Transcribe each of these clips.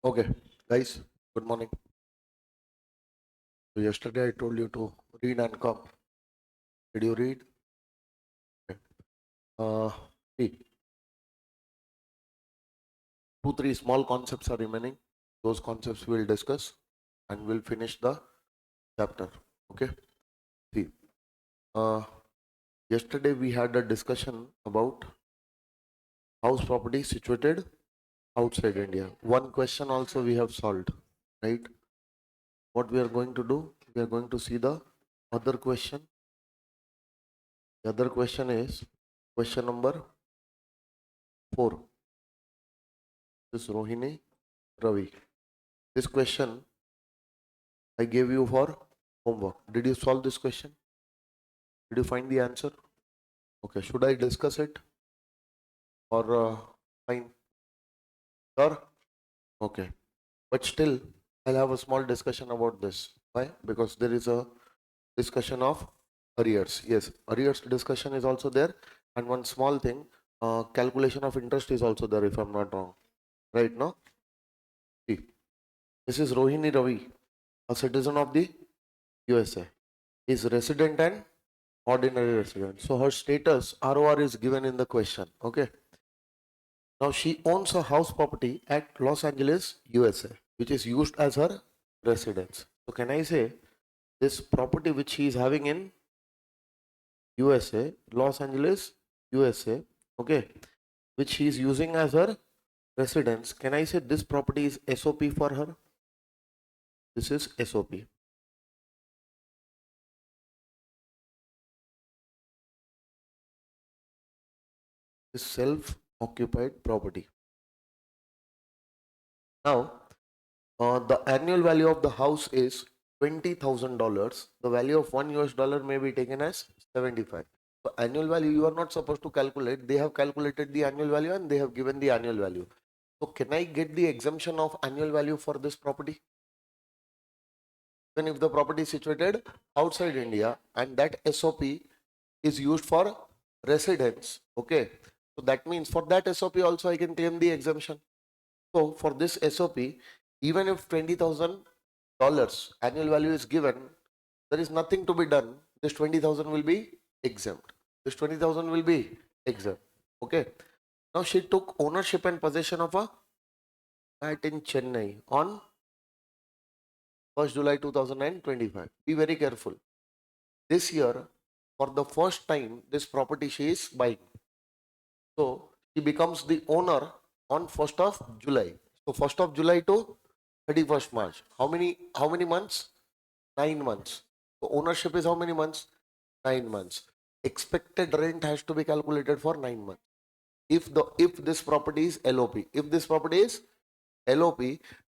Okay, guys, good morning. So yesterday I told you to read and come. Did you read? Okay. Uh, See, two, three small concepts are remaining. Those concepts we'll discuss and we'll finish the chapter. Okay. See, uh, yesterday we had a discussion about house property situated outside India. One question also we have solved, right? What we are going to do? We are going to see the other question. The other question is question number 4. This is Rohini Ravi. This question I gave you for homework. Did you solve this question? Did you find the answer? Okay, should I discuss it or fine? Sure? Okay. But still, I'll have a small discussion about this. Why? Because there is a discussion of arrears. Yes, arrears discussion is also there. And one small thing, calculation of interest is also there if I'm not wrong. Right now? See, this is Rohini Ravi, a citizen of the USA. Is resident and ordinary resident. So her status ROR is given in the question. Okay. Now she owns a house property at Los Angeles, USA, which is used as her residence. So can I say this property which she is having in USA, Los Angeles, USA, okay, which she is using as her residence, can I say this property is SOP for her? This is SOP. This self-occupied property. Now, the annual value of the house is $20,000. The value of $1 may be taken as 75. So annual value you are not supposed to calculate. They have calculated the annual value and they have given the annual value. So can I get the exemption of annual value for this property? Even if the property is situated outside India and that SOP is used for residence. Okay. So that means for that SOP also I can claim the exemption. So for this SOP, even if $20,000 annual value is given, there is nothing to be done. This 20,000 will be exempt. This 20,000 will be exempt. Okay. Now she took ownership and possession of a flat in Chennai on 1st July 2025. Be very careful. This year, for the first time, this property she is buying. So she becomes the owner on 1st of July. So 1st of July to 31st March. How many months? 9 months. So ownership is how many months? 9 months. Expected rent has to be calculated for 9 months. If this property is LOP, if this property is LOP,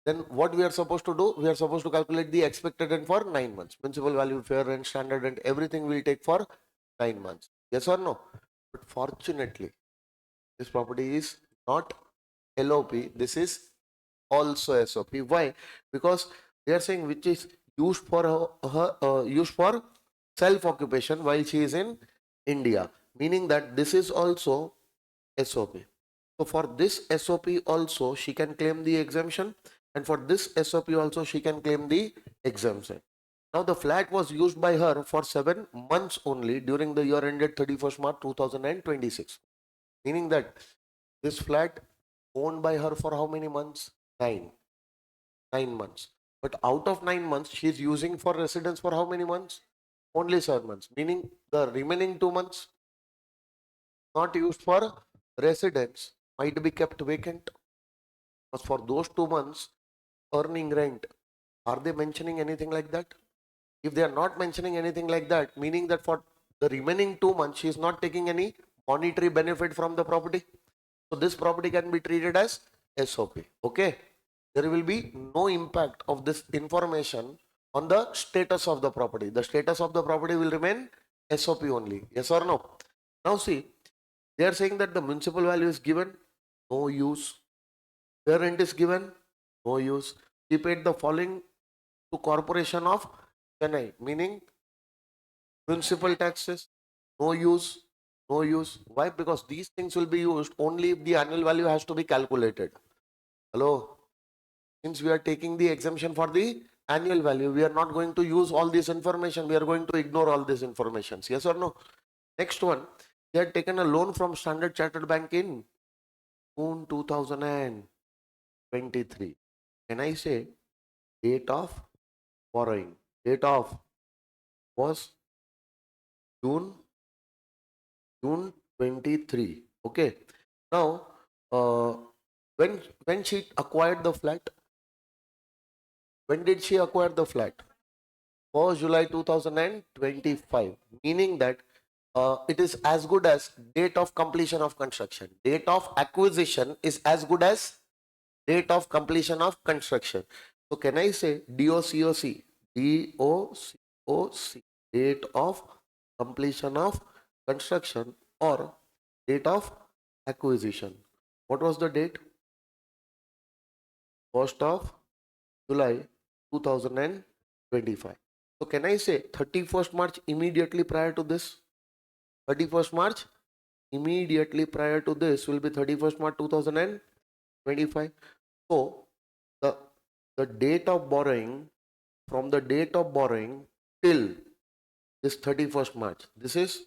then what we are supposed to do? We are supposed to calculate the expected rent for 9 months. Principal value, fair rent, standard rent, everything will take for 9 months. Yes or no? But fortunately, this property is not LOP. This is also SOP. Why? Because they are saying which is used for used for self occupation while she is in India, meaning that this is also SOP. So for this SOP also she can claim the exemption, and for this SOP also she can claim the exemption. Now the flat was used by her for 7 months only during the year ended 31st March 2026, meaning that this flat owned by her for how many months? 9 months. But out of 9 months she is using for residence for how many months? Only 7 months, meaning the remaining 2 months not used for residence might be kept vacant. Because for those 2 months earning rent, are they mentioning anything like that? If they are not mentioning anything like that, meaning that for the remaining 2 months she is not taking any monetary benefit from the property. So this property can be treated as SOP. Okay. There will be no impact of this information on the status of the property. The status of the property will remain SOP only. Yes or no? Now see, they are saying that the municipal value is given, no use. Where rent is given, no use. She paid the following to Corporation of Chennai, meaning municipal taxes, no use, no use. Why? Because these things will be used only if the annual value has to be calculated. Hello? Since we are taking the exemption for the annual value, we are not going to use all this information. We are going to ignore all these informations. Yes or no? Next one, they had taken a loan from Standard Chartered Bank in June 2023. Can I say date of borrowing? Date of was June 23. Okay. Now, uh, when she acquired the flat, when did she acquire the flat? 1st July 2025. Meaning that it is as good as date of completion of construction. Date of acquisition is as good as date of completion of construction. So can I say DOCOC? DOCOC. Date of completion of construction or date of acquisition. What was the date? 1st of July 2025. So can I say 31st March immediately prior to this? 31st March immediately prior to this will be 31st March 2025. So the date of borrowing, from the date of borrowing till this 31st March, this is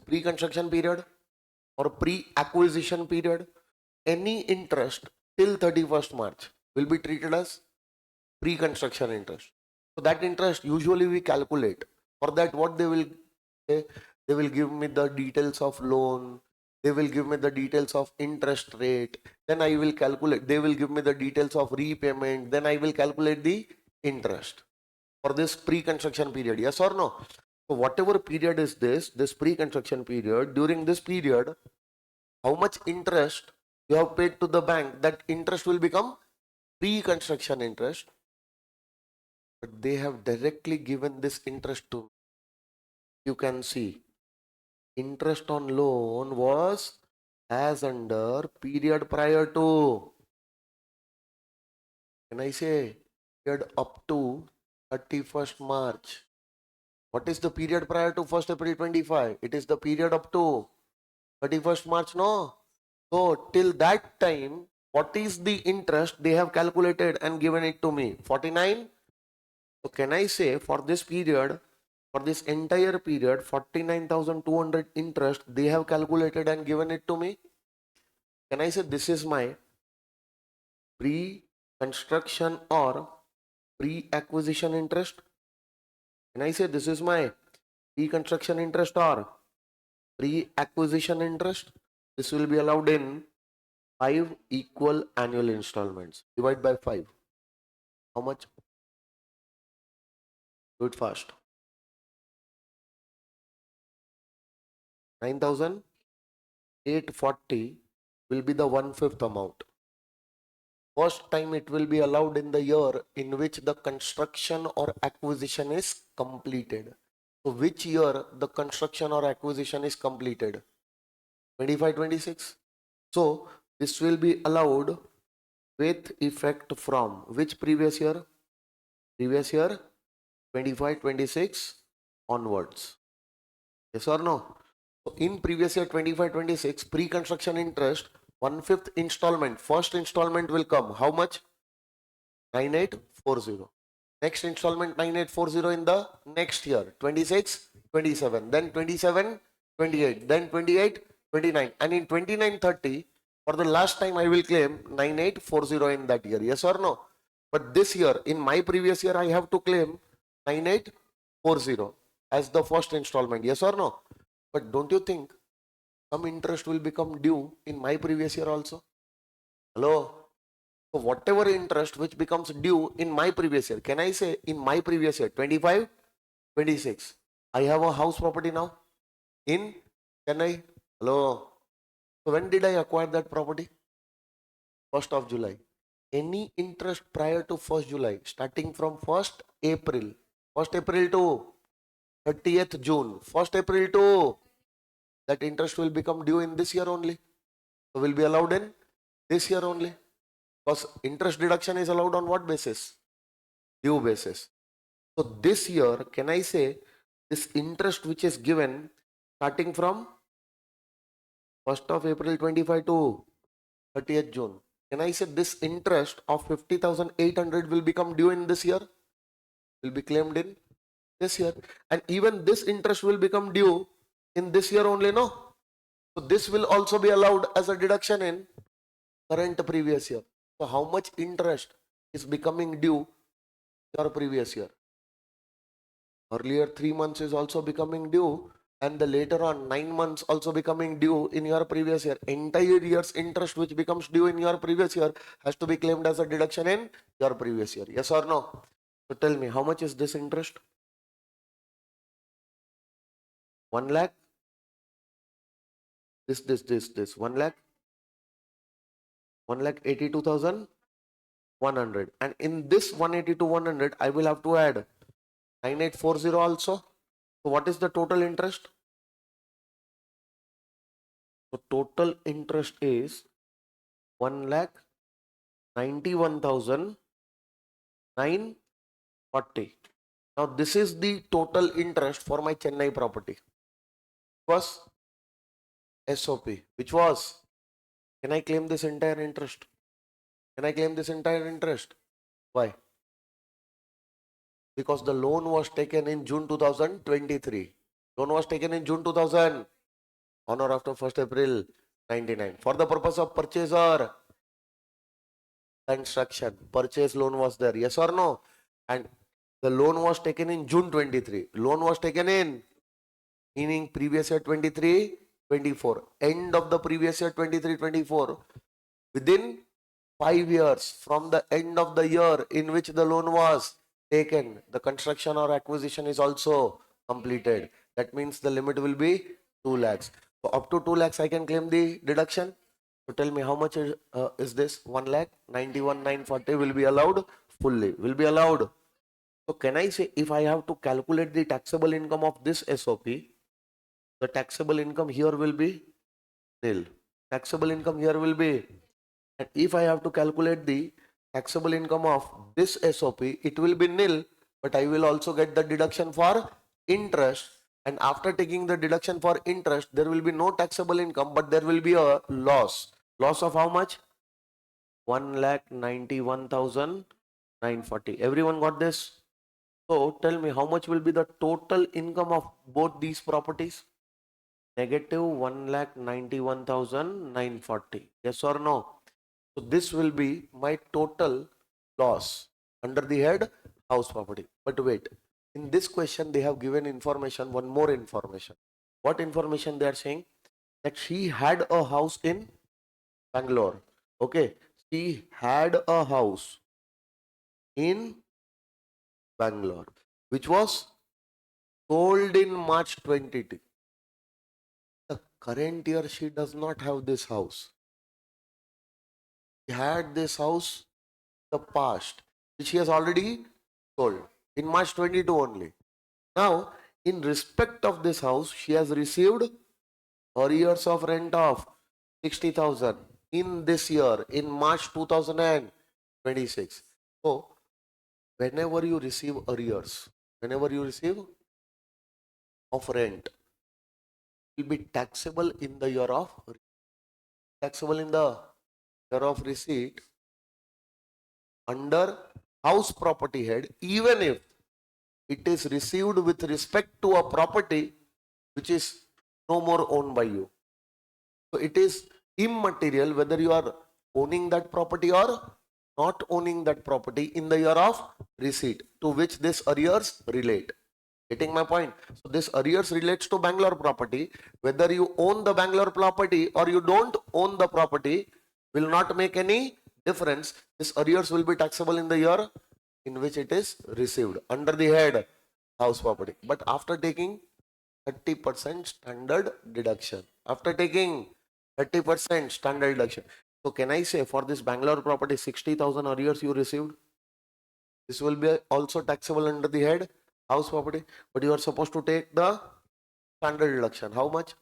pre-construction period or pre-acquisition period. Any interest till 31st March will be treated as pre-construction interest. So that interest usually we calculate. For that, what they will say, they will give me the details of loan, they will give me the details of interest rate, then I will calculate, they will give me the details of repayment, then I will calculate the interest for this pre-construction period. Yes or no? So whatever period is this pre-construction period, during this period, how much interest you have paid to the bank, that interest will become pre-construction interest. But they have directly given this interest to, you can see interest on loan was as under period prior to, can I say period up to 31st March. What is the period prior to 1st April 25? It is the period up to 31st March, no? So till that time, what is the interest they have calculated and given it to me? 49. So can I say for this period, for this entire period, 49,200 interest they have calculated and given it to me? Can I say this is my pre-construction or pre-acquisition interest? Can I say this is my pre-construction interest or pre-acquisition interest? This will be allowed in 5 equal annual installments. Divide by 5. How much? Do it fast. 9,840 will be the 1/5 amount. First time it will be allowed in the year in which the construction or acquisition is completed. So which year the construction or acquisition is completed? 25-26. So this will be allowed with effect from which previous year? Previous year 25-26 onwards. Yes or no? So in previous year 25-26, pre-construction interest, 1/5 installment, first installment will come. How much? 9840. Next installment 9840 in the next year, 26-27. Then 27-28. Then 28-29. And in 29-30, for the last time I will claim 9840 in that year. Yes or no? But this year, in my previous year, I have to claim 9840 as the first installment. Yes or no? But don't you think some interest will become due in my previous year also? Hello? So whatever interest which becomes due in my previous year, can I say in my previous year, 25-26, I have a house property now in Chennai? Hello? So when did I acquire that property? 1st of July. Any interest prior to 1st July, starting from 1st April, 1st April to 30th June, 1st April to, that interest will become due in this year only. So will be allowed in this year only. Because interest deduction is allowed on what basis? Due basis. So this year, can I say this interest which is given starting from 1st of April 25 to 30th June, can I say this interest of 50,800 will become due in this year? Will be claimed in this year. And even this interest will become due in this year only, no? So this will also be allowed as a deduction in current previous year. So how much interest is becoming due your previous year? Earlier 3 months is also becoming due, and the later on 9 months also becoming due in your previous year. Entire year's interest which becomes due in your previous year has to be claimed as a deduction in your previous year. Yes or no? So tell me, how much is this interest? 1 lakh? This. 1 lakh? 1,82,100. And in this 180 to 100, I will have to add 9840 also. So what is the total interest? So total interest is 1,91,940. Now this is the total interest for my Chennai property. It was SOP, which was, can I claim this entire interest? Can I claim this entire interest? Why? Because the loan was taken in June 2023. Loan was taken in June 2000 on or after 1st April 99 for the purpose of purchase or construction. Purchase loan was there, yes or no? And the loan was taken in June 23. Loan was taken in, meaning previous year 23-24. End of the previous year 23-24. Within 5 years from the end of the year in which the loan was taken, the construction or acquisition is also completed. That means the limit will be 2 lakhs. So up to 2 lakhs I can claim the deduction. So tell me, how much is this? 1,91,940 will be allowed fully. Will be allowed. So can I say, if I have to calculate the taxable income of this SOP, the taxable income here will be nil. Taxable income here will be, and if I have to calculate the taxable income of this SOP, it will be nil, but I will also get the deduction for interest. And after taking the deduction for interest, there will be no taxable income, but there will be a loss. Loss of how much? 1,91,940. Everyone got this? So tell me, how much will be the total income of both these properties? Negative 1,91,940. Yes or no? So this will be my total loss under the head house property. But wait, in this question they have given information, one more information. What information they are saying? That she had a house in Bangalore. Okay, she had a house in Bangalore which was sold in March 22. The current year she does not have this house. She had this house the past, which she has already sold in March 22 only. Now, in respect of this house, she has received arrears of rent of 60,000 in this year, in March 2026. So, whenever you receive arrears, whenever you receive of rent, it will be taxable in the year of receipt under house property head, even if it is received with respect to a property which is no more owned by you. So it is immaterial whether you are owning that property or not owning that property in the year of receipt to which this arrears relate. Getting my point? So this arrears relates to Bangalore property. Whether you own the Bangalore property or you don't own the property will not make any difference. This arrears will be taxable in the year in which it is received under the head house property. But after taking 30% standard deduction. After taking 30% standard deduction. So can I say for this Bangalore property 60,000 arrears you received? This will be also taxable under the head house property, but you are supposed to take the standard deduction. How much?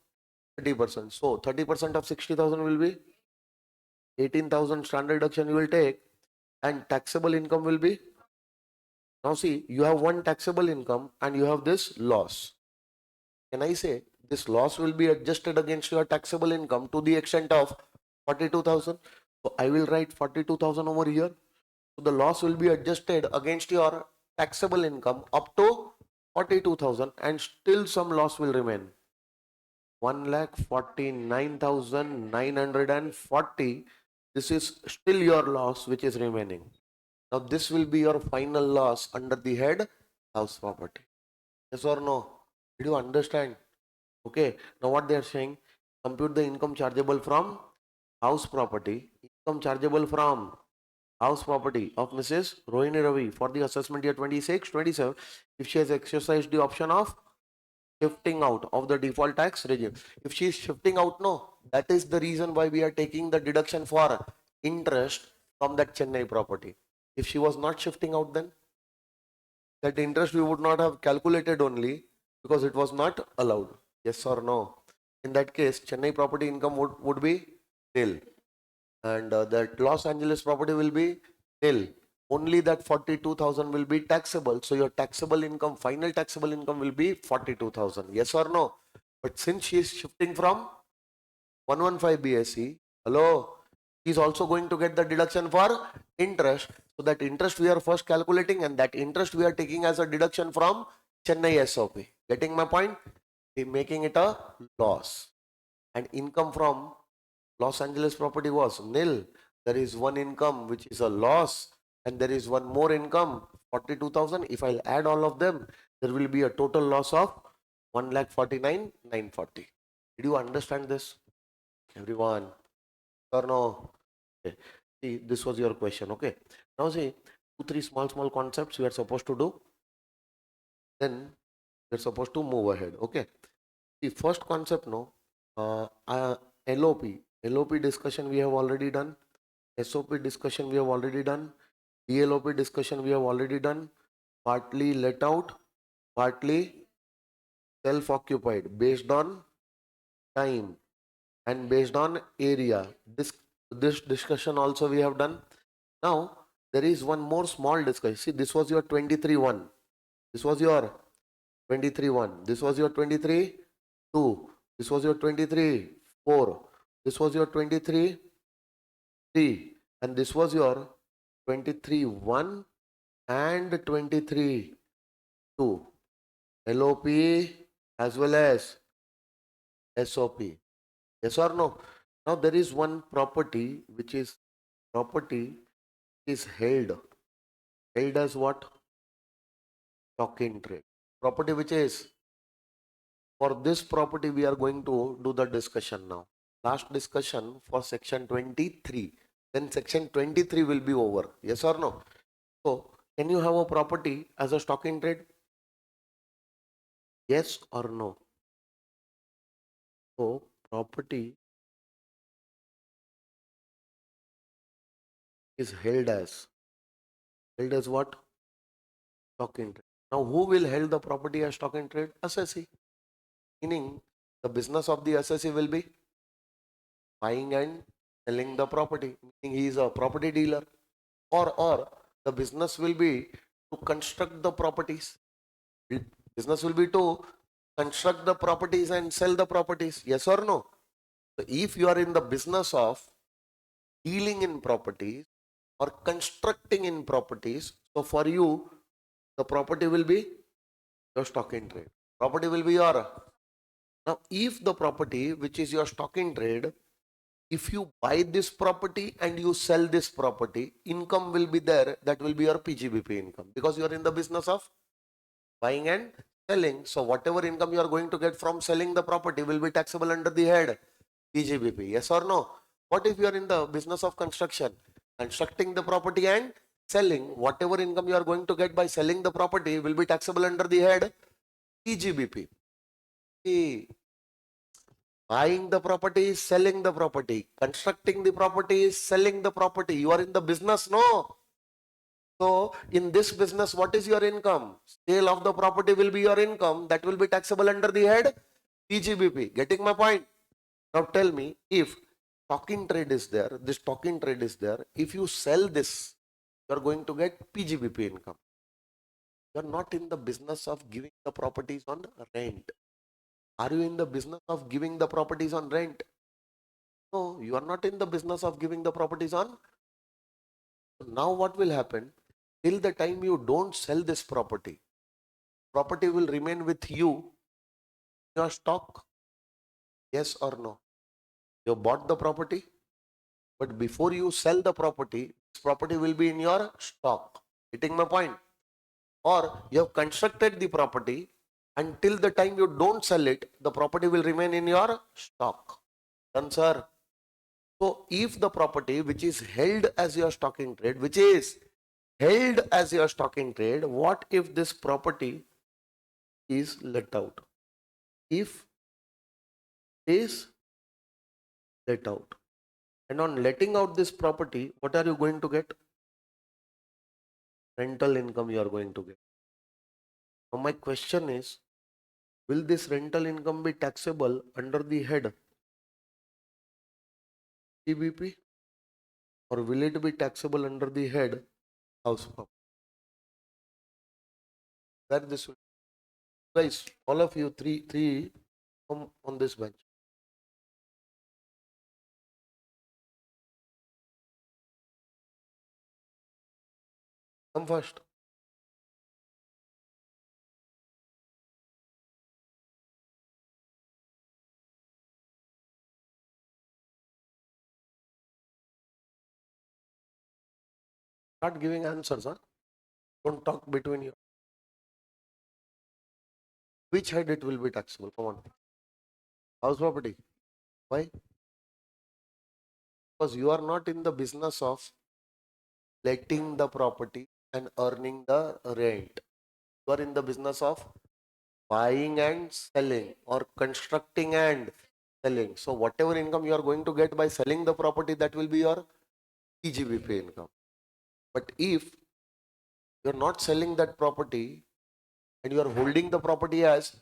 30%. So 30% of 60,000 will be 18,000 standard deduction you will take, and taxable income will be, now see, you have one taxable income and you have this loss. Can I say this loss will be adjusted against your taxable income to the extent of 42,000? So I will write 42,000 over here. So the loss will be adjusted against your taxable income up to 42,000 and still some loss will remain. 1,49,940. This is still your loss which is remaining. Now this will be your final loss under the head house property. Yes or no? Did you understand? Okay. Now what they are saying? Compute the income chargeable from house property. Income chargeable from house property of Mrs. Rohini Ravi for the assessment year 26, 27 if she has exercised the option of shifting out of the default tax regime. If she is shifting out, no, that is the reason why we are taking the deduction for interest from that Chennai property. If she was not shifting out, then that interest we would not have calculated only because it was not allowed. Yes or no? In that case, Chennai property income would be nil. And that Los Angeles property will be nil. Only that 42,000 will be taxable. So your taxable income, final taxable income will be 42,000. Yes or no? But since she is shifting from 115 BSE, hello, he is also going to get the deduction for interest. So that interest we are first calculating and that interest we are taking as a deduction from Chennai SOP. Getting my point? Making it a loss. And income from Los Angeles property was nil. There is one income which is a loss and there is one more income 42,000. If I'll add all of them, there will be a total loss of 1,49,940. Did you understand this? Everyone? Or no? Okay. See, this was your question. Okay. Now see, 2, 3 small concepts we are supposed to do. Then we're supposed to move ahead. Okay. The first concept, no, LOP. LOP discussion we have already done. SOP discussion we have already done. DLOP discussion we have already done. Partly let out, partly self-occupied based on time and based on area. This discussion also we have done. Now there is one more small discussion. See, this was your 23-1. This was your 23-1. This was your 23-2. This was your 23-4. This was your 23-3. And this was your 23-1 and 23-2. LOP as well as SOP. Yes or no? Now there is one property which is held. Held as what? Stock in trade. Property which is, for this property we are going to do the discussion now. Last discussion for section 23. Then section 23 will be over. Yes or no? So can you have a property as a stock in trade? Yes or no? So property is held as what? Stock in trade. Now who will hold the property as stock in trade? Assessee. Meaning the business of the assessee will be buying and selling the property. Meaning he is a property dealer. Or the business will be to construct the properties. Business will be to construct the properties and sell the properties. Yes or no? So if you are in the business of dealing in properties or constructing in properties, so for you, the property will be your stock in trade. Property will be your. Now, if the property which is your stock in trade, if you buy this property and you sell this property, income will be there. That will be your PGBP income because you are in the business of buying and selling. So whatever income you are going to get from selling the property will be taxable under the head PGBP. Yes or no? What if you are in the business of construction, constructing the property and selling? Whatever income you are going to get by selling the property will be taxable under the head PGBP. See, buying the property is selling the property. Constructing the property is selling the property. You are in the business, no? So, in this business, what is your income? Sale of the property will be your income. That will be taxable under the head PGBP. Getting my point? Now tell me, if stock in trade is there, this stock in trade is there, if you sell this, you are going to get PGBP income. You are not in the business of giving the properties on rent. Are you in the business of giving the properties on rent? No, you are not in the business of giving the properties on. Now what will happen? Till the time you don't sell this property, property will remain with you, your stock. Yes or no? You bought the property, but before you sell the property, this property will be in your stock. Getting my point? Or you have constructed the property, until the time you don't sell it, the property will remain in your stock. Done, sir? So if the property which is held as your stock in trade, which is held as your stock in trade, what if this property is let out? If is let out, and on letting out this property, what are you going to get? Rental income you are going to get. Now my question is, will this rental income be taxable under the head GBP, or will it be taxable under the head house property? Where this will, guys, all of you three come on this bench. Come first. Start giving answers, huh? Don't talk between you. Which head it will be taxable? Come on. House property. Why? Because you are not in the business of letting the property and earning the rent. You are in the business of buying and selling, or constructing and selling. So whatever income you are going to get by selling the property, that will be your PGBP income. But if you are not selling that property and you are holding the property as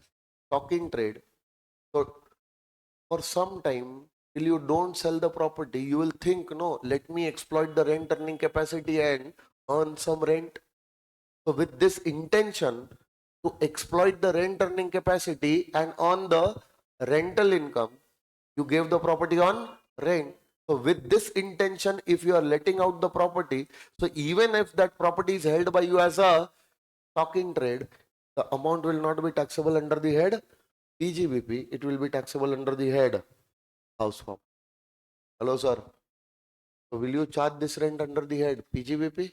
stock in trade, so for some time, till you don't sell the property, you will think, no, let me exploit the rent earning capacity and earn some rent. So with this intention to exploit the rent earning capacity and on the rental income, you gave the property on rent. So with this intention, if you are letting out the property, so even if that property is held by you as a stock in trade, the amount will not be taxable under the head PGBP, it will be taxable under the head house property. Hello, sir. So will you charge this rent under the head PGBP,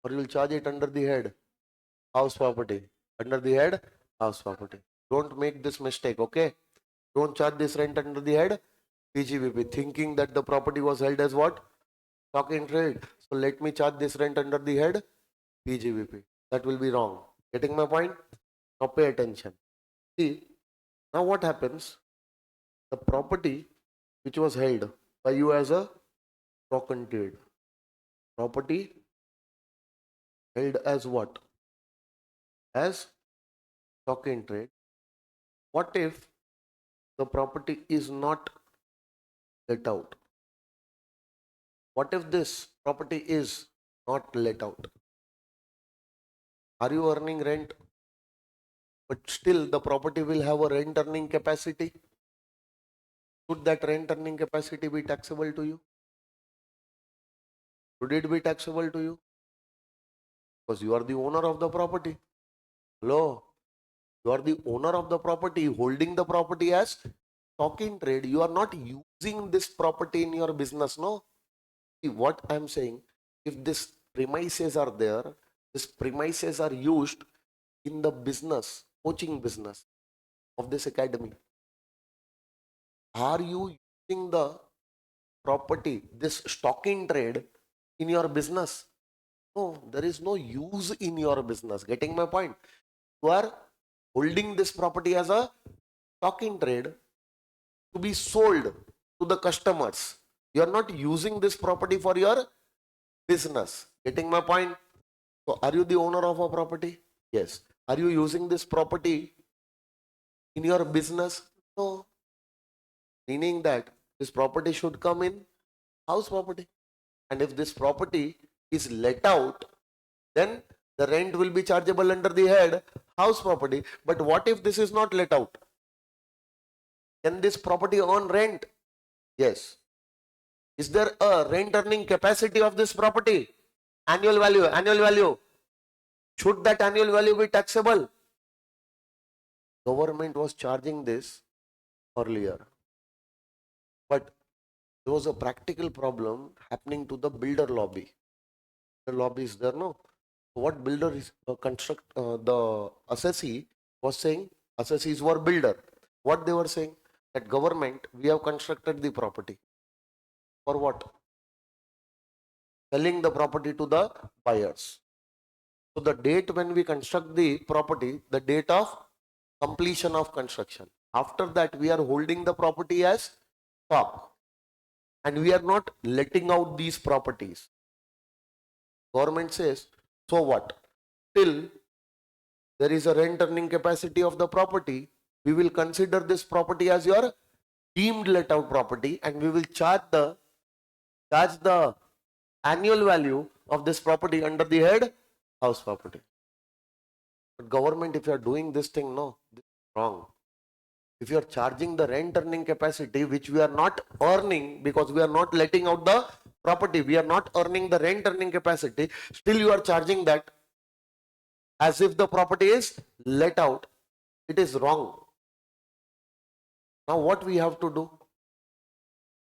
or you will charge it under the head house property? Under the head house property. Don't make this mistake, okay? Don't charge this rent under the head PGBP, thinking that the property was held as what? Stock in trade. So let me charge this rent under the head PGBP. That will be wrong. Getting my point? Now pay attention. See, now what happens? The property which was held by you as a stock in trade, property held as what? As stock in trade. What if the property is not let out? What if this property is not let out? Are you earning rent? But still the property will have a rent earning capacity. Should that rent earning capacity be taxable to you? Should it be taxable to you? Because you are the owner of the property. Hello? You are the owner of the property, holding the property as stock in trade. You are not using this property in your business, no? See what I'm saying, if this premises are there, these premises are used in the business, coaching business of this academy. Are you using the property, this stock in trade, in your business? No, there is no use in your business. Getting my point? You are holding this property as a stock in trade to be sold to the customers. You are not using this property for your business. Getting my point? So are you the owner of a property? Yes. Are you using this property in your business? No. Meaning that this property should come in house property. And if this property is let out, then the rent will be chargeable under the head house property. But what if this is not let out? Can this property earn rent? Yes. Is there a rent earning capacity of this property? Annual value, annual value. Should that annual value be taxable? Government was charging this earlier, but there was a practical problem happening to the builder lobby. The lobby is there, no? What builder is the assessee was saying, assessees were builder. What they were saying, that government, we have constructed the property. For what? Selling the property to the buyers. So the date when we construct the property, the date of completion of construction. After that, we are holding the property as stock, and we are not letting out these properties. Government says, so what? Till there is a rent earning capacity of the property, we will consider this property as your deemed let out property, and we will charge the annual value of this property under the head house property. But government, if you are doing this thing, no, this is wrong. If you are charging the rent earning capacity, which we are not earning because we are not letting out the property, we are not earning the rent earning capacity, still you are charging that as if the property is let out. It is wrong. Now what we have to do?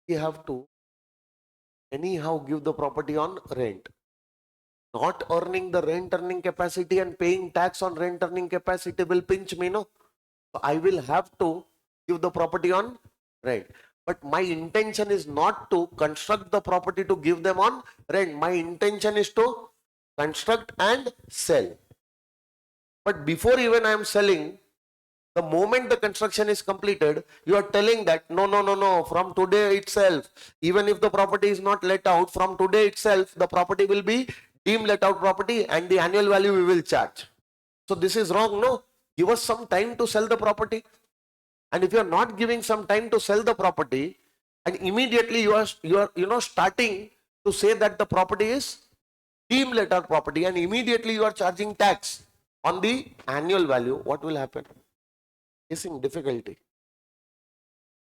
We have to anyhow give the property on rent. Not earning the rent earning capacity and paying tax on rent earning capacity will pinch me, no? So I will have to give the property on rent. But my intention is not to construct the property to give them on rent. My intention is to construct and sell. But before even I am selling, the moment the construction is completed, you are telling that no, from today itself, even if the property is not let out, from today itself, the property will be deemed let out property and the annual value we will charge. So this is wrong, no? Give us some time to sell the property. And if you are not giving some time to sell the property, and immediately you are starting to say that the property is deemed let out property, and immediately you are charging tax on the annual value, what will happen? Facing difficulty.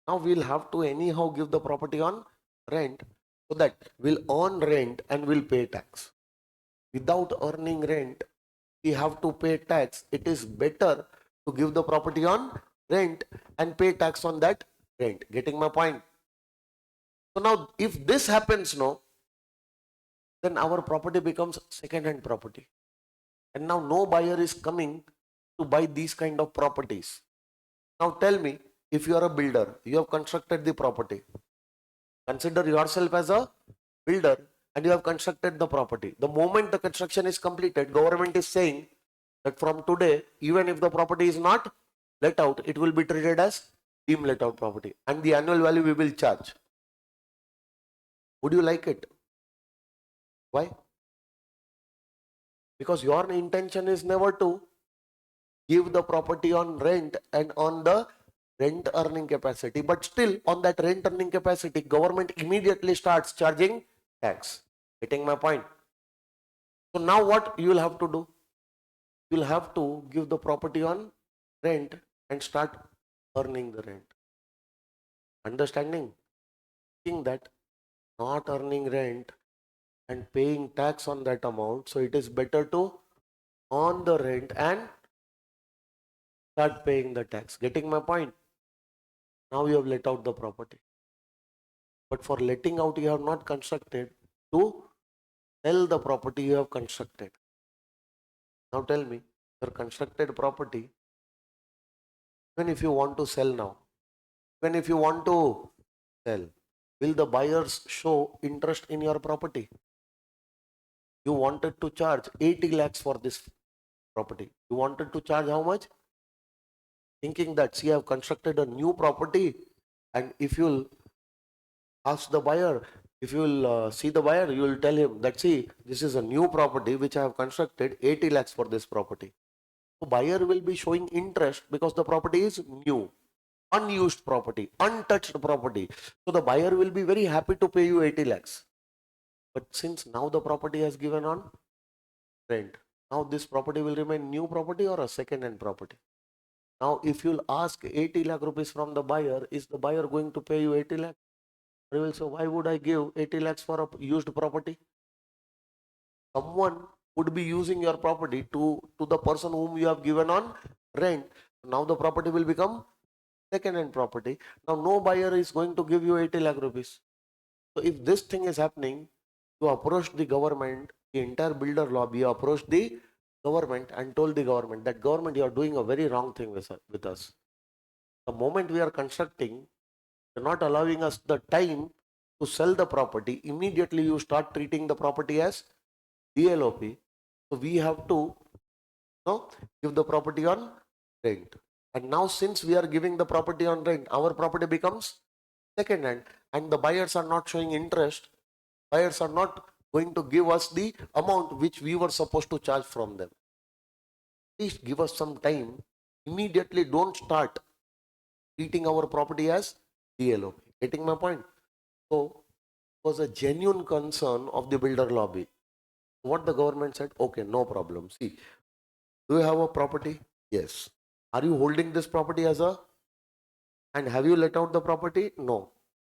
Now we'll have to anyhow give the property on rent, so that we'll earn rent and we'll pay tax. Without earning rent, we have to pay tax. It is better to give the property on rent and pay tax on that rent. Getting my point? So now if this happens, no, then our property becomes second-hand property. And now no buyer is coming to buy these kind of properties. Now tell me, if you are a builder, you have constructed the property. Consider yourself as a builder and you have constructed the property. The moment the construction is completed, government is saying that from today, even if the property is not let out, it will be treated as deemed let out property, and the annual value we will charge. Would you like it? Why? Because your intention is never to give the property on rent and on the rent earning capacity, but still on that rent earning capacity, government immediately starts charging tax. Getting my point? So now what you will have to do? You will have to give the property on rent and start earning the rent. Understanding? Thinking that not earning rent and paying tax on that amount, so it is better to earn the rent and start paying the tax. Getting my point? Now you have let out the property. But for letting out, you have not constructed. To sell the property, you have constructed. Now tell me, your constructed property, even if you want to sell now, even if you want to sell, will the buyers show interest in your property? You wanted to charge 80 lakhs for this property. You wanted to charge how much? Thinking that, see, I have constructed a new property, and if you'll ask the buyer, if you will see the buyer, you will tell him that, see, this is a new property which I have constructed, 80 lakhs for this property. So buyer will be showing interest because the property is new, unused property, untouched property. So the buyer will be very happy to pay you 80 lakhs. But since now the property has given on rent, now this property will remain new property or a second-hand property. Now if you'll ask 80 lakh rupees from the buyer, is the buyer going to pay you 80 lakh? You will say, why would I give 80 lakhs for a used property? Someone would be using your property to the person whom you have given on rent. Now the property will become second hand property. Now no buyer is going to give you 80 lakh rupees. So if this thing is happening, you approach the government, the entire builder lobby approached the government and told the government that government, you are doing a very wrong thing with us. The moment we are constructing, you're not allowing us the time to sell the property. Immediately you start treating the property as DLOP. So we have to give the property on rent. And now since we are giving the property on rent, our property becomes second hand and the buyers are not showing interest. Buyers are not going to give us the amount which we were supposed to charge from them. Please give us some time. Immediately don't start treating our property as DLOP. Getting my point? So it was a genuine concern of the builder lobby. What the government said, okay, no problem. See, do you have a property? Yes. Are you holding this property as a, and have you let out the property? No.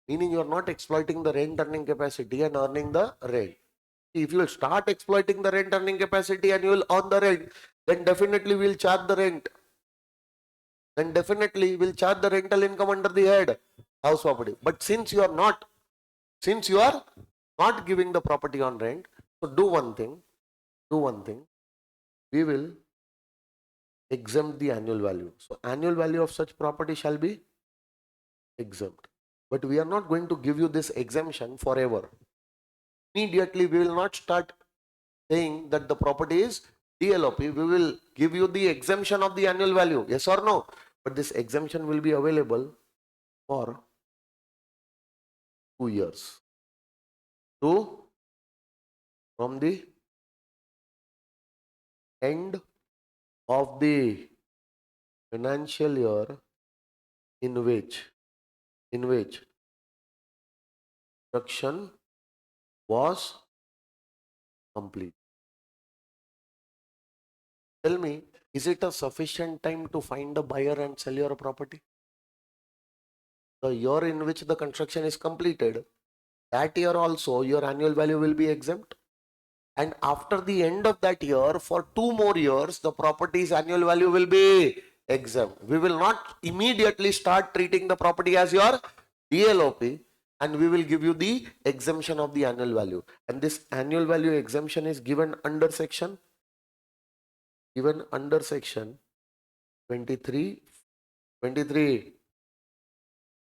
Meaning you are not exploiting the rent earning capacity and earning the rent. If you will start exploiting the rent earning capacity and you will earn the rent, then definitely we will charge the rent. Then definitely we will charge the rental income under the head house property. But since you are not giving the property on rent, so do one thing, we will exempt the annual value. So annual value of such property shall be exempt. But we are not going to give you this exemption forever. Immediately we will not start saying that the property is DLOP. We will give you the exemption of the annual value. Yes or no? But this exemption will be available for 2 years. From the end of the financial year in which construction was complete. Tell me, is it a sufficient time to find a buyer and sell your property? The year in which the construction is completed, that year also your annual value will be exempt. And after the end of that year, for 2 more years, the property's annual value will be exempt. We will not immediately start treating the property as your DLOP and we will give you the exemption of the annual value. And this annual value exemption is given under section 23.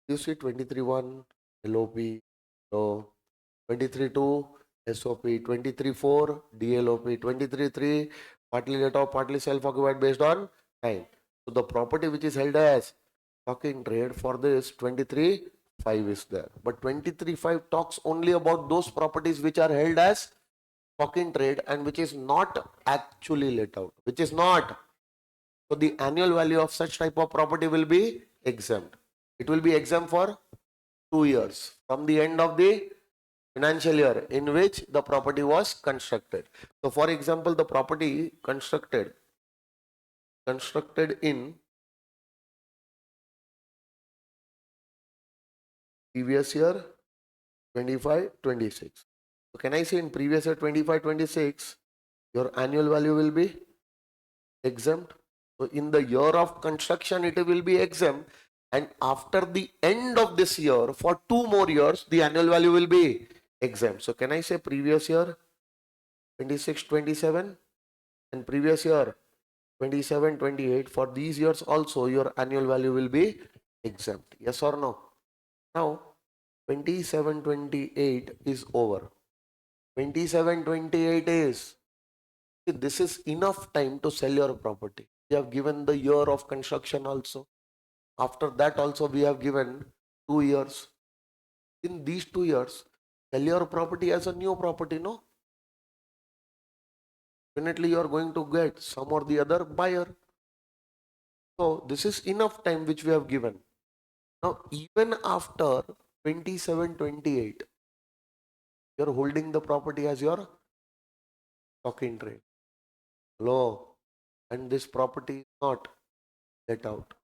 You see 23.1 LOP, so 23.2 SOP, 23.4 DLOP, 23.3 partly let off, partly self-occupied based on time. So the property which is held as stock in trade for this 23.5 is there. But 23.5 talks only about those properties which are held as stock in trade and which is not actually let out, which is not. So the annual value of such type of property will be exempt. It will be exempt for 2 years from the end of the financial year in which the property was constructed. So for example, the property constructed in previous year 25-26. So can I say in previous year 25-26 your annual value will be exempt? So in the year of construction it will be exempt, and after the end of this year for 2 more years the annual value will be exempt. So can I say previous year 26-27 and previous year 27-28, for these years also your annual value will be exempt? Yes or no? Now 27-28 is over. 27-28 is, this is enough time to sell your property. We have given the year of construction also. After that also we have given 2 years. In these 2 years, sell your property as a new property, no? Definitely you are going to get some or the other buyer. So this is enough time which we have given. Now even after 27-28, you are holding the property as your stock in trade. Hello? And this property is not let out.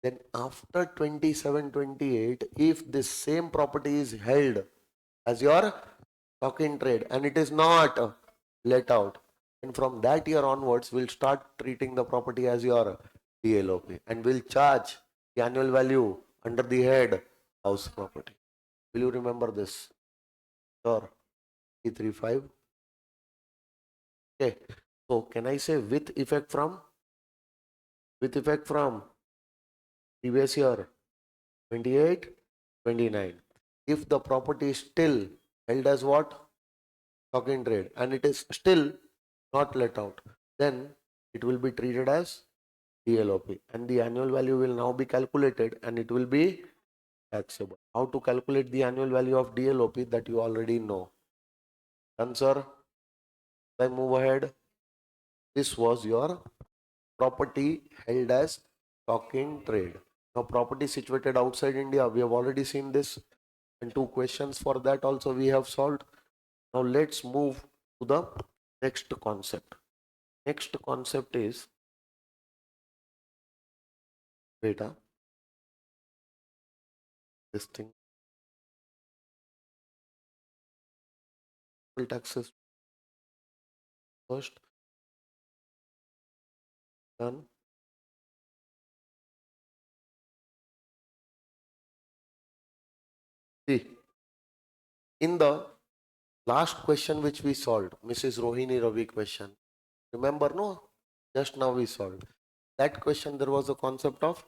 Then after 27, 28, if this same property is held as your stock in trade and it is not let out, and from that year onwards, we'll start treating the property as your DLOP and we'll charge the annual value under the head house property. Will you remember this? Sure. 335. Okay. So can I say with effect from previous year 28, 29. If the property is still held as what? Stock in trade and it is still not let out, then it will be treated as DLOP and the annual value will now be calculated and it will be taxable. How to calculate the annual value of DLOP that you already know. Answer. I move ahead. This was your property held as stock in trade. Now property situated outside India, we have already seen this and two questions for that also we have solved. Now let's move to the next concept. Next concept is beta. This thing taxes first done. See, in the last question which we solved, Mrs. Rohini Ravi question, remember no? Just now we solved. That question there was a concept of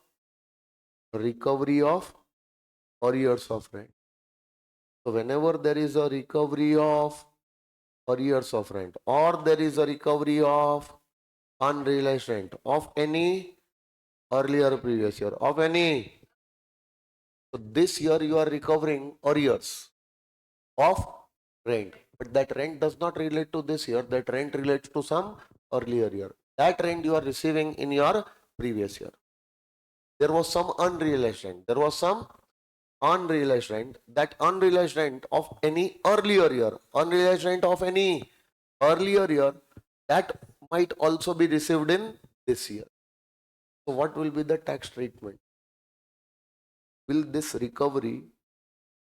recovery of arrears of rent. So whenever there is a recovery of arrears of rent or there is a recovery of unrealized rent of any earlier previous year of any, so this year you are recovering arrears of rent, but that rent does not relate to this year, that rent relates to some earlier year. That rent you are receiving in your previous year. There was some unrealized rent, there was some unrealized rent, that unrealized rent of any earlier year, unrealized rent of any earlier year, that might also be received in this year. So what will be the tax treatment? Will this recovery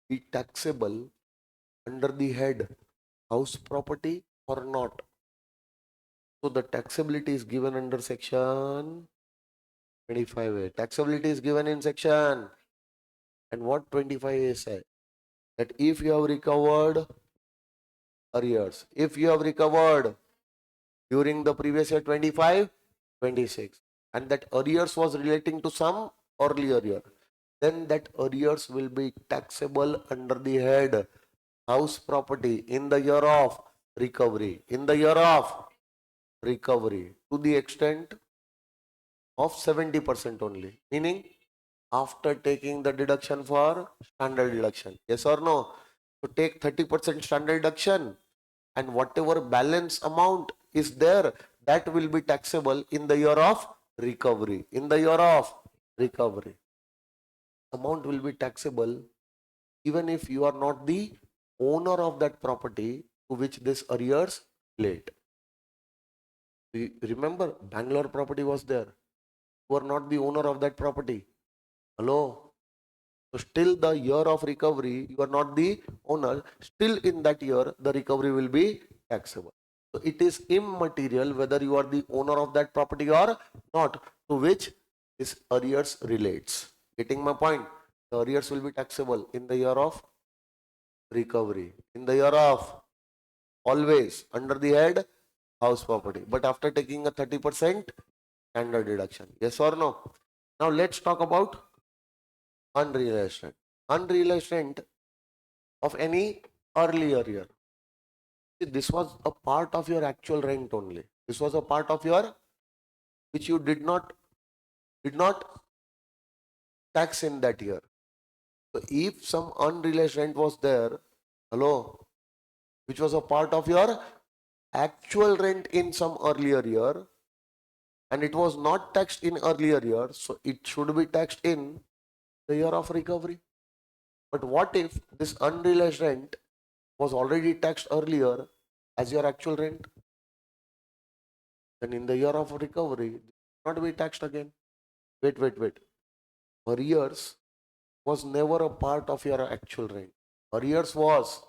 be taxable under the head house property or not? So the taxability is given under section 25A. Taxability is given in section, and what 25A say? That if you have recovered arrears, if you have recovered during the previous year 25, 26, and that arrears was relating to some earlier year, then that arrears will be taxable under the head house property in the year of recovery, in the year of recovery to the extent of 70% only, meaning after taking the deduction for standard deduction. Yes or no? So take 30% standard deduction and whatever balance amount is there, that will be taxable in the year of recovery. In the year of recovery, amount will be taxable even if you are not the owner of that property to which this arrears relate. Remember, Bangalore property was there. You are not the owner of that property. Hello? So still the year of recovery, you are not the owner. Still in that year, the recovery will be taxable. So it is immaterial whether you are the owner of that property or not, to which this arrears relates. Getting my point? The arrears will be taxable in the year of recovery. In the year of always under the head house property. But after taking a 30% standard deduction. Yes or no? Now let's talk about unrealized rent. Unrealized rent of any earlier year. See, this was a part of your actual rent only. This was a part of your which you did not tax in that year. So if some unrealized rent was there, hello, which was a part of your actual rent in some earlier year, and it was not taxed in earlier year, so it should be taxed in the year of recovery. But what if this unrealized rent was already taxed earlier as your actual rent? Then in the year of recovery, it will not be taxed again. Wait. arrears was never a part of your actual rent. Arrears was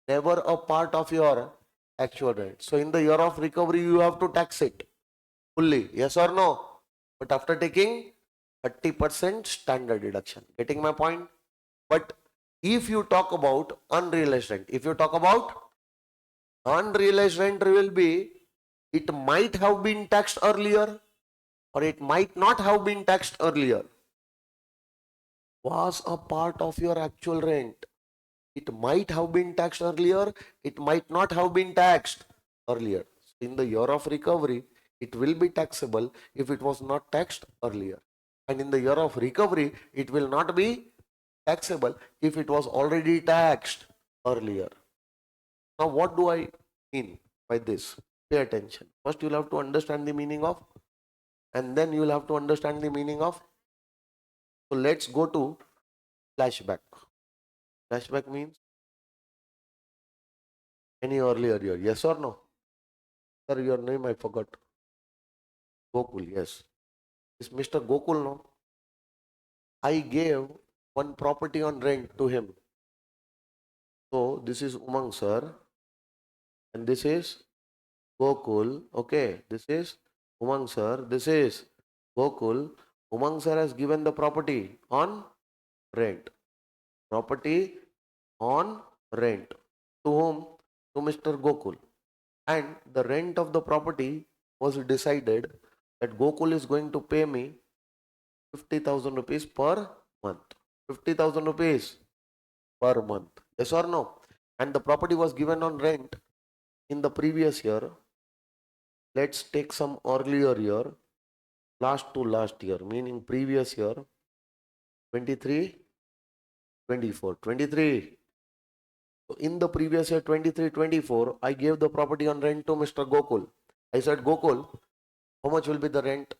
never a part of your actual rent. So in the year of recovery, you have to tax it fully. Yes or no? But after taking 30% standard deduction. Getting my point? But if you talk about unrealized rent, if you talk about unrealized rent will be, it might have been taxed earlier or it might not have been taxed earlier. Was a part of your actual rent. It might have been taxed earlier, it might not have been taxed earlier. In the year of recovery, it will be taxable if it was not taxed earlier. And in the year of recovery, it will not be taxable if it was already taxed earlier. Now, what do I mean by this? Pay attention. First, you'll have to understand the meaning of, and then you'll have to understand the meaning of. So, let's go to flashback. Flashback means any earlier year. Yes or no? Sir, your name I forgot. Gokul, yes. It's Mr. Gokul, no? I gave one property on rent to him. So, this is Umang, sir. And this is Gokul. Okay, this is Umang, sir. This is Gokul. Umang, sir has given the property on rent. Property on rent. To whom? To Mr. Gokul. And the rent of the property was decided that Gokul is going to pay me 50,000 rupees per month. 50,000 rupees per month. Yes or no? And the property was given on rent in the previous year. Let's take some earlier year, last to last year, meaning previous year, 23, 24, 23. So in the previous year, 23, 24, I gave the property on rent to Mr. Gokul. I said, Gokul, how much will be the rent?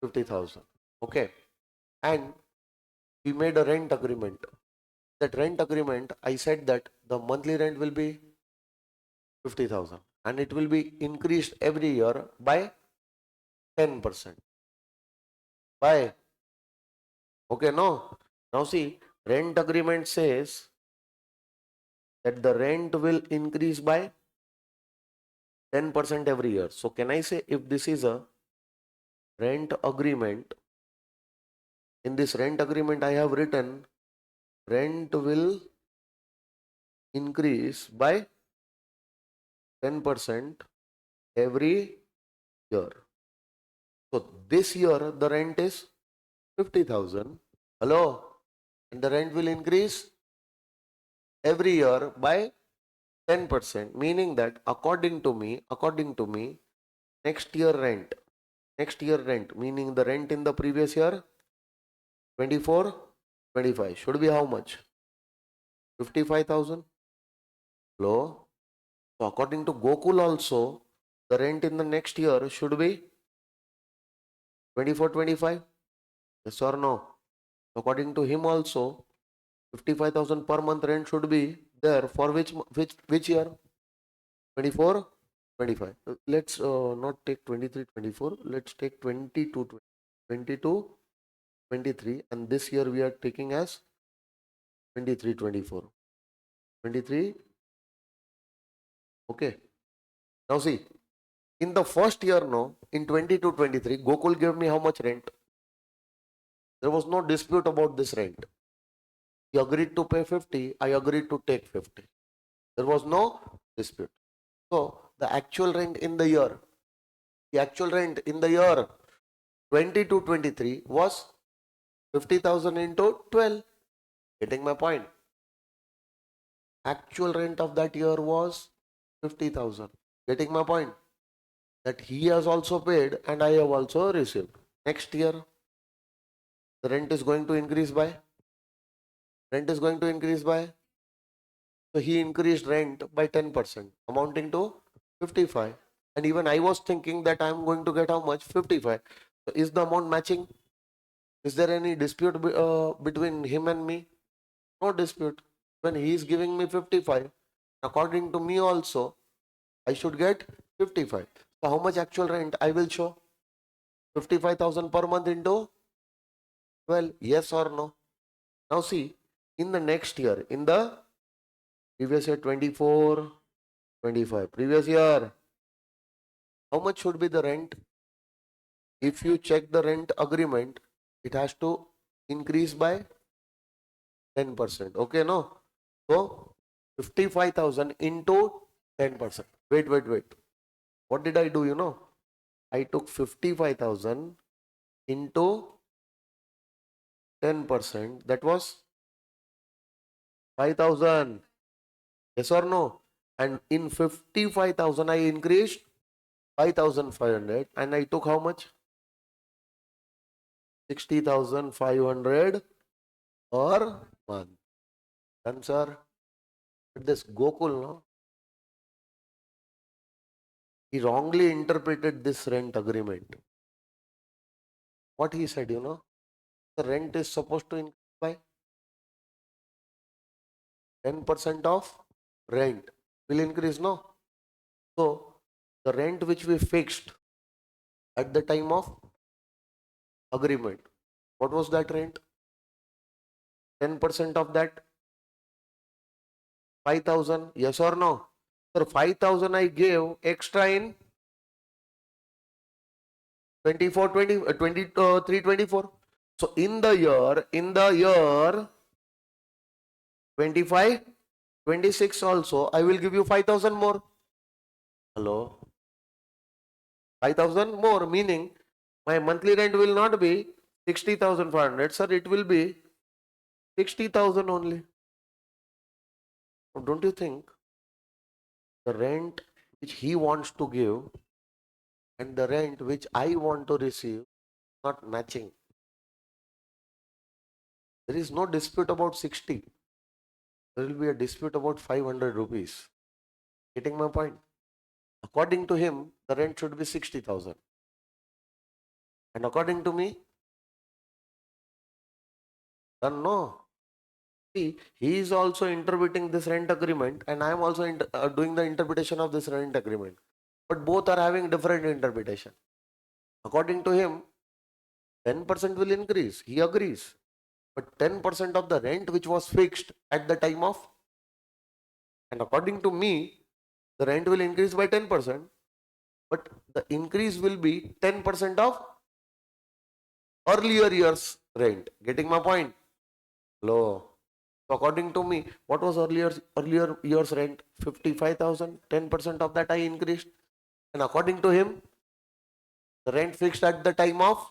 50,000. Okay. And we made a rent agreement. That rent agreement, I said that the monthly rent will be 50,000 and it will be increased every year by 10%. By, okay, no. Now see, rent agreement says that the rent will increase by 10% every year. So can I say if this is a rent agreement, in this rent agreement I have written rent will increase by 10% every year. So this year the rent is 50,000. Hello? And the rent will increase every year by 10%, meaning that according to me, next year rent, meaning the rent in the previous year, 24, 25, should be how much? 55,000. Hello? So according to Gokul also, the rent in the next year should be 24, 25. Yes or no? According to him also, 55,000 per month rent should be there for which year? 24, 25. Let's not take 23, 24. Let's take 22, 22, 23. And this year we are taking as 23, 24. 23. Okay. Now see, in the first year, no, in 22, 23, Gokul gave me how much rent? There was no dispute about this rent. He agreed to pay 50. I agreed to take 50. There was no dispute. So the actual rent in the year, 22, 23 was 50,000 into 12. Getting my point? Actual rent of that year was 50,000. Getting my point? That he has also paid and I have also received. Next year, the rent is going to increase by. So he increased rent by 10%, amounting to 55. And even I was thinking that I am going to get how much? 55. So is the amount matching? Is there any dispute between him and me? No dispute. When he is giving me 55, according to me also, I should get 55. So how much actual rent I will show? 55,000 per month into Well, yes or no? Now see, in the next year, in the previous year 24, 25, previous year, how much should be the rent? If you check the rent agreement, it has to increase by 10%. Okay, no? So 55,000 into 10%. Wait. What did I do? I took 55,000 into 10%. That was 5,000. Yes or no? And in 55,000, I increased 5,500 and I took how much? 60,500 per month. Done, sir. But this Gokul, no? He wrongly interpreted this rent agreement. What he said, the rent is supposed to increase by 10% of rent. Will increase, no? So, the rent which we fixed at the time of agreement, what was that rent? 10% of that 5,000, yes or no? So 5,000 I gave extra in 24, 20, 23, 24. So in the year 25, 26 also, I will give you 5,000 more. Hello? 5,000 more, meaning my monthly rent will not be 60,500, sir, it will be 60,000 only. Don't you think the rent which he wants to give and the rent which I want to receive not matching? There is no dispute about 60. There will be a dispute about 500 rupees. Getting my point? According to him, the rent should be 60,000. And according to me, then no. See, he is also interpreting this rent agreement and I am also doing the interpretation of this rent agreement. But both are having different interpretation. According to him, 10% will increase. He agrees. But 10% of the rent which was fixed at the time of, and according to me, the rent will increase by 10%, but the increase will be 10% of earlier year's rent. Getting my point? Hello. So according to me, what was earlier year's rent? 55,000. 10% of that I increased. And according to him, the rent fixed at the time of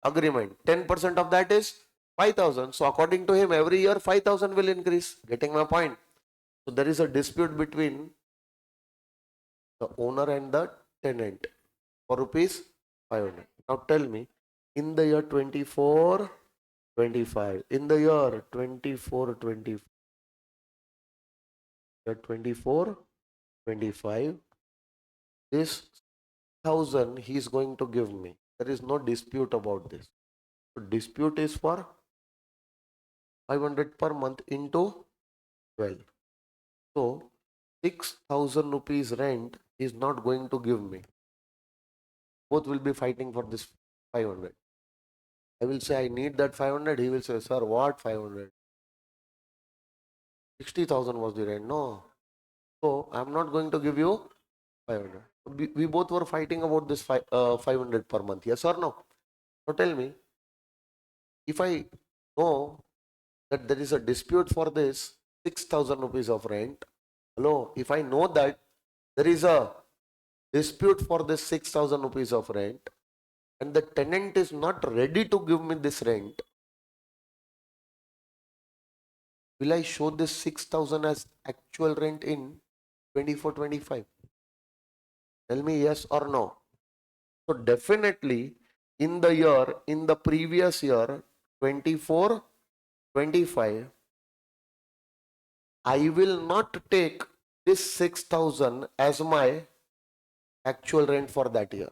agreement, 10% of that is 5,000. So according to him, every year 5,000 will increase. Getting my point? So there is a dispute between the owner and the tenant for rupees 500. Now tell me, in the year 24, 25, in the year 24, 25, year 24, 25, this 1,000 he is going to give me. There is no dispute about this. So dispute is for 500 per month into 12. So 6,000 rupees rent is not going to give me. Both will be fighting for this 500. I will say I need that 500. He will say, sir, what 500? 60,000 was the rent. No. So I'm not going to give you 500. We both were fighting about this 500 per month. Yes or no? So tell me, if I know that there is a dispute for this 6,000 rupees of rent, hello, if I know that there is a dispute for this 6,000 rupees of rent and the tenant is not ready to give me this rent, will I show this 6,000 as actual rent in 24, 25? Tell me yes or no. So definitely in the previous year, 24, 25, I will not take this 6,000 as my actual rent for that year.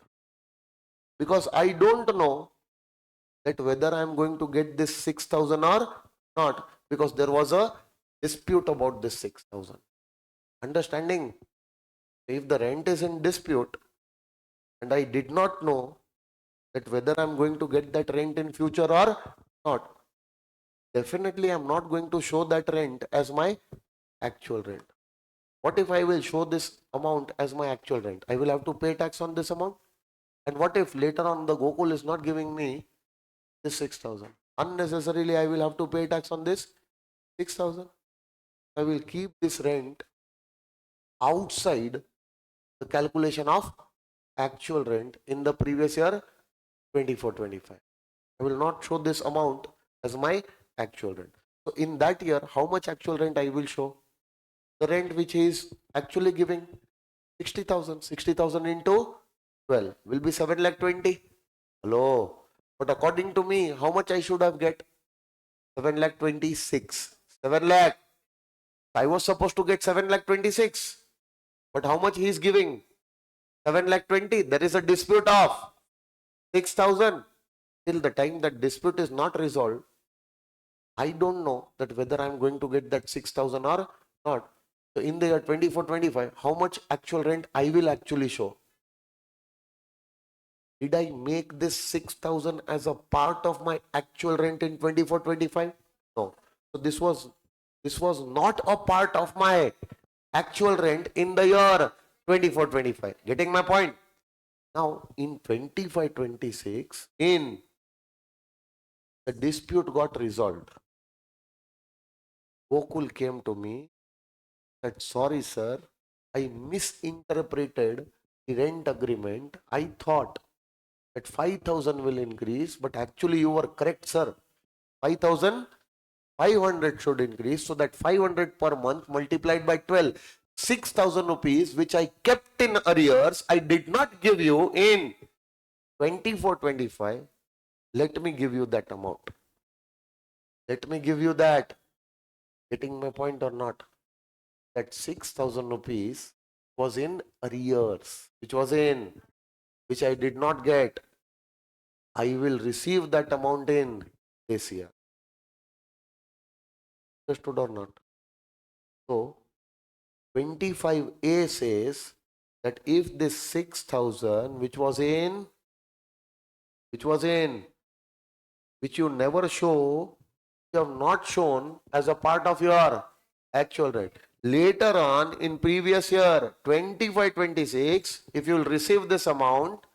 Because I don't know that whether I am going to get this 6,000 or not. Because there was a dispute about this 6,000. Understanding? If the rent is in dispute and I did not know that whether I'm going to get that rent in future or Not. Definitely, I'm not going to show that rent as my actual rent. What if I will show this amount as my actual rent? I will have to pay tax on this amount. And what if later on the Gokul is not giving me this 6,000? Unnecessarily, I will have to pay tax on this 6,000. I will keep this rent outside the calculation of actual rent in the previous year 24-25. I will not show this amount as my actual rent. So in that year, how much actual rent I will show? The rent which is actually giving 60,000. 60,000 into 12 will be 7 lakh 20. Hello. But according to me, how much I should have get? 7 lakh 26. 7 lakh. I was supposed to get 7 lakh 26. But how much he is giving? 7 lakh 20. There is a dispute of 6,000. Till the time that dispute is not resolved, I don't know that whether I'm going to get that 6,000 or not. So in the year 24-25, how much actual rent I will actually show? Did I make this 6,000 as a part of my actual rent in 24-25? No. So this was not a part of my actual rent in the year 24-25. Getting my point? Now in 25-26, in the dispute got resolved. Gokul came to me that, sorry sir, I misinterpreted the rent agreement. I thought that 5,000 will increase, but actually you were correct, sir. 5,500 should increase, so that 500 per month multiplied by 12, 6,000 rupees, which I kept in arrears, I did not give you in 24-25. Let me give you that amount. Let me give you that. Getting my point or not? That 6,000 rupees was in arrears, which I did not get. I will receive that amount in this year. Understood or not? So 25A says that if this 6,000 which you never show, you have not shown as a part of your actual rate. Later on in previous year 25-26, if you will receive this amount,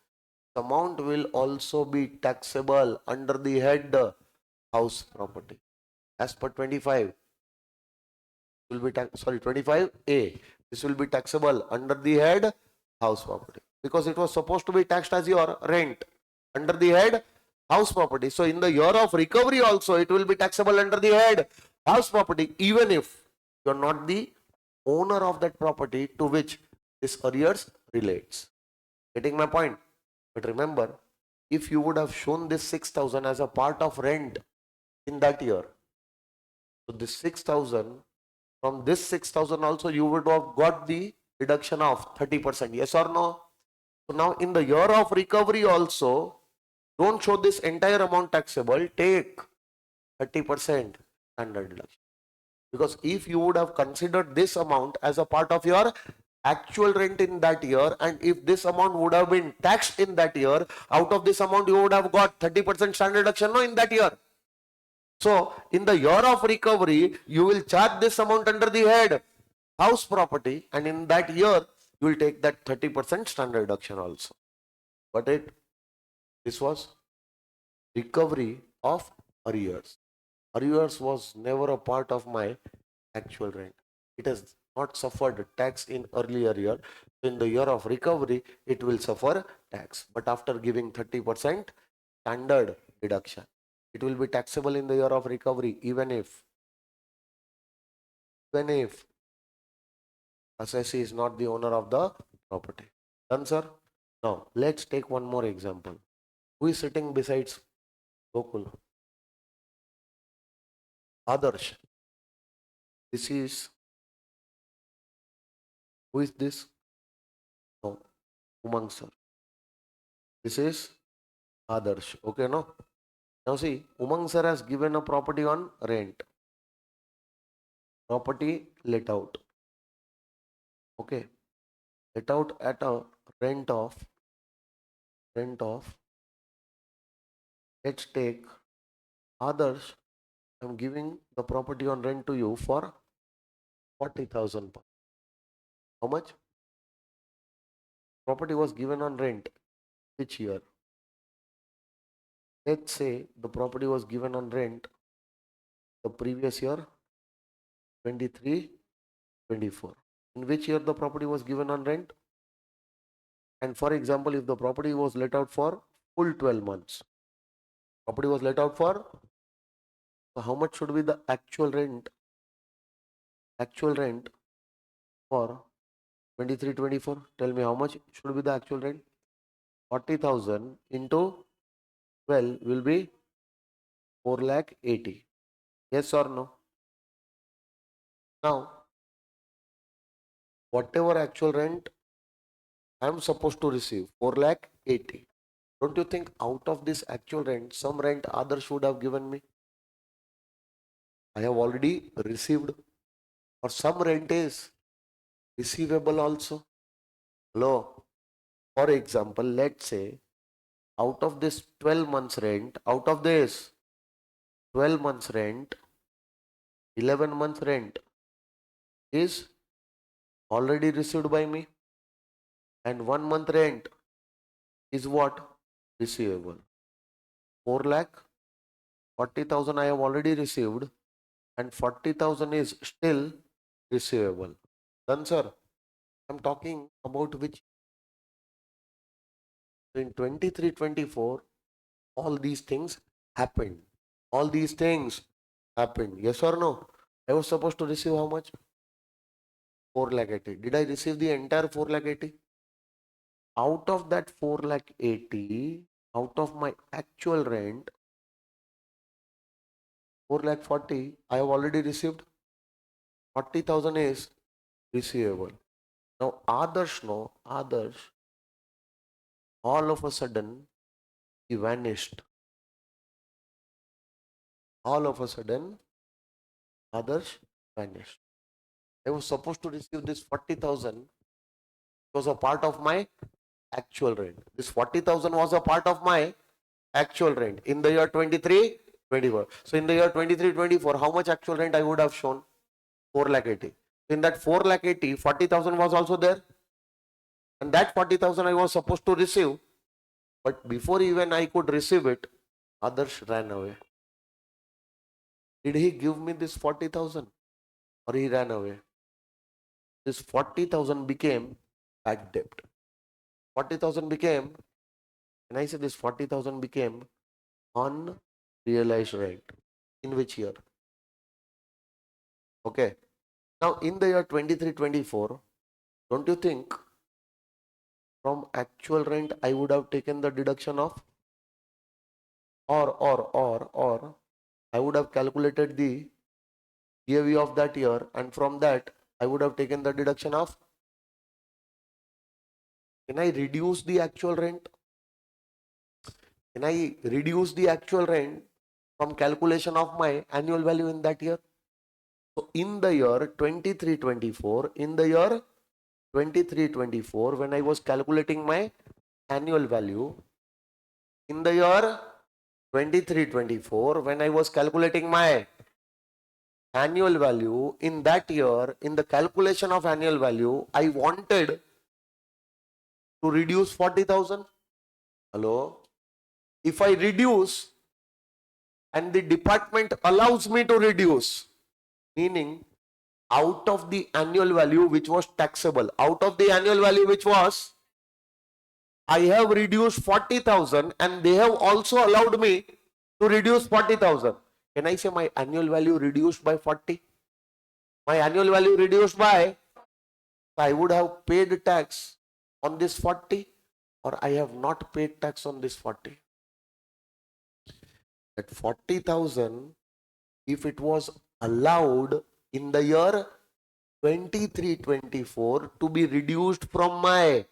the amount will also be taxable under the head house property. As per 25 will be 25A. This will be taxable under the head house property, because it was supposed to be taxed as your rent under the head house property. So in the year of recovery also it will be taxable under the head house property, even if you are not the owner of that property to which this arrears relates. Getting my point? But remember, if you would have shown this 6,000 as a part of rent in that year, so this 6,000, from this 6,000 also you would have got the deduction of 30%. Yes or no? So now in the year of recovery also, don't show this entire amount taxable, take 30% standard deduction. Because if you would have considered this amount as a part of your actual rent in that year, and if this amount would have been taxed in that year, out of this amount you would have got 30% standard deduction, no, in that year. So in the year of recovery, you will charge this amount under the head house property, and in that year you will take that 30% standard deduction also. But this was recovery of arrears. Arrears was never a part of my actual rent. It has not suffered tax in earlier year. In the year of recovery, it will suffer tax. But after giving 30% standard deduction, it will be taxable in the year of recovery, even if assessee is not the owner of the property. Done, sir? Now, let's take one more example. Who is sitting besides Gokul? Adarsh. This is, who is this? No, Umang, sir. This is Adarsh. Okay, no? Now see, Umang sir has given a property on rent. Property let out. Okay. Let out at a rent of, let's take Others, I'm giving the property on rent to you for 40,000. How much? Property was given on rent. Which year? Let's say the property was given on rent the previous year, 23, 24. In which year the property was given on rent? And for example, if the property was let out for full 12 months, property was let out for, so how much should be the actual rent? Actual rent for 23, 24. Tell me how much should be the actual rent? 40,000 into 12 will be 4 lakh 80. Yes or no? Now, whatever actual rent I am supposed to receive, 4 lakh 80. Don't you think out of this actual rent, some rent others should have given me? I have already received, or some rent is receivable also. Hello. For example, let's say out of this 12 months rent, out of this 12 months rent, 11 months rent is already received by me, and 1 month rent is what? Receivable. 4 lakh 40,000 I have already received, and 40,000 is still receivable. Done, sir. I'm talking about which in 23, 24, all these things happened. All these things happened. Yes or no? I was supposed to receive how much? 4 lakh 80. Did I receive the entire 4 lakh 80? Out of that 4 lakh 80, out of my actual rent, 4 lakh 40, I have already received. 40,000 is receivable. Now, others know, others, all of a sudden, he vanished. All of a sudden, others vanished. I was supposed to receive this 40,000. It was a part of my actual rent. This 40,000 was a part of my actual rent in the year 23, 24. So in the year 23, 24, how much actual rent I would have shown? 4 lakh 80. In that 4 lakh 80, 40,000 was also there. And that 40,000 I was supposed to receive. But before even I could receive it, others ran away. Did he give me this 40,000 or he ran away? This 40,000 became bad debt. 40,000 became, and I said this 40,000 became unrealized rent. In which year? Okay. Now in the year 23, 24, don't you think from actual rent I would have taken the deduction of, or I would have calculated the GAV of that year, and from that I would have taken the deduction of, can I reduce the actual rent? Can I reduce the actual rent from calculation of my annual value in that year? So in the year 23, 24, in the year 23, 24, when I was calculating my annual value, in the year 23, 24, when I was calculating my annual value, in that year, in the calculation of annual value, I wanted to reduce 40,000. Hello? If I reduce and the department allows me to reduce, meaning out of the annual value which was taxable, out of the annual value which was, I have reduced 40,000 and they have also allowed me to reduce 40,000. Can I say my annual value reduced by 40? My annual value reduced by, I would have paid tax on this 40, or I have not paid tax on this 40. That 40,000, if it was allowed in the year 23, 24 to be reduced from my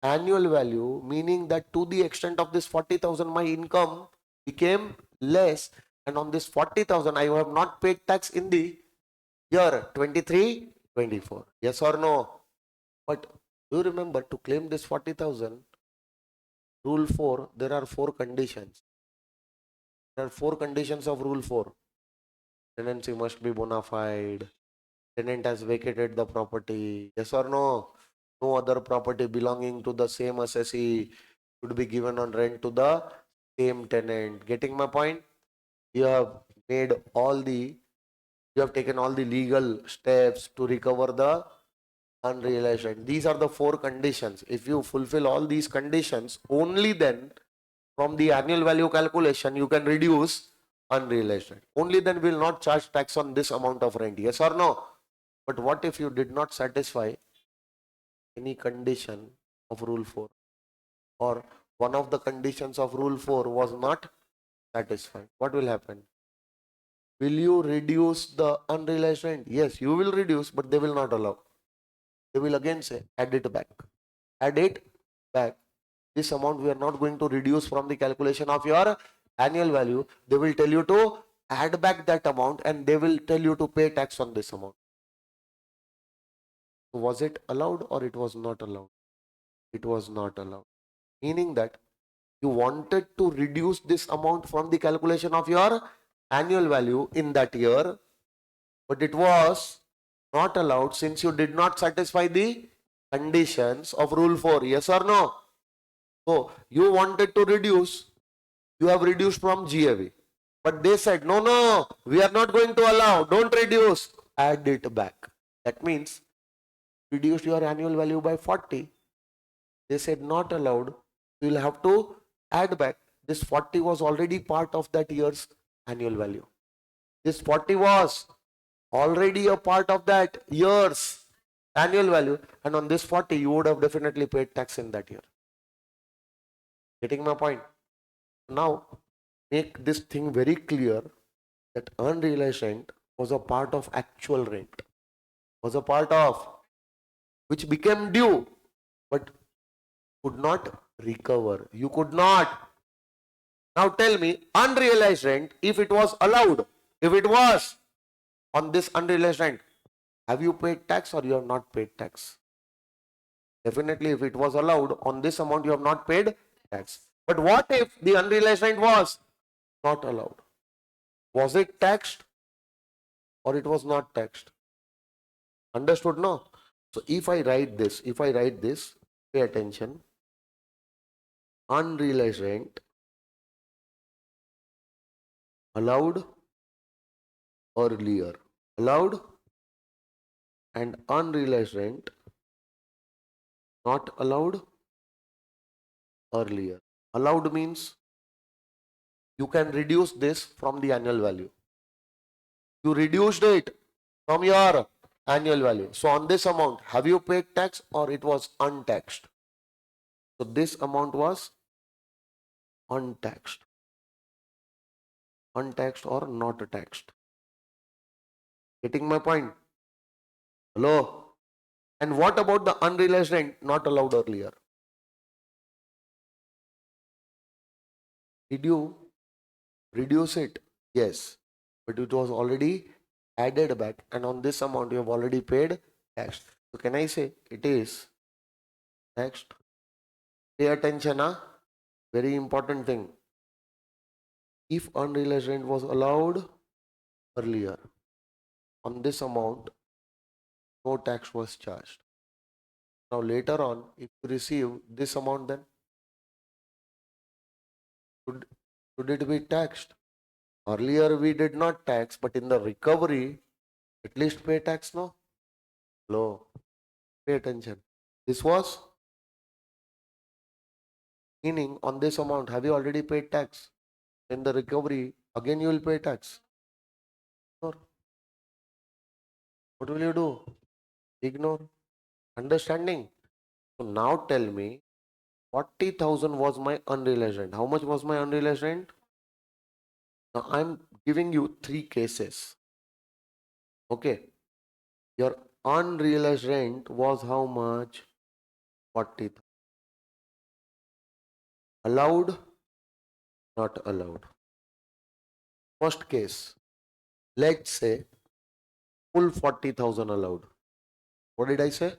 annual value, meaning that to the extent of this 40,000 my income became less, and on this 40,000 I have not paid tax in the year 23, 24. Yes or no? But do you remember, to claim this 40,000, rule 4, there are 4 conditions. There are four conditions of Rule 4. Tenancy must be bona fide. Tenant has vacated the property. Yes or no? No other property belonging to the same assessee should be given on rent to the same tenant. Getting my point? You have made all the, you have taken all the legal steps to recover the unrealized rent. These are the four conditions. If you fulfill all these conditions, only then from the annual value calculation you can reduce unrealized rent. Only then we will not charge tax on this amount of rent. Yes or no? But what if you did not satisfy any condition of Rule 4, or one of the conditions of Rule 4 was not satisfied? What will happen? Will you reduce the unrealized rent? Yes, you will reduce, but they will not allow. They will again say, add it back. Add it back. This amount we are not going to reduce from the calculation of your annual value. They will tell you to add back that amount and they will tell you to pay tax on this amount. Was it allowed or it was not allowed? It was not allowed. Meaning that you wanted to reduce this amount from the calculation of your annual value in that year, but it was not allowed since you did not satisfy the conditions of Rule 4. Yes or no? So you wanted to reduce, you have reduced from GAV. But they said, no, no, we are not going to allow, don't reduce, add it back. That means reduce your annual value by 40. They said not allowed, you will have to add back. This 40 was already part of that year's annual value. This 40 was already a part of that year's annual value, and on this 40 you would have definitely paid tax in that year. Getting my point? Now make this thing very clear that unrealized rent was a part of actual rent, was a part of which became due but could not recover. You could not. Now tell me, unrealized rent, if it was allowed, if it was on this unrealized rent, have you paid tax or you have not paid tax? Definitely, if it was allowed on this amount, you have not paid tax. But what if the unrealized rent was not allowed? Was it taxed or it was not taxed? Understood? No. So if I write this, pay attention. Unrealized rent allowed earlier. Allowed and unrealized rent not allowed earlier. Allowed means you can reduce this from the annual value. You reduced it from your annual value. So on this amount, have you paid tax or it was untaxed? So this amount was untaxed. Untaxed or not taxed. Getting my point? Hello? And what about the unrealized rent not allowed earlier? Did you reduce it? Yes. But it was already added back, and on this amount you have already paid tax. So can I say it is taxed? Pay attention, huh? Very important thing. If unrealized rent was allowed earlier, on this amount, no tax was charged. Now later on, if you receive this amount, then should it be taxed? Earlier we did not tax, but in the recovery, at least pay tax, no? Hello, pay attention. This was meaning on this amount, have you already paid tax? In the recovery, again you will pay tax. Or what will you do? Ignore. Understanding? So now tell me, 40,000 was my unrealized rent. How much was my unrealized rent? Now I'm giving you three cases. Okay. Your unrealized rent was how much? 40,000. Allowed? Not allowed. First case, let's say full 40,000 allowed. What did I say?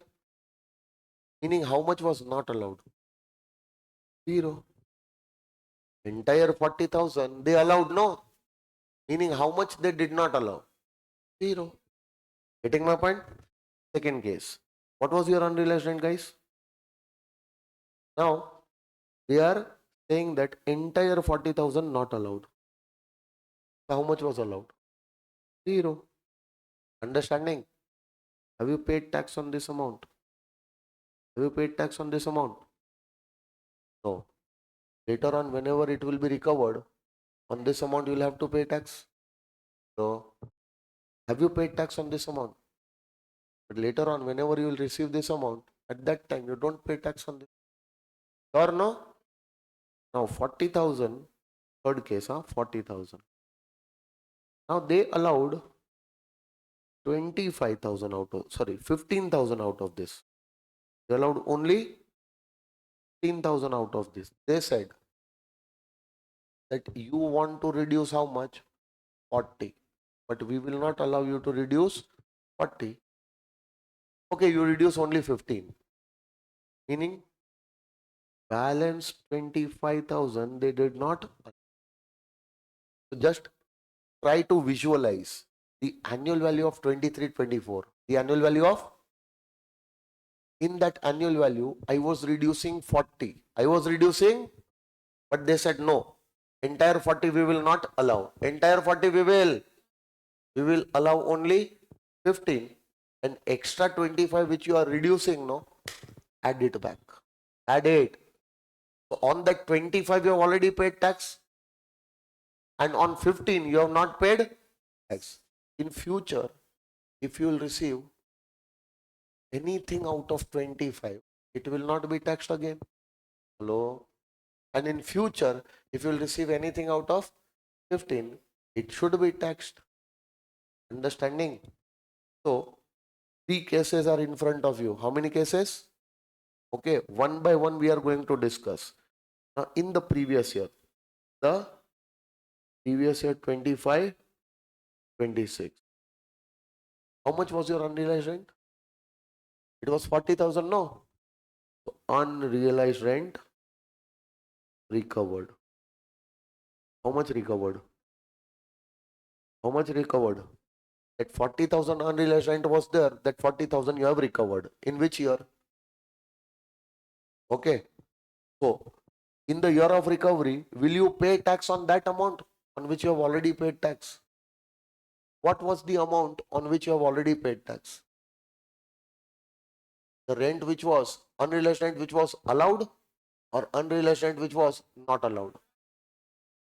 Meaning how much was not allowed? Zero. Entire 40,000 they allowed, no? Meaning how much they did not allow? Zero. Getting my point? Second case. What was your unrealized rent, guys? Now, they are saying that entire 40,000 not allowed. So how much was allowed? Zero. Understanding? Have you paid tax on this amount? Have you paid tax on this amount? No. Later on, whenever it will be recovered, on this amount you will have to pay tax. No. Have you paid tax on this amount? But later on, whenever you will receive this amount, at that time you don't pay tax on this. Or no? Now 40,000, third case, 40,000. Now they allowed 25,000 out of, sorry, 15,000 out of this. They allowed only 15,000 out of this. They said that you want to reduce how much? 40. But we will not allow you to reduce 40. Okay, you reduce only 15. Meaning balance 25,000 they did not. So just try to visualize the annual value of 23, 24. The annual value of, in that annual value, I was reducing 40. I was reducing, but they said no. Entire 40 we will not allow. Entire 40 we will allow only 15. And extra 25 which you are reducing, no, add it back. Add it. So on that 25 you have already paid tax. And on 15 you have not paid tax. In future, if you will receive anything out of 25, it will not be taxed again. Hello? And in future, if you will receive anything out of 15, it should be taxed. Understanding? So, 3 cases are in front of you. How many cases? Okay, one by one we are going to discuss. Now, in the previous year 25, 26. How much was your unrealized rent? It was 40,000, no? So unrealized rent recovered. How much recovered? How much recovered? That 40,000 unrealized rent was there. That 40,000 you have recovered. In which year? Okay. So, in the year of recovery, will you pay tax on that amount on which you have already paid tax? What was the amount on which you have already paid tax? The rent which was, unrealized rent which was allowed, or unrealized rent which was not allowed?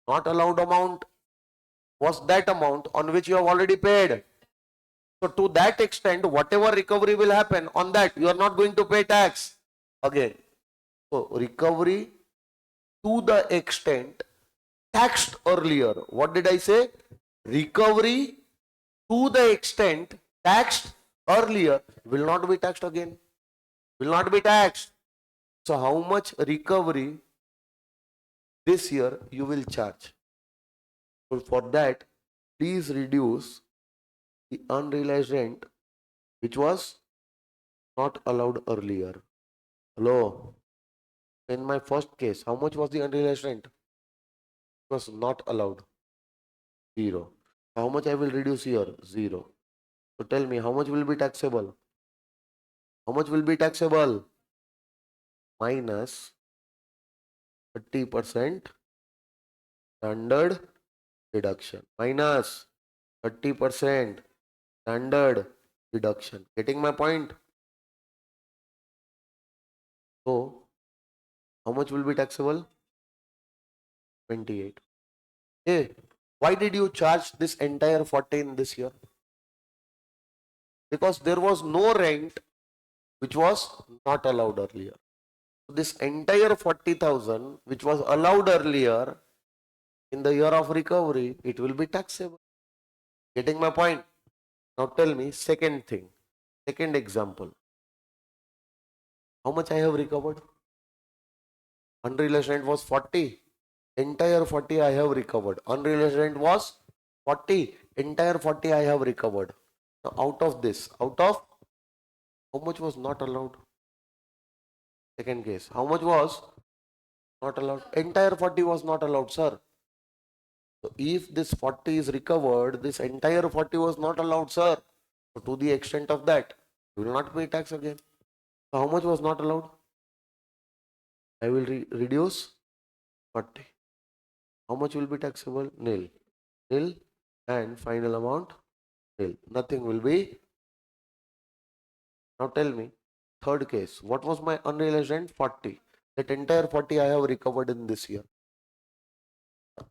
Not allowed amount was that amount on which you have already paid. So to that extent, whatever recovery will happen on that, you are not going to pay tax again. So recovery to the extent taxed earlier. What did I say? Recovery to the extent taxed earlier will not be taxed again. Will not be taxed. So how much recovery this year you will charge? So for that, please reduce the unrealized rent which was not allowed earlier. Hello. In my first case, how much was the unrealized rent? It was not allowed. 0. How much I will reduce here? 0. So tell me, how much will be taxable? How much will be taxable? Minus 30% standard deduction. Minus 30% standard deduction. Getting my point? So, how much will be taxable? 28. Hey, why did you charge this entire 14 this year? Because there was no rent which was not allowed earlier. So this entire 40,000 which was allowed earlier in the year of recovery, it will be taxable. Getting my point? Now tell me, second thing, second example. How much I have recovered? Unrealized rent was 40. Entire 40 I have recovered. Unrealized rent was 40. Entire 40 I have recovered. Now out of this, out of how much was not allowed? Second case. How much was Not allowed. Entire 40 was not allowed, sir. So if this 40 is recovered, this entire 40 was not allowed, sir. So to the extent of that, you will not pay tax again. So how much was not allowed? I will reduce 40. How much will be taxable? Nil. Nil, and final amount nil. Nothing will be. Now tell me, third case, what was my unrealized rent? 40. That entire 40 I have recovered in this year.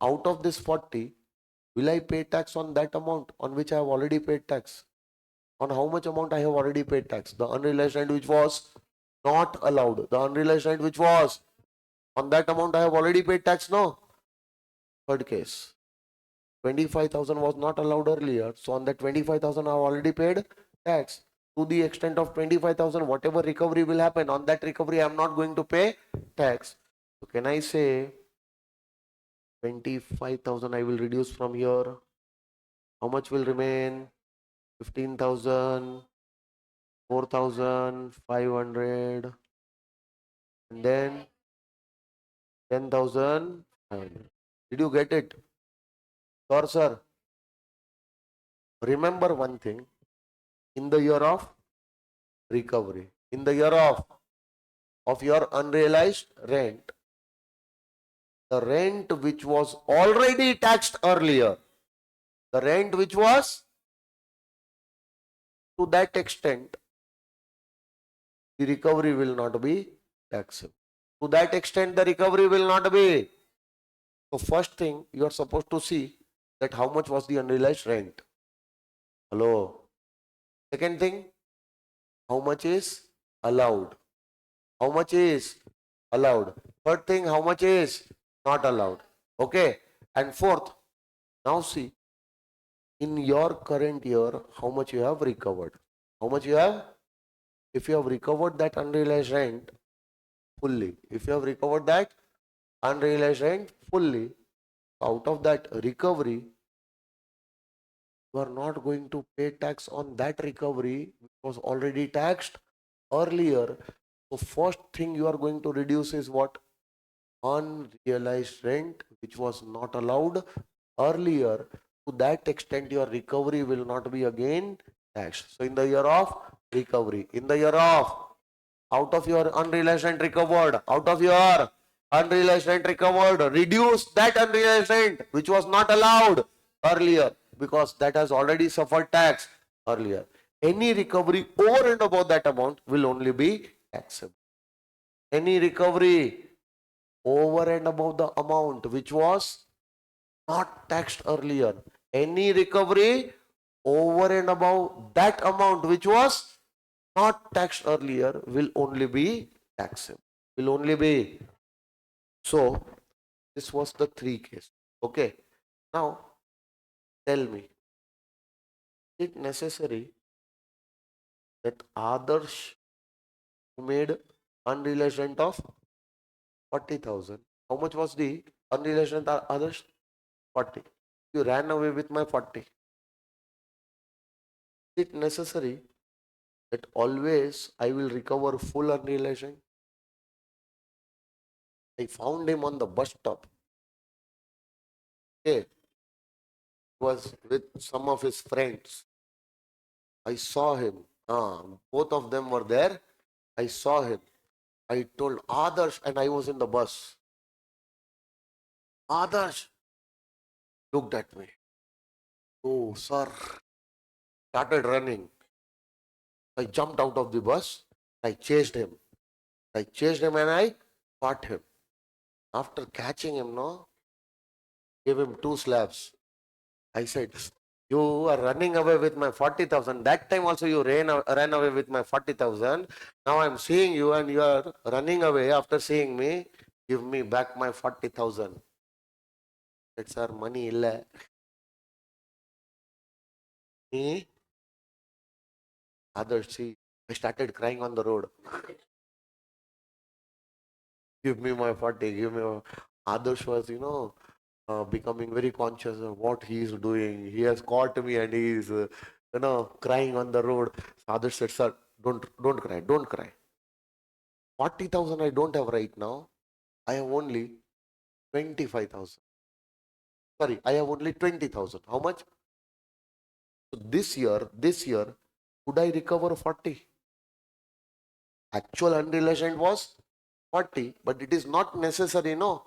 Out of this 40, will I pay tax on that amount on which I have already paid tax? On how much amount I have already paid tax? The unrealized rent which was not allowed. The unrealized rent which was on that amount I have already paid tax, no? Third case. 25,000 was not allowed earlier. So on that 25,000 I have already paid tax. To the extent of 25,000, whatever recovery will happen, on that recovery I am not going to pay tax. So can I say 25,000 I will reduce from here? How much will remain? 15,000, 4,500, and then 10,000. Did you get it? Sure, sir. Remember one thing, in the year of recovery, in the year of your unrealized rent, the rent which was already taxed earlier, the rent which was to that extent, the recovery will not be taxable. To that extent, the recovery will not be. So first thing, you are supposed to see that how much was the unrealized rent. Hello. Second thing, how much is allowed. How much is allowed. Third thing, how much is not allowed. Okay. And fourth, now see, in your current year, how much you have recovered. How much you have? If you have recovered that unrealized rent fully, if you have recovered that unrealized rent fully, out of that recovery, you are not going to pay tax on that recovery which was already taxed earlier. So first thing you are going to reduce is what? Unrealized rent which was not allowed earlier. To that extent, your recovery will not be again taxed. So in the year of recovery, in the year of, out of your unrealized rent recovered, out of your unrealized rent recovered, reduce that unrealized rent which was not allowed earlier because that has already suffered tax earlier. Any recovery over and above that amount will only be taxable. Any recovery over and above the amount which was not taxed earlier, any recovery over and above that amount which was not taxed earlier will only be taxable. Will only be. So this was the three case. Okay. Now tell me, is it necessary that others who made unrealized rent of 40,000? How much was the unrealized rent others? 40. You ran away with my 40. Is it necessary that always I will recover full unrealized rent? I found him on the bus stop. Okay. He was with some of his friends. I saw him. Both of them were there. I saw him. I told Adarsh, and I was in the bus. Adarsh looked at me. Oh, sir. Started running. I jumped out of the bus. I chased him. I chased him and I caught him. After catching him, no, gave him two slaps. I said, you are running away with my 40,000. That time also you ran away with my 40,000. Now I'm seeing you and you are running away after seeing me. Give me back my 40,000. It's our money. Illa. Me, others see. I started crying on the road. Give me my 40. Give me. Others was, becoming very conscious of what he is doing. He has caught me and he is, crying on the road. Others said, sir, don't cry, don't cry. 40,000 I don't have right now. I have only 25,000. Sorry, I have only 20,000. How much? So this year, could I recover 40? Actual unrealized was 40, but it is not necessary, no,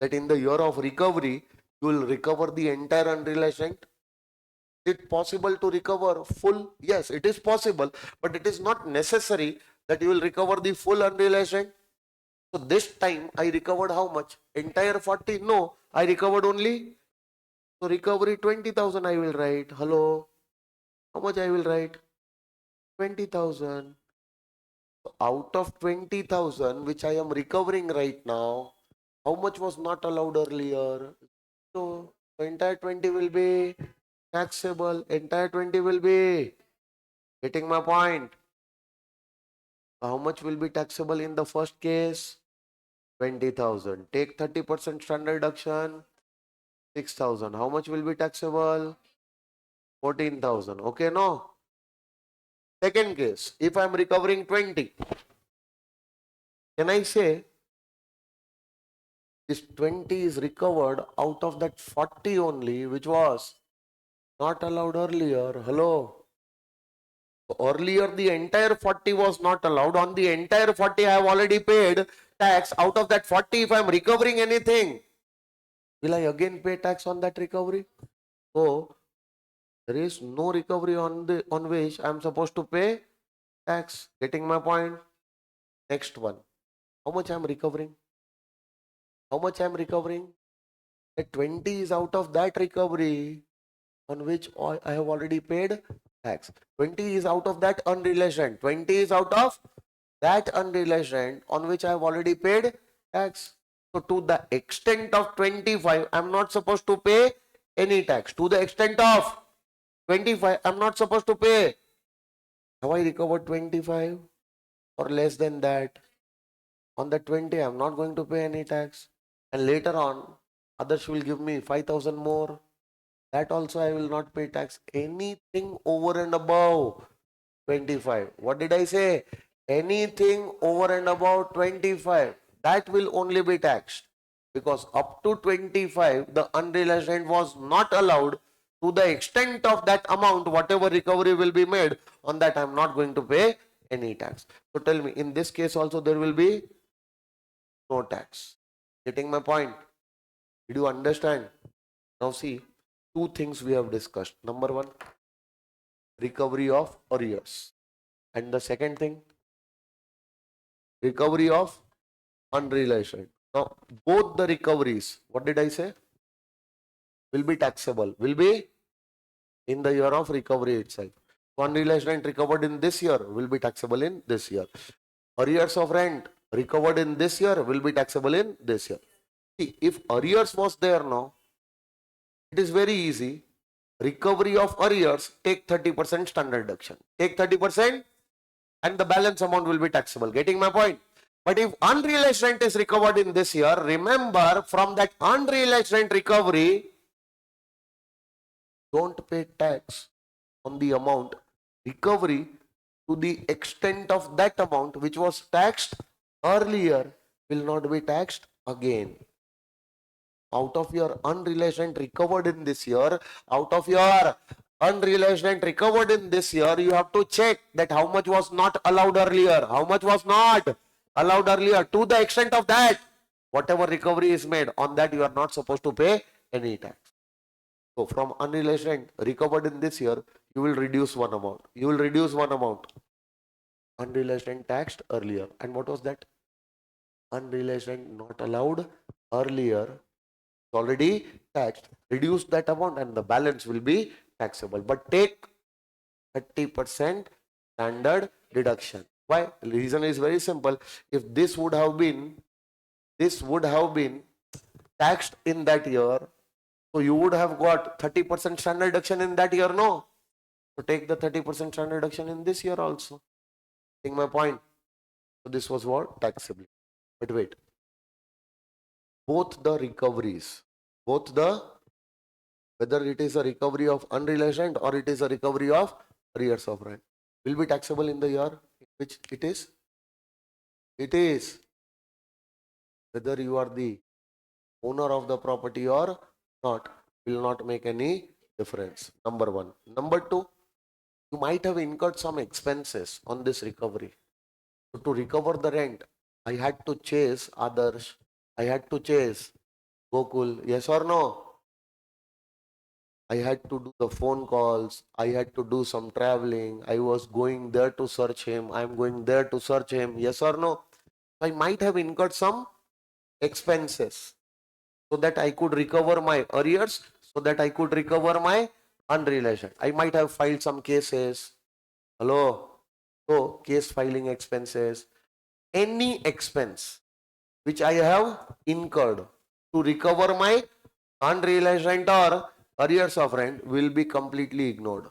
that in the year of recovery, you will recover the entire unrealized. Is it possible to recover full? Yes, it is possible, but it is not necessary that you will recover the full unrealized. So this time I recovered how much? Entire 40? No, I recovered only. So recovery 20,000 I will write. Hello, how much I will write? 20,000. So out of 20,000 which I am recovering right now, how much was not allowed earlier? So the entire 20 will be taxable. Entire 20 will be, getting my point. How much will be taxable in the first case? 20,000. Take 30% standard deduction. 6,000. How much will be taxable? 14,000. Okay, no? Second case, if I am recovering 20, can I say this 20 is recovered out of that 40 only, which was not allowed earlier? Hello? Earlier, the entire 40 was not allowed. On the entire 40, I have already paid tax. Out of that 40, if I am recovering anything, will I again pay tax on that recovery? So, there is no recovery on which I am supposed to pay tax. Getting my point? Next one. How much I am recovering? How much I am recovering? That 20 is out of that recovery on which I have already paid tax. 20 is out of that unrealized rent. 20 is out of that unrealized rent on which I have already paid tax. So to the extent of 25, I am not supposed to pay any tax. To the extent of 25, I am not supposed to pay. Have I recovered 25 or less than that? On the 20, I am not going to pay any tax. And later on, others will give me 5,000 more. That also I will not pay tax. Anything over and above 25. What did I say? Anything over and above 25, that will only be taxed. Because up to 25, the unrealized rent was not allowed. To the extent of that amount, whatever recovery will be made, on that I am not going to pay any tax. So tell me, in this case also there will be no tax. Getting my point? Did you understand? Now see, two things we have discussed. Number one, recovery of arrears. And the second thing, recovery of unrealized rent. Now, both the recoveries, what did I say? Will be taxable, will be in the year of recovery itself. Unrealized rent recovered in this year will be taxable in this year. Arrears of rent recovered in this year will be taxable in this year. See, if arrears was there now, it is very easy. Recovery of arrears, take 30% standard deduction. Take 30% and the balance amount will be taxable. Getting my point? But if unrealized rent is recovered in this year, remember from that unrealized rent recovery, don't pay tax on the amount. Recovery to the extent of that amount which was taxed earlier will not be taxed again. Out of your unrealized rent recovered in this year, out of your unrealized rent recovered in this year, you have to check that how much was not allowed earlier, how much was not allowed earlier. To the extent of that, whatever recovery is made, on that you are not supposed to pay any tax. So from unrealized rent recovered in this year, you will reduce one amount. You will reduce one amount. Unrealized rent taxed earlier. And what was that? Unrealized rent not allowed earlier, already taxed. Reduce that amount and the balance will be taxable. But take 30% standard deduction. Why? The reason is very simple. If this would have been taxed in that year, so you would have got 30% standard deduction in that year, no? So take the 30% standard deduction in this year also. Think my point. So this was what? Taxable. But wait. Both the recoveries, whether it is a recovery of unrealized rent or it is a recovery of arrears of rent, will be taxable in the year in which it is. whether you are the owner of the property or not will not make any difference. Number one. Number two, you might have incurred some expenses on this recovery. So to recover the rent, I had to chase others. I had to chase Gokul. Yes or no? I had to do the phone calls. I had to do some traveling. I was going there to search him. I'm going there to search him. Yes or no? I might have incurred some expenses so that I could recover my arrears, so that I could recover my unrealized. I might have filed some cases. Hello? So, case filing expenses, any expense which I have incurred to recover my unrealized rent or arrears of rent will be completely ignored.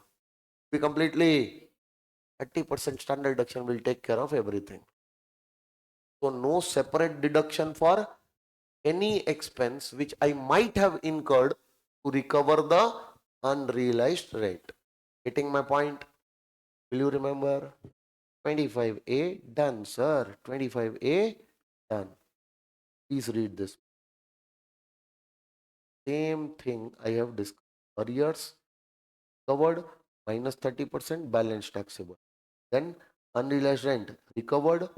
Be completely 30% standard deduction will take care of everything. So no separate deduction for any expense which I might have incurred to recover the unrealized rent. Getting my point? Will you remember? 25A done, sir. 25A done. Please read this. Same thing I have discussed. Arrears covered minus 30% balance taxable. Then unrealized rent recovered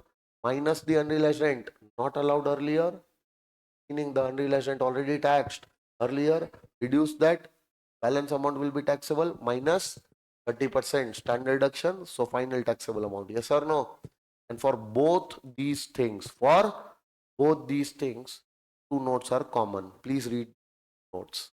minus the unrealized rent not allowed earlier, meaning the unrealized rent already taxed earlier, reduce that, balance amount will be taxable minus 30% standard deduction, so final taxable amount. Yes or no? And for both these things, two notes are common. Please read notes.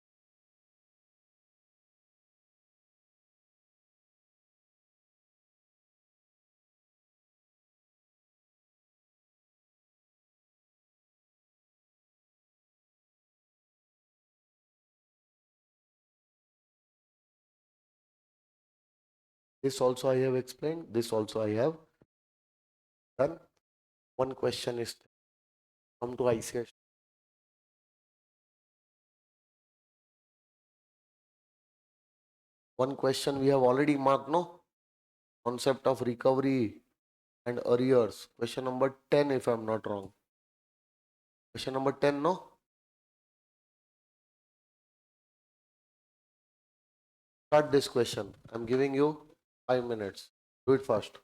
This also I have explained. This also I have done. One question is come to ICS. One question we have already marked, no? Concept of recovery and arrears. Question number 10, if I'm not wrong. Question number 10, no? Start this question. I'm giving you 5 minutes. Do it fast.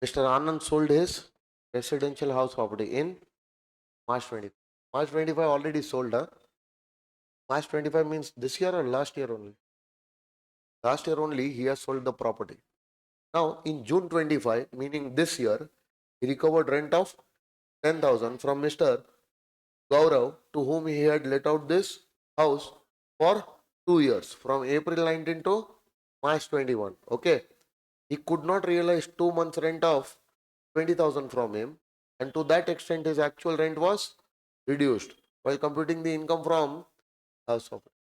Mr. Anand sold his residential house property in March 20. March 25 already sold, huh? March 25 means this year or last year only? Last year only he has sold the property. Now in June 25, meaning this year, he recovered rent of 10,000 from Mr. Gaurav, to whom he had let out this house for 2 years, from April 19 to March 21. Okay. He could not realize 2 months rent of 20,000 from him, and to that extent his actual rent was reduced while computing the income from house property.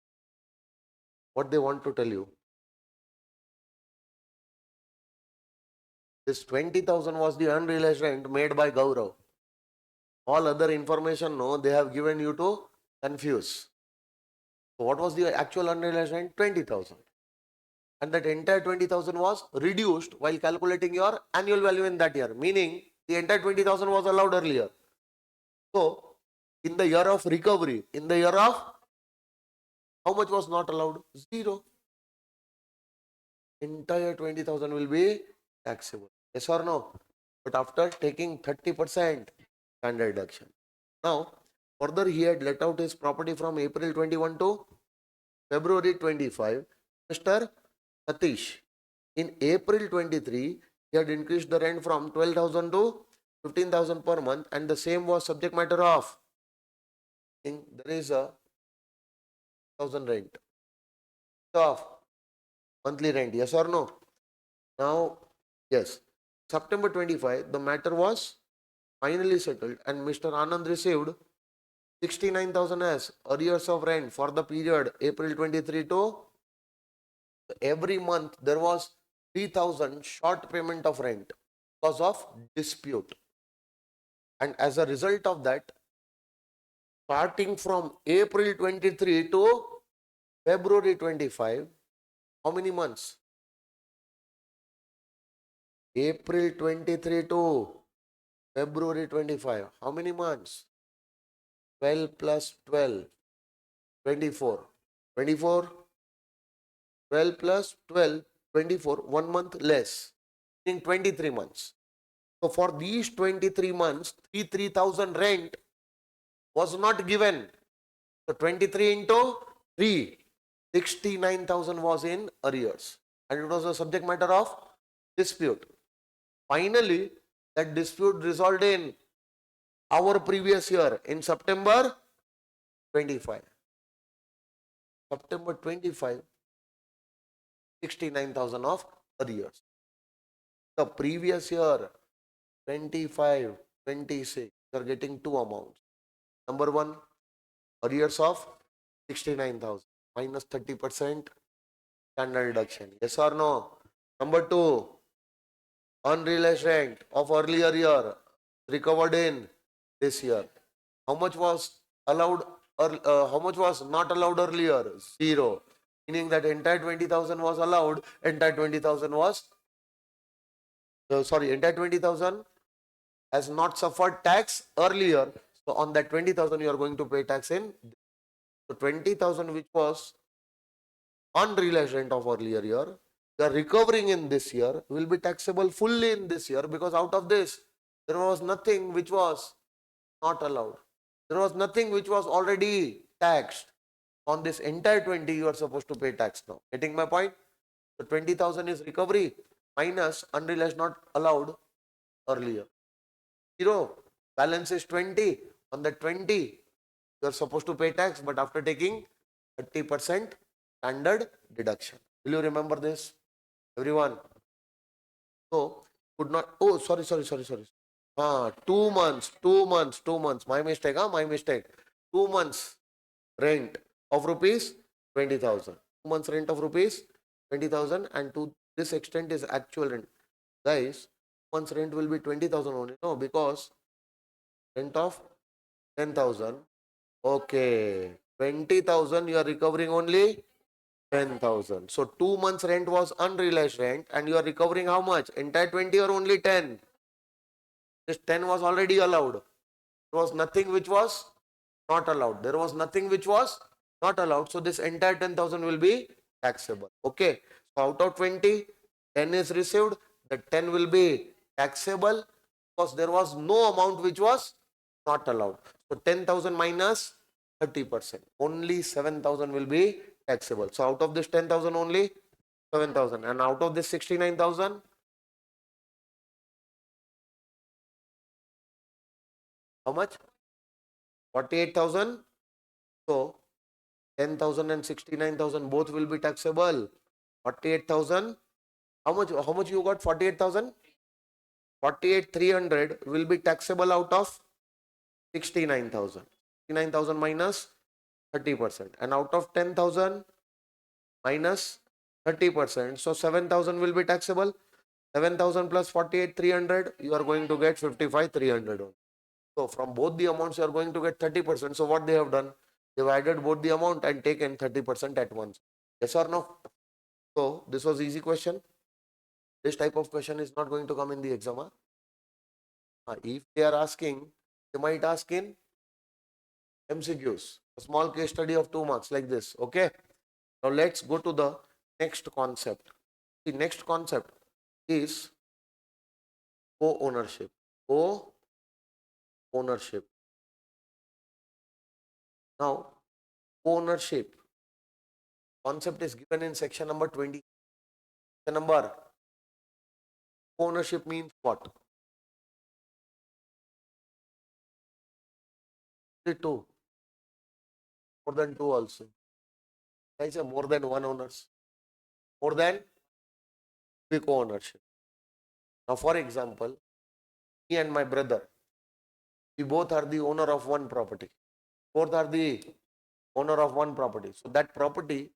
What they want to tell you, this 20,000 was the unrealized rent made by Gaurav. All other information, no, they have given you to confuse. So what was the actual unrealized rent? 20,000. And that entire 20,000 was reduced while calculating your annual value in that year, meaning the entire 20,000 was allowed earlier. So in the year of recovery, in the year of, how much was not allowed? 0. Entire 20,000 will be taxable. Yes or no? But after taking 30% standard deduction. Now, further he had let out his property from April 21 to February 25. Mr. Satish, in April 23, he had increased the rent from 12,000 to 15,000 per month, and the same was subject matter of, there is a 1,000 rent of monthly rent. Yes or no? Now, yes. September 25, the matter was finally settled, and Mr. Anand received 69,000 as arrears of rent for the period April 23 to, every month there was 3,000 short payment of rent because of dispute. And as a result of that, starting from April 23 to February 25, how many months? April 23 to February 25. How many months? 12 plus 12, 24. 24, 12 plus 12, 24, 1 month less, in 23 months. So for these 23 months, 3,000 rent was not given. So 23 into 3, 69,000 was in arrears. And it was a subject matter of dispute. Finally, that dispute resolved in our previous year, in September 25. September 25, 69,000 of arrears. The previous year, 25, 26, you are getting two amounts. Number one, arrears of 69,000 minus 30% standard deduction. Yes or no? Number two, unrealized rent of earlier year recovered in this year. How much was allowed, how much was not allowed earlier? 0. Meaning that entire 20,000 was allowed, entire 20,000 was, entire 20,000 has not suffered tax earlier. So on that 20,000 you are going to pay tax in. So 20,000 which was unrealized rent of earlier year, the recovering in this year will be taxable fully in this year, because out of this there was nothing which was not allowed. There was nothing which was already taxed. On this entire 20 you are supposed to pay tax now. Getting my point? So 20,000 is recovery minus unrealized not allowed earlier. 0. Balance is 20. On the 20 you are supposed to pay tax, but after taking 30% standard deduction. Will you remember this, everyone? So could not, oh, sorry. 2 months. My mistake, my mistake. 2 months rent of rupees 20,000. 2 months rent of rupees 20,000, and to this extent is actual rent. Guys, 2 months rent will be 20,000 only. No, because rent of 10,000. Okay. 20,000 you are recovering only 10,000. So 2 months rent was unrealized rent, and you are recovering how much? Entire 20 or only 10? This 10 was already allowed. There was nothing which was not allowed. There was nothing which was not allowed. So this entire 10,000 will be taxable. Okay. So out of 20, 10 is received. The 10 will be taxable because there was no amount which was not allowed. So 10,000 minus 30%. Only 7,000 will be taxable. So out of this 10,000 only 7,000. And out of this 69,000, how much? 48,000. So 10,000 and 69,000 both will be taxable. 48,000. How much you got? 48,000? 48,300 will be taxable out of 69,000. 69,000 minus 30%. And out of 10,000 minus 30%. So 7,000 will be taxable. 7,000 plus 48,300, you are going to get 55,300. So from both the amounts, you are going to get 30%. So what they have done? They have added both the amount and taken 30% at once. Yes or no? So this was easy question. This type of question is not going to come in the exam. Huh? If they are asking, they might ask in MCQs. A small case study of 2 marks like this. Okay. Now let's go to the next concept. The next concept is co-ownership. Co-ownership. Now, co-ownership concept is given in section number 20. Section number co-ownership means what? Two. More than two also. I say more than one owners. More than the co-ownership. Now, for example, me and my brother, we both are the owner of one property. Both are the owner of one property. So that property is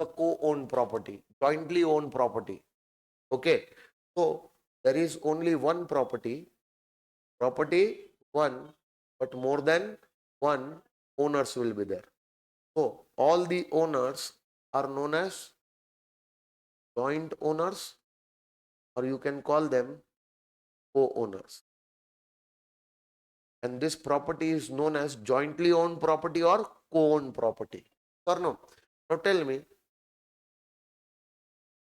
a co-owned property, jointly owned property. Okay. So there is only one property one, but more than one owners will be there. So all the owners are known as joint owners, or you can call them co-owners. And this property is known as jointly owned property or co-owned property. Or no? Now tell me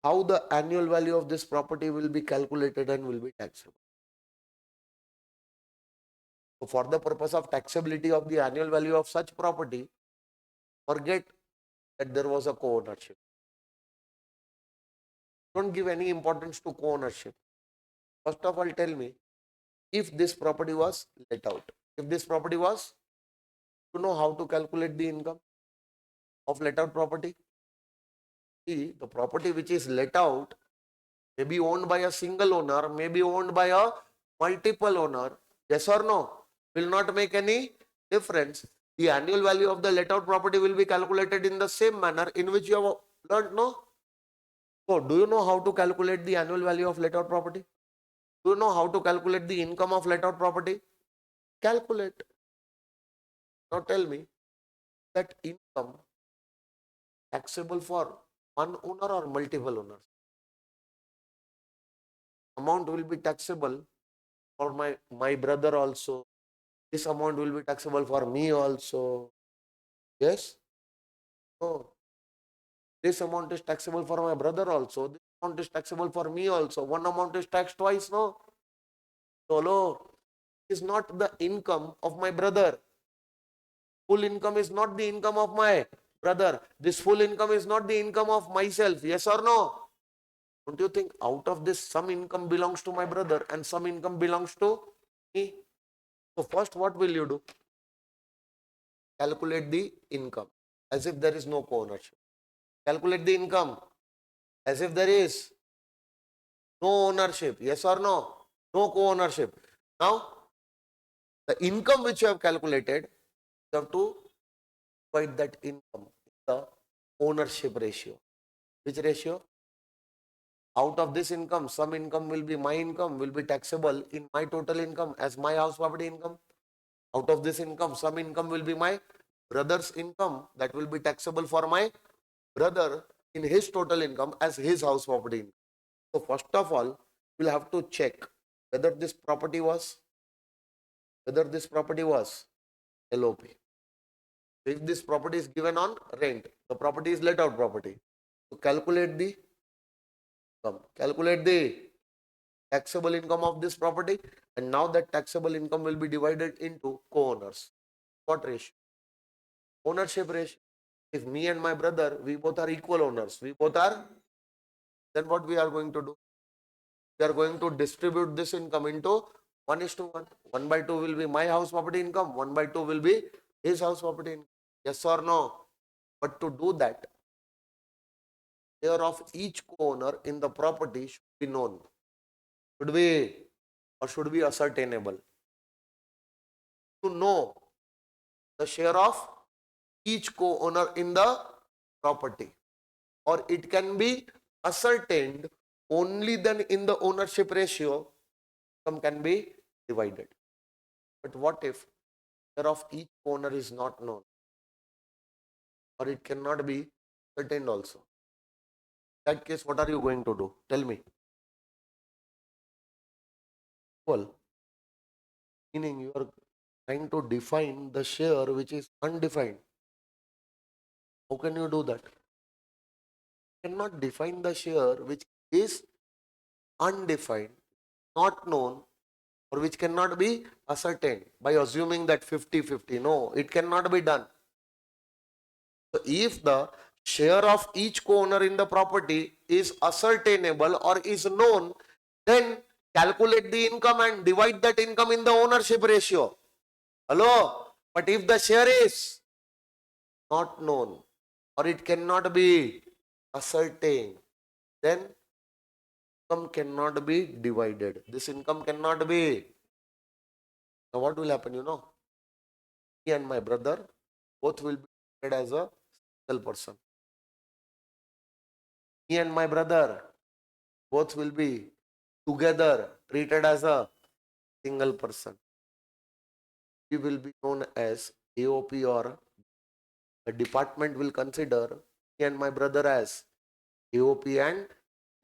how the annual value of this property will be calculated and will be taxable. So for the purpose of taxability of the annual value of such property, forget that there was a co-ownership. Don't give any importance to co-ownership. First of all, tell me if this property was let out. If this property was, you know how to calculate the income of let out property? See, the property which is let out may be owned by a single owner, may be owned by a multiple owner. Yes or no? Will not make any difference. The annual value of the let out property will be calculated in the same manner in which you have learned, no? So, do you know how to calculate the annual value of let out property? Do you know how to calculate the income of let out property? Calculate. Now tell me that income taxable for one owner or multiple owners? Amount will be taxable for my brother also. This amount will be taxable for me also. Yes? No. This amount is taxable for my brother also. This amount is taxable for me also. One amount is taxed twice, no? No. Is not the income of my brother. Full income is not the income of my brother. This full income is not the income of myself. Yes or no? Don't you think out of this some income belongs to my brother and some income belongs to me? So first what will you do? Calculate the income as if there is no co-ownership. Calculate the income as if there is no ownership. Yes or no? No co-ownership. Now, the income which you have calculated, you have to divide that income in the ownership ratio. Which ratio? Out of this income, some income will be my income, will be taxable in my total income as my house property income. Out of this income, some income will be my brother's income that will be taxable for my brother in his total income as his house property income. So first of all, we'll have to check whether this property was LOP. If this property is given on rent, the property is let out property. So calculate the income. Calculate the taxable income of this property, and now that taxable income will be divided into co-owners. What ratio? Ownership ratio. If me and my brother, we both are equal owners, we both are, then what we are going to do? We are going to distribute this income into 1:1. 1 by 2 will be my house property income, 1 by 2 will be his house property income. Yes or no? But to do that, share of each co-owner in the property should be known. Should be, or should be ascertainable. To know the share of each co-owner in the property, or it can be ascertained only then in the ownership ratio income can be divided. But what if share of each owner is not known, or it cannot be ascertained also? In that case, what are you going to do? Tell me. Well, meaning you are trying to define the share which is undefined. How can you do that? You cannot define the share which is undefined, not known, or which cannot be ascertained by assuming that 50-50. No, it cannot be done. So if the share of each co-owner in the property is ascertainable or is known, then calculate the income and divide that income in the ownership ratio. Hello? But if the share is not known or it cannot be ascertained, then income cannot be divided. This income cannot be. Now what will happen, you know? Me and my brother both will be treated as a single person. Me and my brother both will be together treated as a single person. We will be known as AOP, or the department will consider me and my brother as AOP and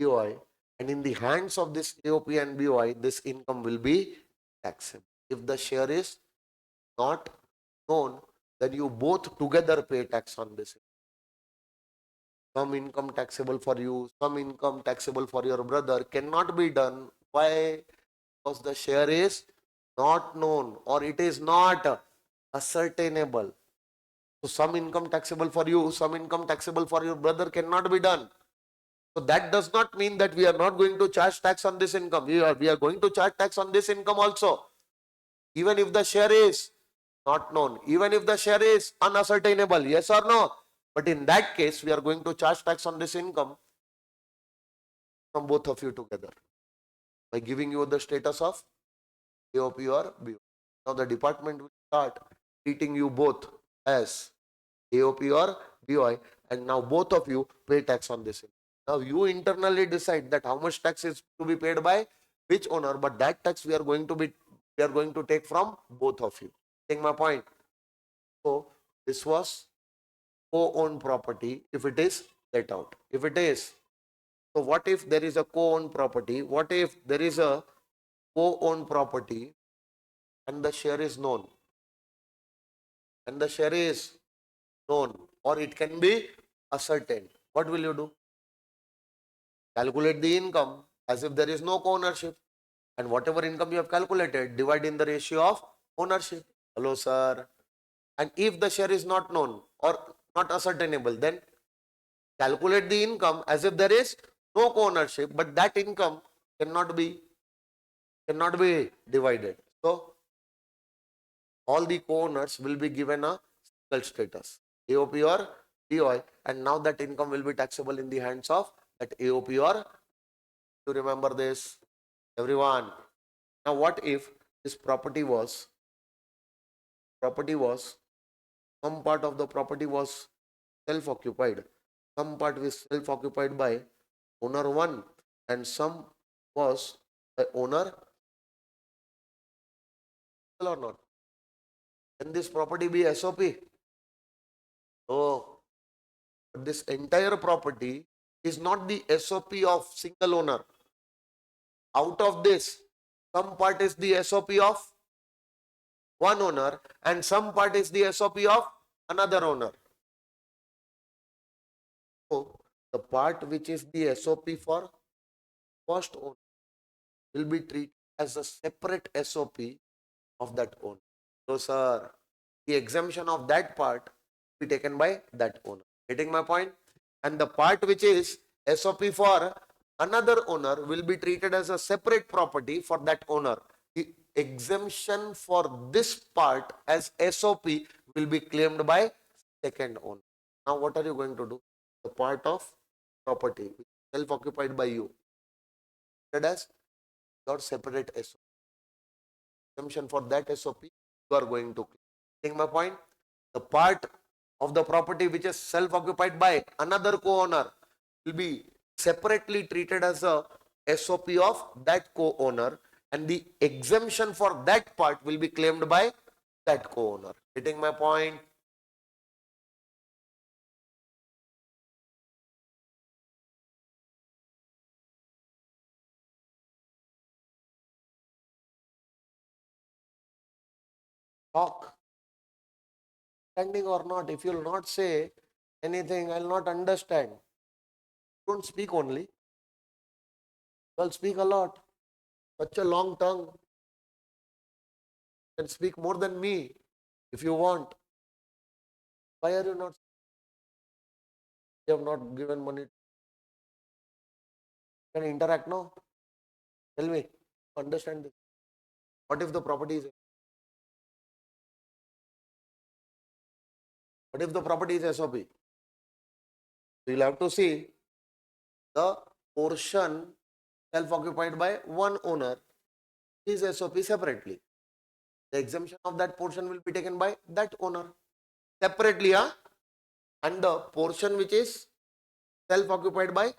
BOI, and in the hands of this AOP and BOI, this income will be taxable. If the share is not known, then you both together pay tax on this. Some income taxable for you, some income taxable for your brother cannot be done. Why? Because the share is not known or it is not ascertainable. So some income taxable for you, some income taxable for your brother cannot be done. So that does not mean that we are not going to charge tax on this income. We are going to charge tax on this income also. Even if the share is not known, even if the share is unascertainable, yes or no? But in that case, we are going to charge tax on this income from both of you together by giving you the status of AOP or BO. Now the department will start treating you both as AOP or BOI, and now both of you pay tax on this. Now you internally decide that how much tax is to be paid by which owner, but that tax we are going to take from both of you. Take my point. So this was co-owned property if it is let out. If it is, so what if there is a co-owned property? What if there is a co-owned property and the share is known? And the share is known, or it can be ascertained. What will you do? Calculate the income as if there is no co-ownership, and whatever income you have calculated, divide in the ratio of ownership. Hello, sir. And if the share is not known or not ascertainable, then calculate the income as if there is no co-ownership, but that income cannot be divided. So all the co-owners will be given a single status, AOP or BOI, and now that income will be taxable in the hands of that AOP or. You remember this, everyone? Now what if this property was some part of the property was self-occupied, some part was self-occupied by owner 1 and some was by owner or not? Can this property be SOP? Oh, but this entire property is not the SOP of single owner. Out of this, some part is the SOP of one owner and some part is the SOP of another owner. So the part which is the SOP for first owner will be treated as a separate SOP of that owner. So, sir, the exemption of that part will be taken by that owner. Getting my point? And the part which is SOP for another owner will be treated as a separate property for that owner. The exemption for this part as SOP will be claimed by second owner. Now, what are you going to do? The part of property self-occupied by you, that as your separate SOP. Exemption for that SOP you are going to claim. Getting my point? The part of the property which is self-occupied by another co-owner will be separately treated as a SOP of that co-owner, and the exemption for that part will be claimed by that co-owner. Getting my point? Talk. Understanding or not, if you will not say anything, I will not understand. Don't speak only. Well, speak a lot. Such a long tongue. Can speak more than me if you want. Why are you not? You have not given money. Can interact now? Tell me. Understand this. What if the property is? What if the property is SOP? So you'll have to see the portion self-occupied by one owner is SOP separately. The exemption of that portion will be taken by that owner separately, huh? And the portion which is self-occupied by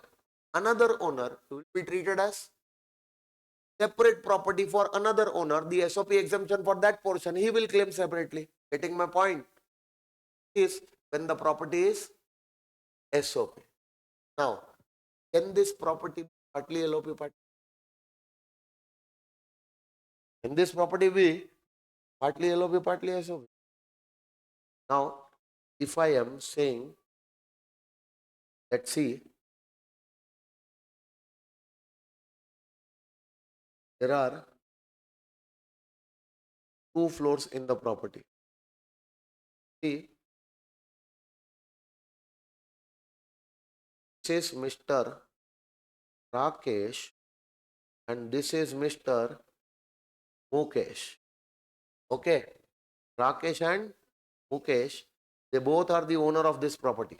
another owner will be treated as separate property for another owner. The SOP exemption for that portion he will claim separately. Getting my point? Is when the property is SOP. Now, can this property be partly LOP part? Can this property be partly LOP, partly SOP? Now, if I am saying, let's see, there are two floors in the property. See, this is Mr. Rakesh and this is Mr. Mukesh. Okay, Rakesh and Mukesh, they both are the owner of this property.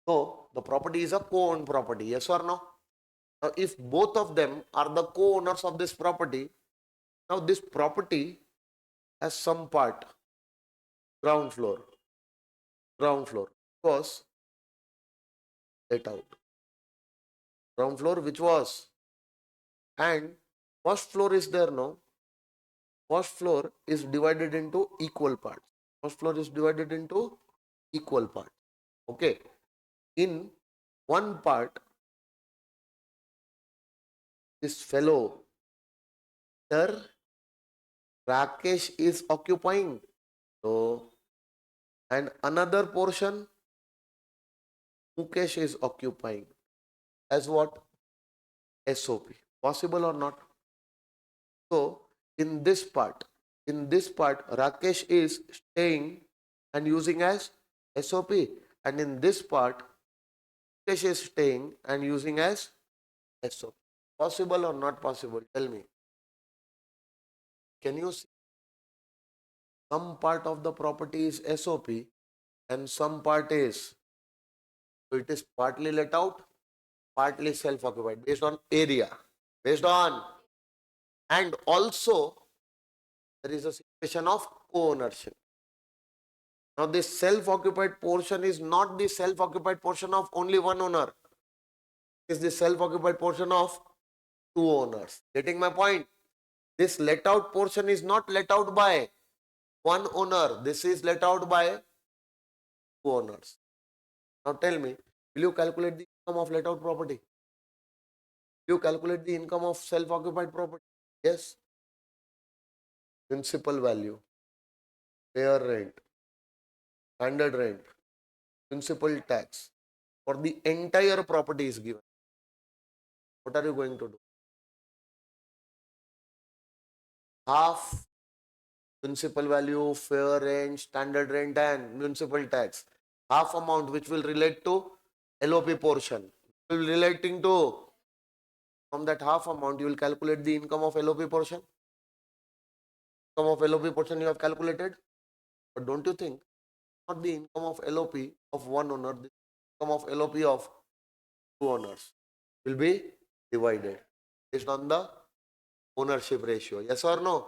So, the property is a co-owned property, yes or no? Now, if both of them are the co-owners of this property, now this property has some part, ground floor was let out. Ground floor which was, and first floor is there, no? First floor is divided into equal parts. First floor is divided into equal parts. Okay. In one part, this fellow, Sir Rakesh is occupying. So, and another portion, Mukesh is occupying. As what? SOP. Possible or not? So, in this part, Rakesh is staying and using as SOP. And in this part, Mukesh is staying and using as SOP. Possible or not possible? Tell me. Can you see some part of the property is SOP and some part is, so it is partly let out, partly self-occupied based on area, based on, and also there is a situation of co-ownership. Now this self-occupied portion is not the self-occupied portion of only one owner. It is the self-occupied portion of two owners. Getting my point? This let out portion is not let out by one owner. This is let out by two owners. Now tell me, will you calculate the income of let out property? Will you calculate the income of self-occupied property? Yes. Principal value, fair rent, standard rent, principal tax for the entire property is given. What are you going to do? half municipal value, fair rent, standard rent and municipal tax. Half amount which will relate to LOP portion. Will relating to, from that half amount you will calculate the income of LOP portion. Income of LOP portion you have calculated. But don't you think not the income of LOP of one owner, the income of LOP of two owners will be divided based on the ownership ratio? Yes or no?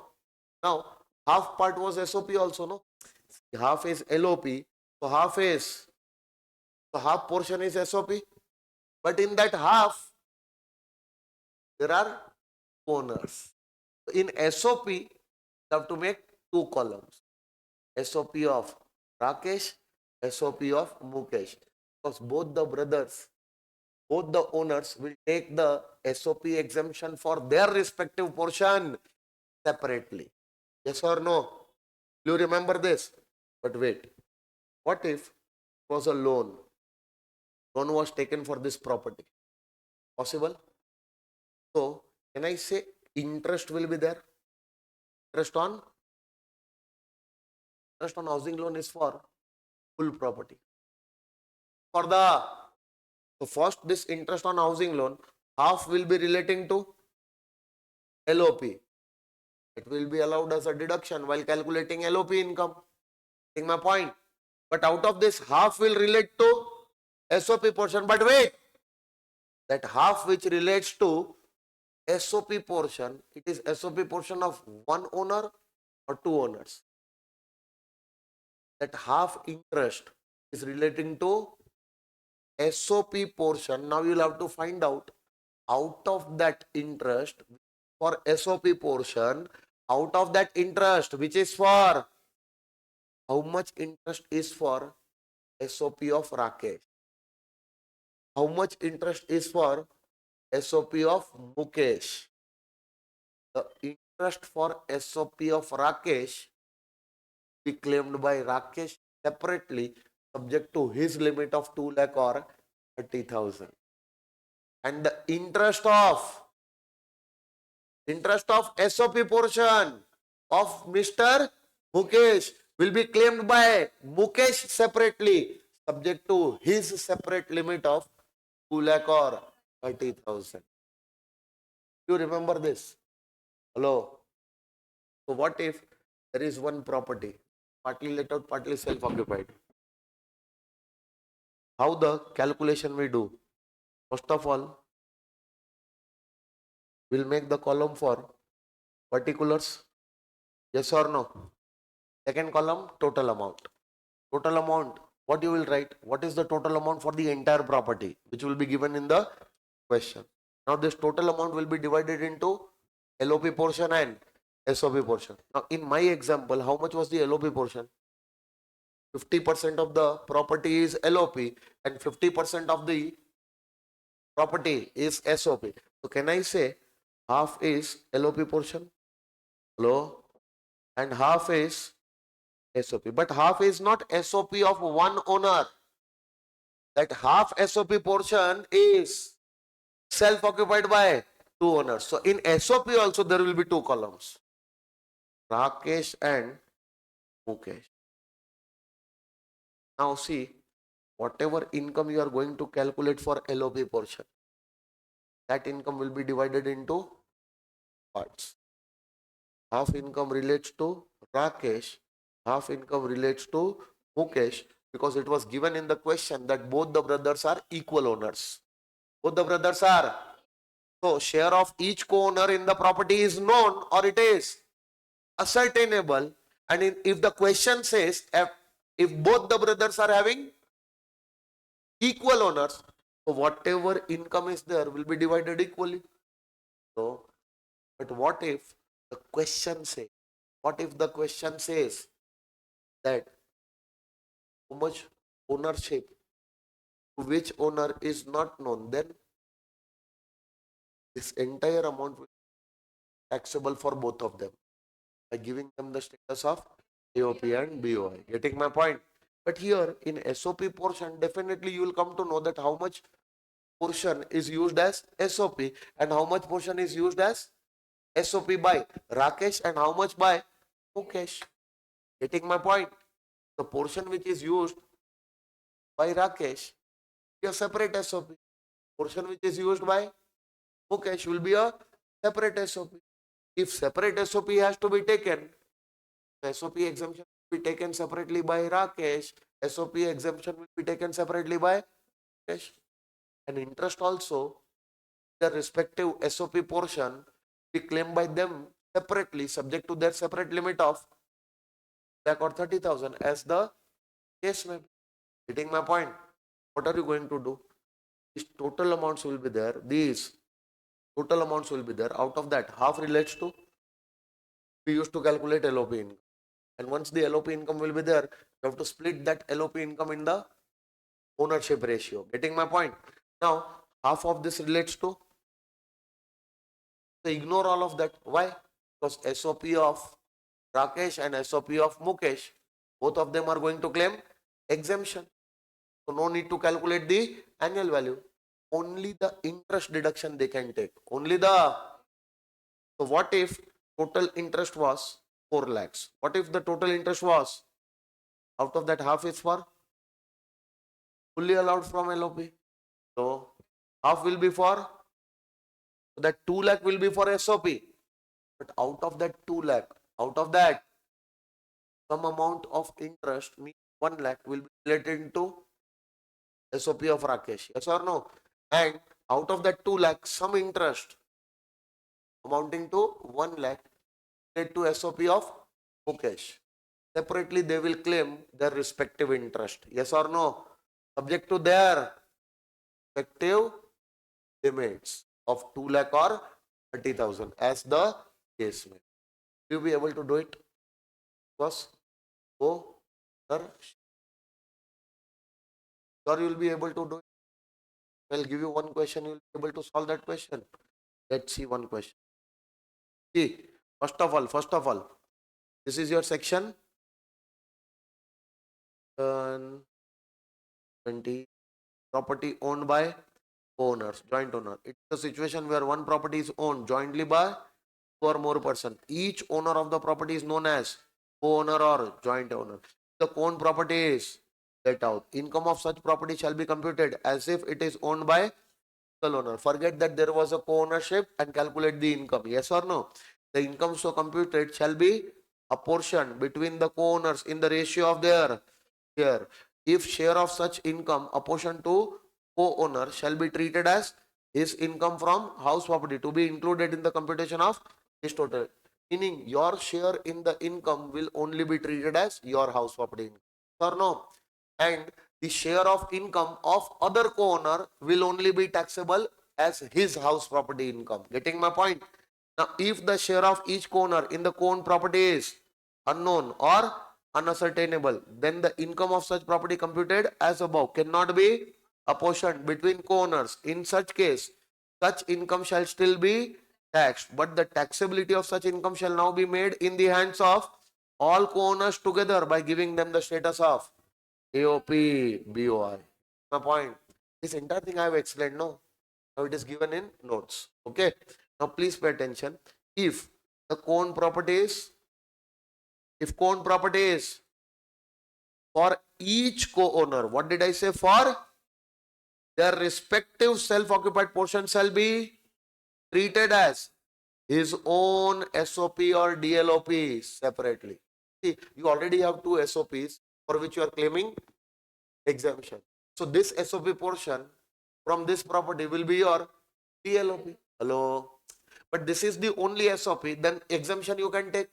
Now, half part was SOP also, no? Half is LOP, so half portion is SOP. But in that half, there are owners. In SOP, you have to make two columns. SOP of Rakesh, SOP of Mukesh. Because both the brothers, both the owners will take the SOP exemption for their respective portion separately. Yes or no? You remember this? But wait, what if it was a loan? Loan was taken for this property. Possible? So, can I say interest will be there? Interest on housing loan is for full property. For the, so first this interest on housing loan, half will be relating to LOP. It will be allowed as a deduction while calculating LOP income. Take my point. But out of this, half will relate to SOP portion. But wait, that half which relates to SOP portion, it is SOP portion of one owner or two owners. That half interest is relating to SOP portion. Now you'll have to find out of that interest for SOP portion, out of that interest which is for, how much interest is for SOP of Rakesh? How much interest is for SOP of Mukesh? The interest for SOP of Rakesh be claimed by Rakesh separately, subject to his limit of 2 lakh or 30,000. And the interest of SOP portion of Mr. Mukesh will be claimed by Mukesh separately, subject to his separate limit of 2 lakh or 30,000. You remember this? Hello? So what if there is one property, partly let out, partly self-occupied? How the calculation we do? First of all, we'll make the column for particulars. Yes or no? Second column, total amount. Total amount, what you will write? What is the total amount for the entire property, which will be given in the question. Now this total amount will be divided into LOP portion and SOP portion. Now in my example, how much was the LOP portion? 50% of the property is LOP and 50% of the property is SOP. So can I say half is LOP portion? Hello? And half is SOP. But half is not SOP of one owner. That half SOP portion is self-occupied by two owners. So in SOP also there will be two columns. Rakesh and Mukesh. Now see, whatever income you are going to calculate for LOP portion, that income will be divided into parts. Half income relates to Rakesh, half income relates to Mukesh, because it was given in the question that both the brothers are equal owners. Both the brothers are. So share of each co-owner in the property is known, or it is ascertainable. And if the question says if both the brothers are having equal owners, so whatever income is there will be divided equally. So, but what if the question says, that how much ownership to which owner is not known, then this entire amount will be taxable for both of them by giving them the status of AOP and BOI. Getting my point? But here in SOP portion, definitely you will come to know that how much portion is used as SOP and how much portion is used as SOP by Rakesh and how much by Mukesh. Getting my point? The portion which is used by Rakesh be a separate SOP. Portion which is used by Mukesh will be a separate SOP. If separate SOP has to be taken, the SOP exemption will be taken separately by Rakesh. SOP exemption will be taken separately by Mukesh. And interest also, the respective SOP portion be claimed by them separately, subject to their separate limit of lakh or 30,000 as the case may be. Getting my point? What are you going to do? These total amounts will be there. These total amounts will be there. Out of that, half relates to, we used to calculate LOP income. And once the LOP income will be there, you have to split that LOP income in the ownership ratio. Getting my point? Now, half of this relates to, so ignore all of that. Why? Because SOP of Rakesh and SOP of Mukesh, both of them are going to claim exemption. So no need to calculate the annual value. Only the interest deduction they can take. Only the, so what if total interest was 4 lakhs? What if the total interest was, out of that half is for fully allowed from LOP? So half will be for, so that 2 lakh will be for SOP. But out of that 2 lakh, out of that, some amount of interest, means 1 lakh will be related to SOP of Rakesh. Yes or no? And out of that 2 lakh, some interest amounting to 1 lakh related to SOP of Mukesh. Separately, they will claim their respective interest. Yes or no? Subject to their respective limits of 2 lakh or 30,000 as the case may. Will you be able to do it? Because, oh, sir, sure you will be able to do it. I'll give you one question, you will be able to solve that question. Let's see one question. See, first of all, this is your section 20, property owned by owners, joint owner. It's a situation where one property is owned jointly by two or more person. Each owner of the property is known as co-owner or joint owner. The co-owned property is let out. Income of such property shall be computed as if it is owned by single owner. Forget that there was a co-ownership and calculate the income. Yes or no? The income so computed shall be apportioned between the co-owners in the ratio of their share. If share of such income apportioned to co-owner shall be treated as his income from house property to be included in the computation of his total. Meaning your share in the income will only be treated as your house property income. Or no? And the share of income of other co-owner will only be taxable as his house property income. Getting my point? Now, if the share of each co-owner in the co-owned property is unknown or unascertainable, then the income of such property computed as above cannot be apportioned between co-owners. In such case, such income shall still be taxed, but the taxability of such income shall now be made in the hands of all co-owners together by giving them the status of AOP, BOI. My point. This entire thing I have explained, no? Now it is given in notes. Okay. Now please pay attention. If the co-owned property is, if co-owned property is for each co-owner, what did I say? For their respective self-occupied portion shall be treated as his own SOP or DLOP separately. See, you already have two SOPs for which you are claiming exemption. So this SOP portion from this property will be your DLOP. Hello. But this is the only SOP, then exemption you can take.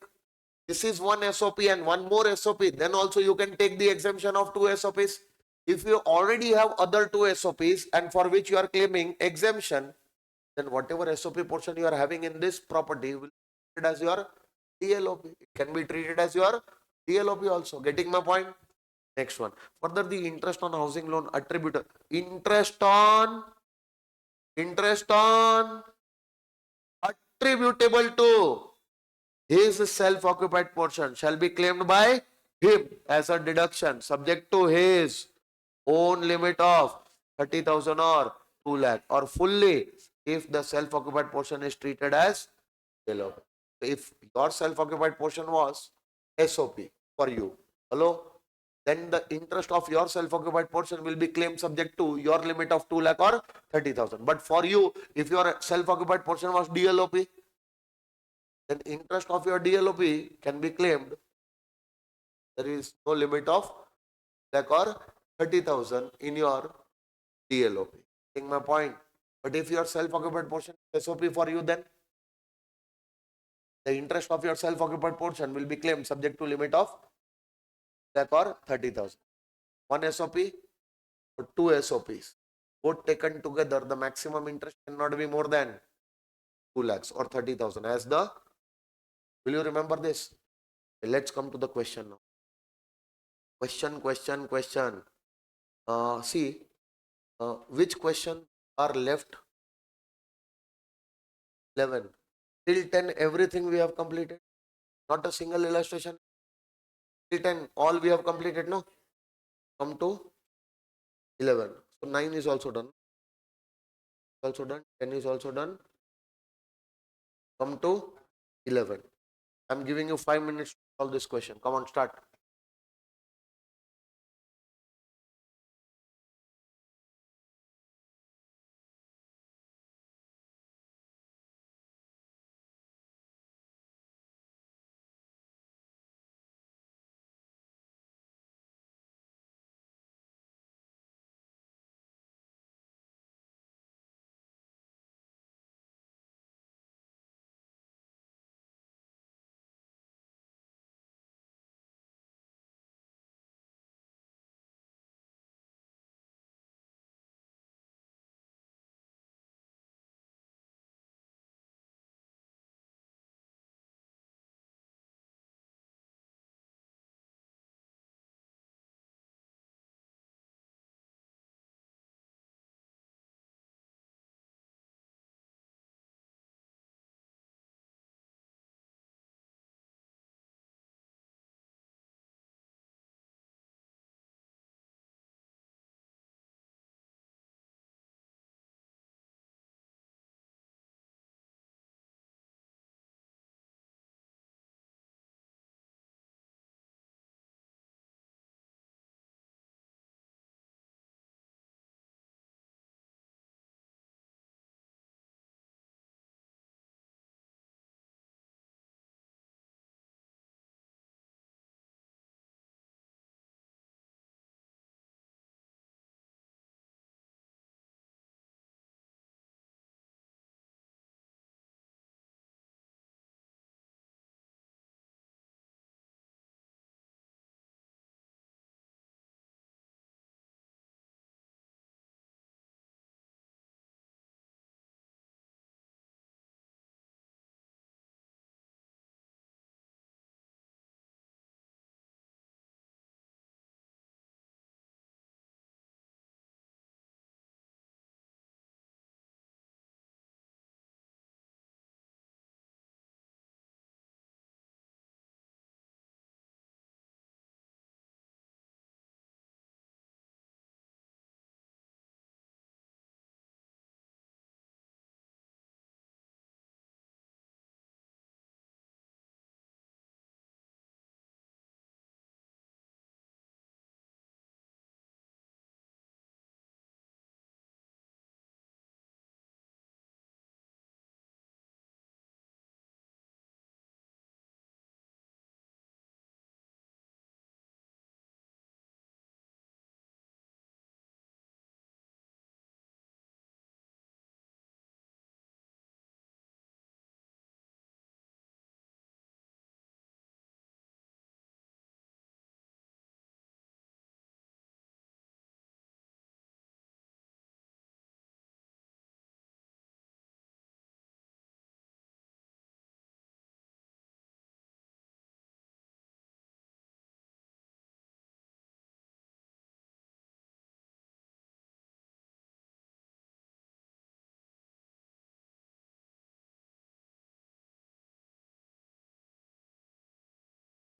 This is one SOP and one more SOP, then also you can take the exemption of two SOPs. If you already have other two SOPs and for which you are claiming exemption, then whatever SOP portion you are having in this property will be treated as your DLOP. It can be treated as your DLOP also. Getting my point? Next one. Further, the interest on housing loan attributed. Interest on attributable to his self-occupied portion shall be claimed by him as a deduction subject to his own limit of 30,000 or 2 lakh or fully if the self-occupied portion is treated as DLOP. If your self-occupied portion was SOP for you, hello, then the interest of your self-occupied portion will be claimed subject to your limit of 2 lakh or 30,000. But for you, if your self-occupied portion was DLOP, then interest of your DLOP can be claimed. There is no limit of lakh or 30,000 in your DLOP. Getting my point? But if your self-occupied portion is SOP for you, then the interest of your self-occupied portion will be claimed subject to limit of lakh or 30,000. One SOP or two SOPs, both taken together, the maximum interest cannot be more than 2 lakhs or 30,000 as the, will you remember this? Let's come to the question now. Question. See, which question are left? 11. Till 10, everything we have completed. Not a single illustration. Till 10, all we have completed, no? Come to 11. So 9 is also done. 10 is also done. Come to 11. I'm giving you 5 minutes to solve this question. Come on, start.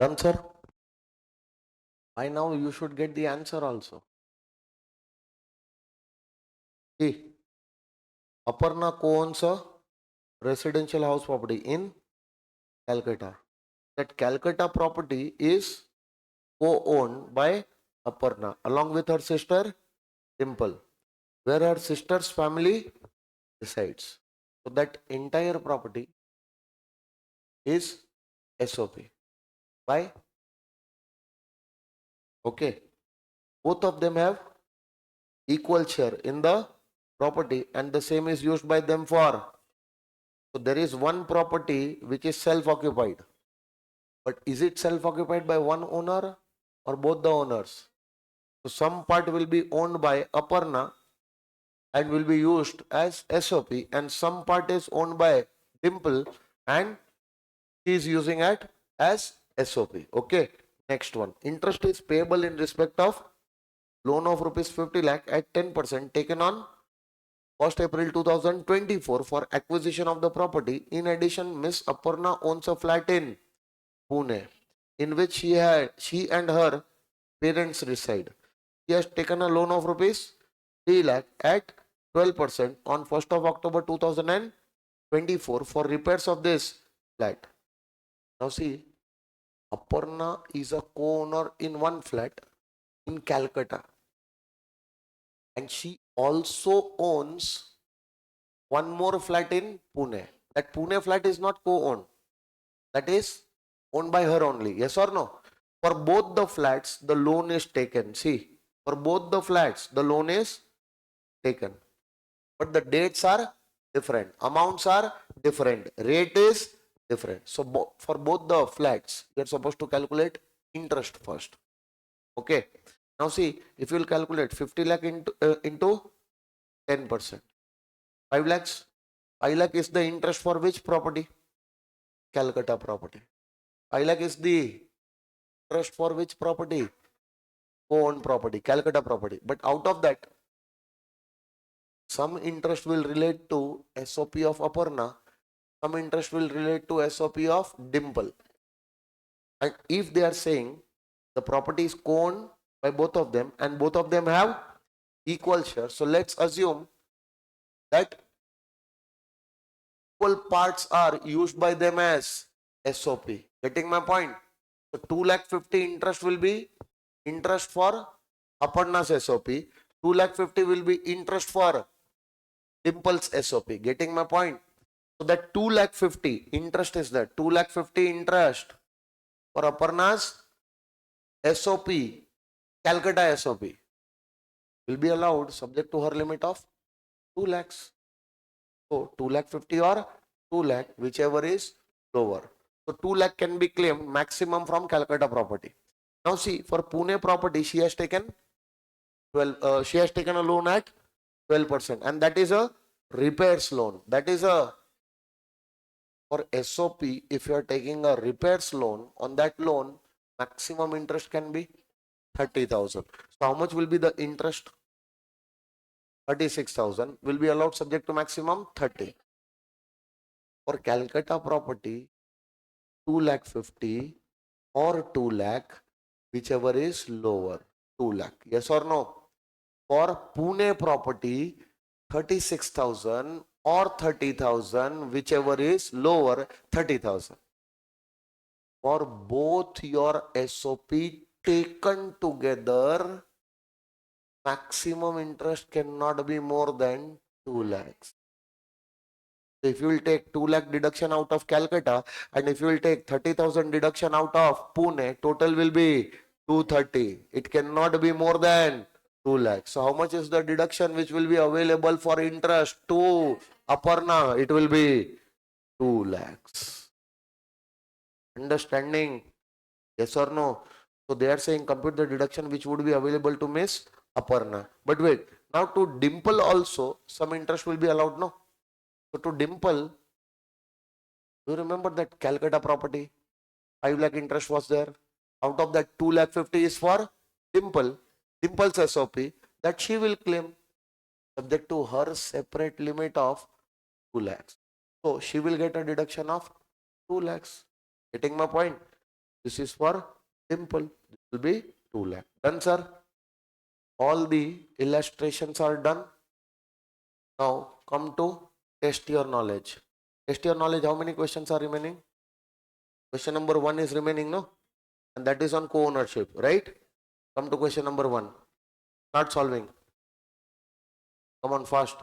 Done, sir. By now, you should get the answer also. See, Aparna co-owns a residential house property in Calcutta. That Calcutta property is co-owned by Aparna along with her sister Dimple, where her sister's family resides. So that entire property is SOP. Why? Okay. Both of them have equal share in the property and the same is used by them for. So there is one property which is self-occupied. But is it self-occupied by one owner or both the owners? So some part will be owned by Aparna and will be used as SOP and some part is owned by Dimple and she is using it as SOP. Okay. Next one. Interest is payable in respect of loan of rupees 50 lakh at 10% taken on 1st April 2024 for acquisition of the property. In addition, Miss Aparna owns a flat in Pune in which she and her parents reside. She has taken a loan of rupees 3 lakh at 12% on 1st of October 2024 for repairs of this flat. Now see, Aparna is a co-owner in one flat in Calcutta and she also owns one more flat in Pune. That Pune flat is not co-owned. That is owned by her only. Yes or no? For both the flats, the loan is taken. See, for both the flats, the loan is taken. But the dates are different. Amounts are different. Rate is different. So for both the flats, you are supposed to calculate interest first. Okay. Now see, if you will calculate 50 lakh into 10%. 5 lakhs. 5 lakh is the interest for which property? Calcutta property. 5 lakh is the interest for which property? Co-owned property, Calcutta property. But out of that, some interest will relate to SOP of Aparna, some interest will relate to SOP of Dimple. And if they are saying the property is co-owned by both of them and both of them have equal share, so let's assume that equal parts are used by them as SOP. Getting my point? So 2 lakh 50 interest will be interest for Aparna's SOP. 2 lakh 50 will be interest for Dimple's SOP. Getting my point? So that 2 lakh 50 interest is that 2 lakh 50 interest for Aparna's SOP, Calcutta SOP will be allowed subject to her limit of 2 lakhs. So 2 lakh 50 or 2 lakh, whichever is lower. So 2 lakh can be claimed maximum from Calcutta property. Now see, for Pune property, she has taken a loan at 12%, and that is a repairs loan. That is a for SOP. If you are taking a repairs loan, on that loan, maximum interest can be 30,000. So how much will be the interest? 36,000 will be allowed subject to maximum 30. For Calcutta property, 2 lakh 50 or 2 lakh, whichever is lower. 2 lakh. Yes or no? For Pune property, 36,000 or 30,000, whichever is lower, 30,000. For both your SOP taken together, maximum interest cannot be more than 2 lakhs. So if you will take 2 lakh deduction out of Calcutta and if you will take 30,000 deduction out of Pune, total will be 230. It cannot be more than 2 lakhs. So how much is the deduction which will be available for interest to Aparna? It will be 2 lakhs. Understanding? Yes or no? So they are saying compute the deduction which would be available to Miss Aparna. But wait, now to Dimple also some interest will be allowed, no? So to Dimple, do you remember that Calcutta property? 5 lakh interest was there. Out of that 2 lakh 50 is for Dimple. Dimple's SOP that she will claim subject to her separate limit of 2 lakhs. So she will get a deduction of 2 lakhs. Getting my point? This is for Dimple. This will be 2 lakh. Done, sir? All the illustrations are done. Now come to test your knowledge. Test your knowledge. How many questions are remaining? Question number 1 is remaining, no? And that is on co-ownership, right? Come to question number 1. Start solving. Come on, fast.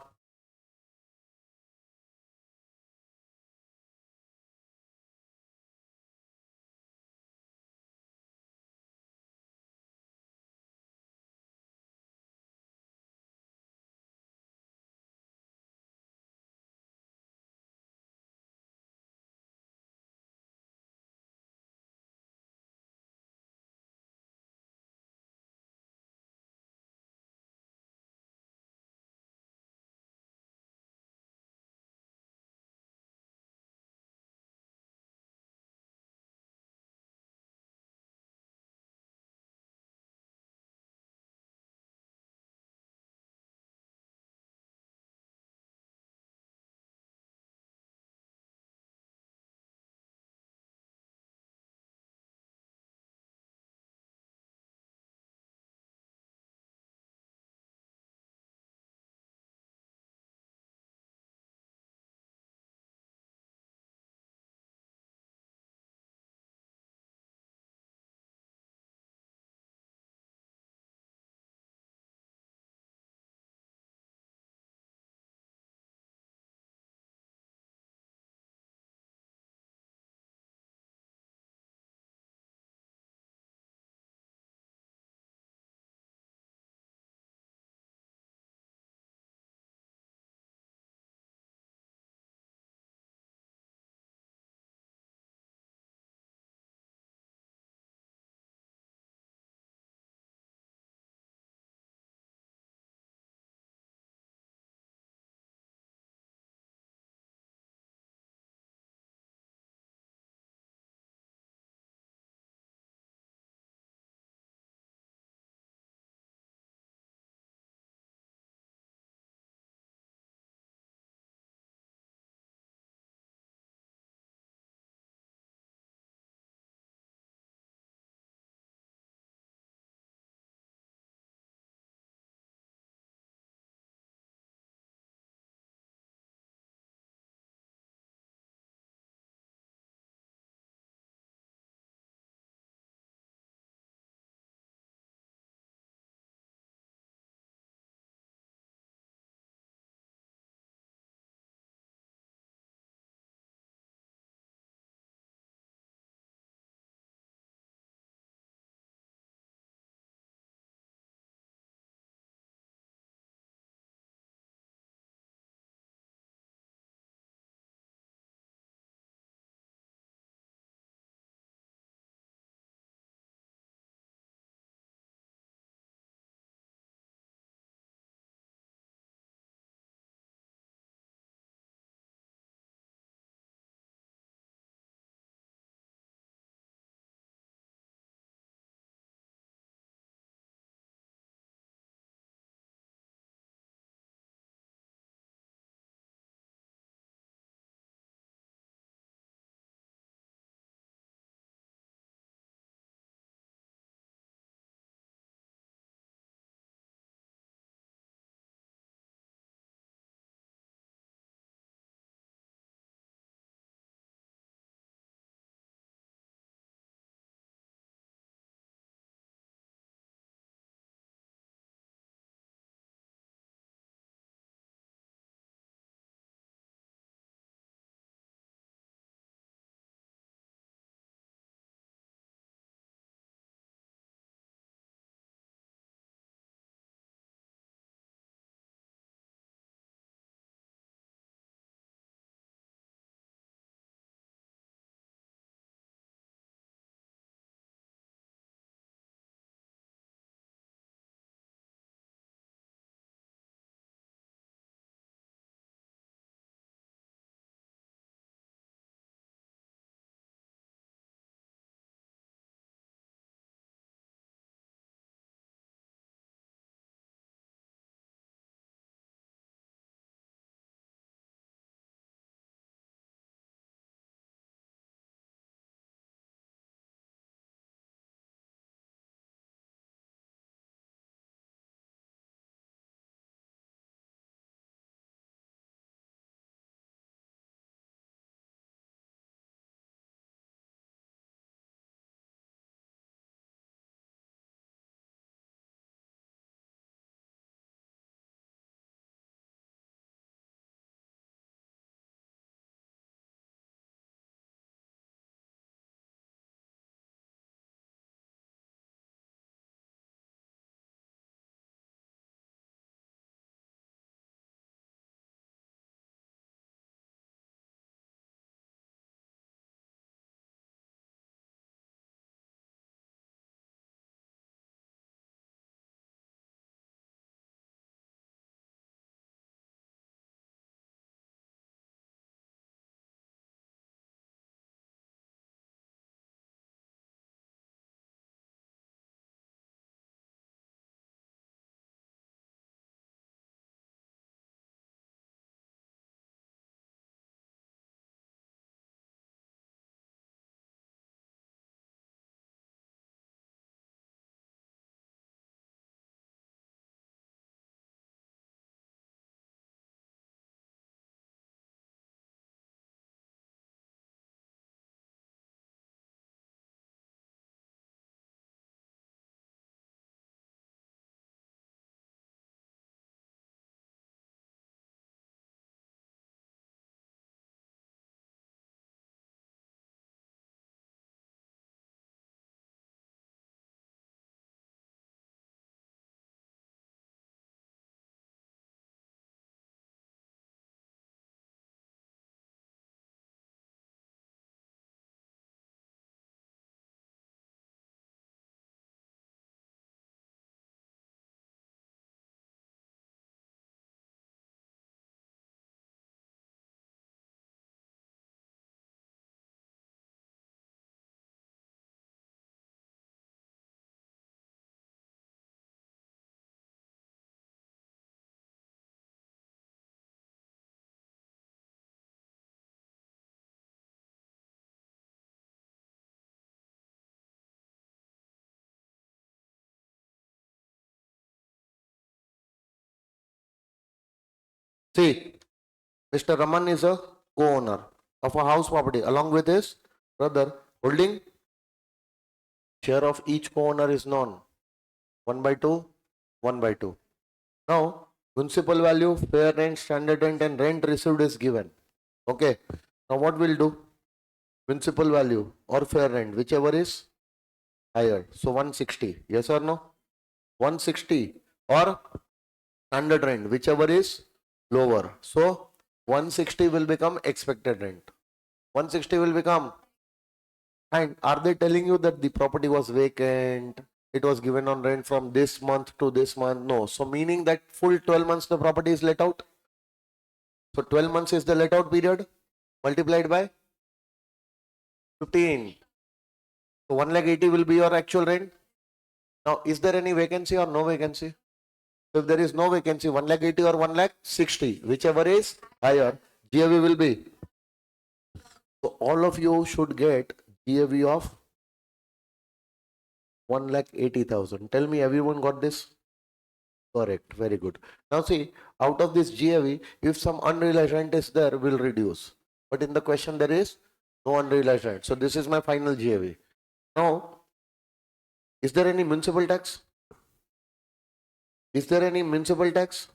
See, Mr. Raman is a co-owner of a house property along with his brother. Holding share of each co-owner is known. 1 by 2, 1 by 2. Now, municipal value, fair rent, standard rent and rent received is given. Okay. Now what we'll do? Municipal value or fair rent, whichever is higher. So 160. Yes or no? 160 or standard rent, whichever is lower. So 160 will become expected rent. 160 will become. And are they telling you that the property was vacant? It was given on rent from this month to this month? No. So meaning that full 12 months the property is let out. So 12 months is the let out period multiplied by 15. So 1,80,000 will be your actual rent. Now, is there any vacancy or no vacancy? So if there is no vacancy, 1,80,000 or 1,60,000, whichever is higher, GAV will be. So all of you should get GAV of 1,80,000. Tell me, everyone got this? Correct. Very good. Now see, out of this GAV, if some unrealized rent is there, will reduce. But in the question, there is no unrealized rent. So this is my final GAV. Now, is there any municipal tax? Is there any municipal tax?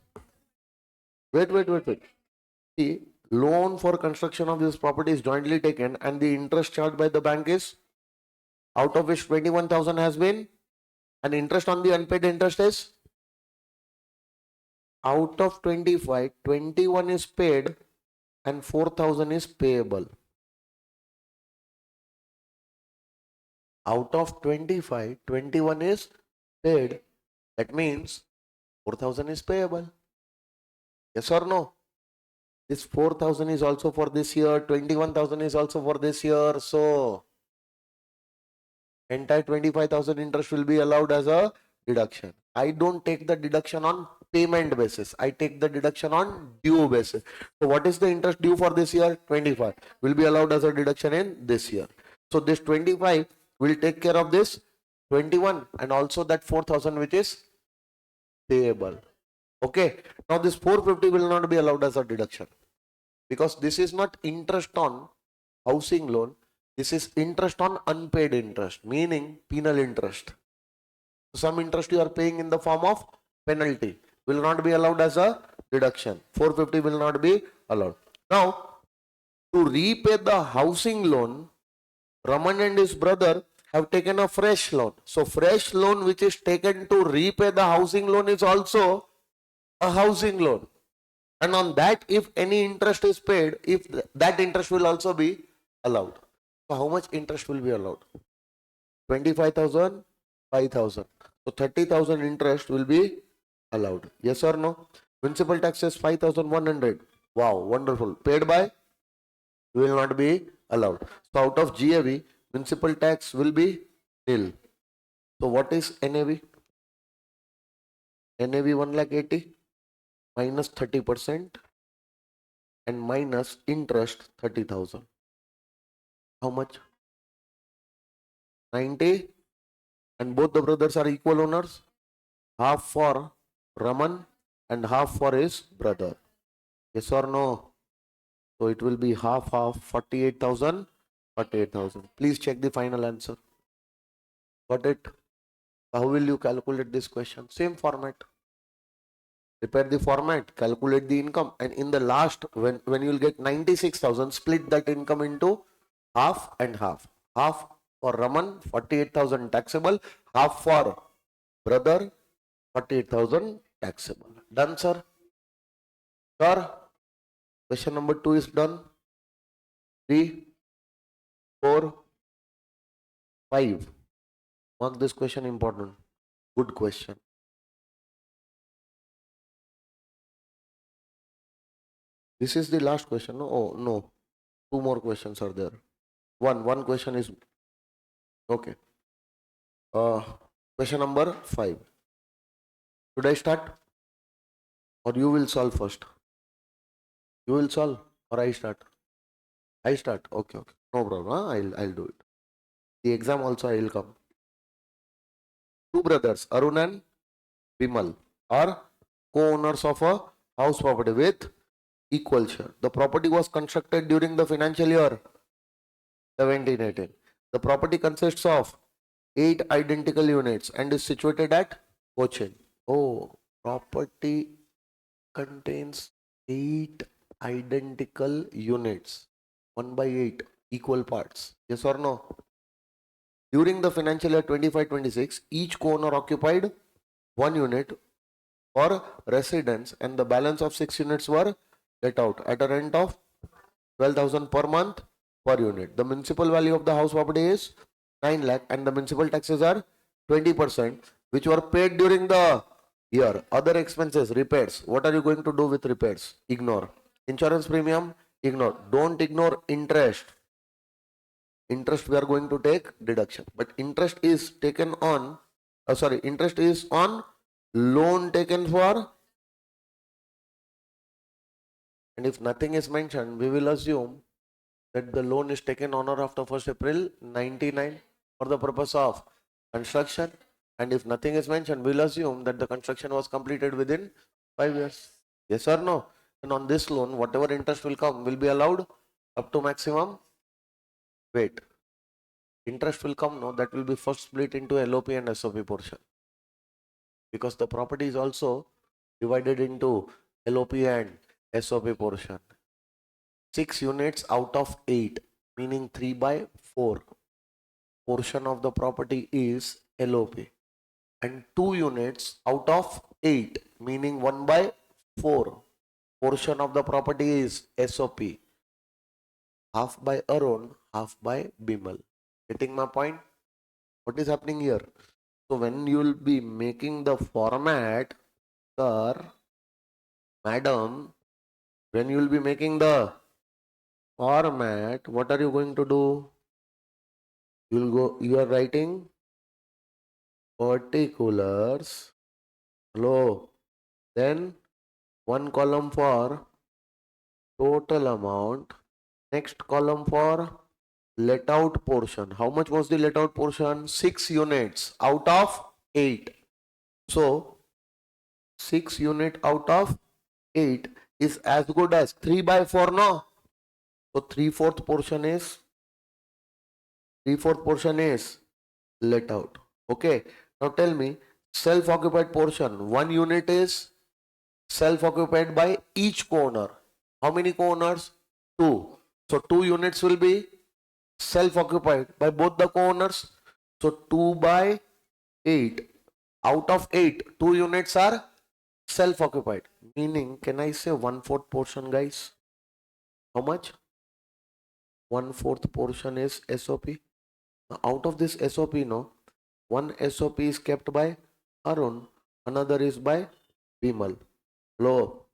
Wait. See, loan for construction of this property is jointly taken and the interest charged by the bank is, out of which 21,000 has been, and interest on the unpaid interest is, out of 25, 21 is paid and 4,000 is payable. Out of 25, 21 is paid. That means 4,000 is payable. Yes or no? This 4,000 is also for this year, 21,000 is also for this year. So entire 25,000 interest will be allowed as a deduction. I don't take the deduction on payment basis. I take the deduction on due basis. So what is the interest due for this year? 25 will be allowed as a deduction in this year. So this 25 will take care of this 21 and also that 4,000 which is payable. Okay. Now this 450 will not be allowed as a deduction because this is not interest on housing loan. This is interest on unpaid interest, meaning penal interest. Some interest you are paying in the form of penalty will not be allowed as a deduction. 450 will not be allowed. Now, to repay the housing loan, Raman and his brother have taken a fresh loan. So, fresh loan which is taken to repay the housing loan is also a housing loan. And on that, if any interest is paid, if that interest will also be allowed. So, how much interest will be allowed? 25,000, 5,000. So 30,000 interest will be allowed. Yes or no? Municipal tax is 5,100. Wow, wonderful. Paid by? Will not be allowed. So out of GAV, municipal tax will be nil. So what is NAV? NAV 1,80,000 minus 30% and minus interest 30,000. How much? 90. And both the brothers are equal owners. Half for Raman and half for his brother. Yes or no? So it will be half 48,000, 48,000. Please check the final answer. Got it? How will you calculate this question? Same format. Prepare the format, calculate the income, and in the last, when you will get 96,000, split that income into half and half. Half for Raman, 48,000 taxable. Half for brother, 48,000 taxable. Done, sir? Sir? Question number 2 is done. 3, 4, 5. Mark this question important. Good question. This is the last question. No? Oh, no. 2 more questions are there. One question is okay. Question number 5. Should I start? Or you will solve first? You will solve or I start? I start. Okay. No problem. Huh? I'll do it. The exam also I will come. 2 brothers, Arun and Bimal, are co-owners of a house property with equal share. The property was constructed during the financial year 1718. The property consists of 8 identical units and is situated at Cochin. Oh, property contains 8 identical units, 1 by 8 equal parts. Yes or no? During the financial year 25-26, each co-owner occupied 1 unit for residence and the balance of 6 units were let out at a rent of 12,000 per month per unit. The municipal value of the house property is 9 lakh and the municipal taxes are 20%, which were paid during the year. Other expenses, repairs. What are you going to do with repairs? Ignore. Insurance premium, ignore. Don't ignore interest. Interest we are going to take deduction, but interest is taken on, interest is on loan taken for, and if nothing is mentioned, we will assume that the loan is taken on or after 1st April 99 for the purpose of construction, and if nothing is mentioned, we will assume that the construction was completed within 5 years. Yes or no? And on this loan, whatever interest will come will be allowed up to maximum. Wait, interest will come, no, that will be first split into LOP and SOP portion, because the property is also divided into LOP and SOP portion. 6 units out of 8, meaning 3 by 4 portion of the property is LOP, and 2 units out of 8, meaning 1 by 4 portion of the property is SOP. Half by Arun, half by Bimal. Getting my point? What is happening here? So when you will be making the format, sir, madam, when you will be making the format, what are you going to do? You are writing particulars, hello, then 1 column for total amount, next column for let out portion. How much was the let out portion? 6 units out of 8. So 6 unit out of 8 is as good as 3 by 4, no? So 3/4 portion is let out. Okay. Now tell me, self-occupied portion. 1 unit is self-occupied by each co-owner. How many co-owners? 2. So 2 units will be self-occupied by both the co-owners. So 2 by 8. Out of 8, 2 units are self-occupied. Meaning, can I say 1/4 portion, guys? How much? 1/4 portion is SOP. Now, out of this SOP, no, one SOP is kept by Arun, another is by Bimal. Hello.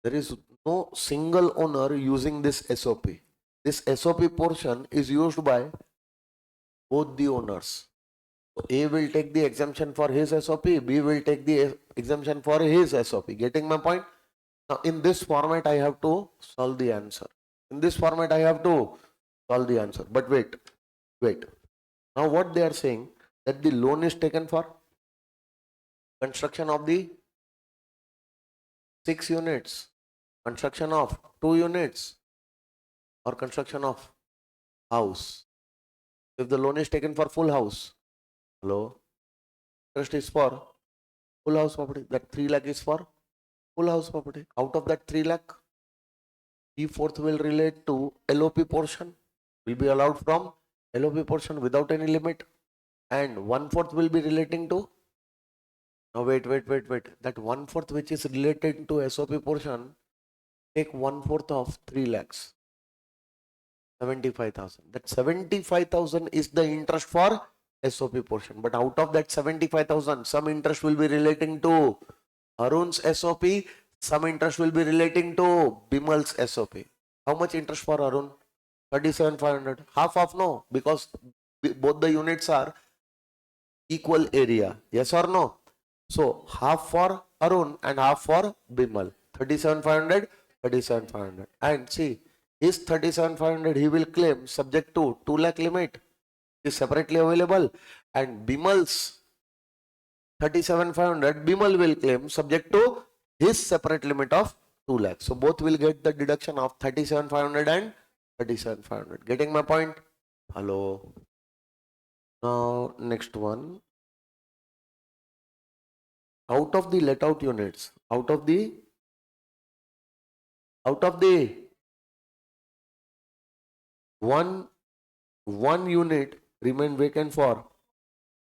There is no single owner using this SOP. This SOP portion is used by both the owners. So A will take the exemption for his SOP, B will take the exemption for his SOP. Getting my point? Now in this format, I have to solve the answer. In this format, I have to solve the answer. But wait. Now what they are saying, that the loan is taken for construction of the 6 units, construction of 2 units, or construction of house. If the loan is taken for full house, hello, interest is for full house property. That 3 lakh is for full house property. Out of that 3 lakh, 3/4 will relate to LOP portion, will be allowed from LOP portion without any limit, and 1/4 will be relating to, now wait, that 1/4 which is related to SOP portion, take 1/4 of 3 lakhs, 75,000. That 75,000 is the interest for SOP portion, but out of that 75,000, some interest will be relating to Arun's SOP, some interest will be relating to Bimal's SOP. How much interest for Arun? 37,500. Half, no, because both the units are equal area. Yes or no? So half for Arun and half for Bimal. 37,500, 37,500. And see, his 37,500 he will claim subject to 2 lakh limit is separately available, and Bimal's 37,500 Bimal will claim subject to his separate limit of 2 lakhs. So both will get the deduction of 37,500 and 37,500. Getting my point? Hello. Now next one. Out of the let out units, out of the one unit remain vacant for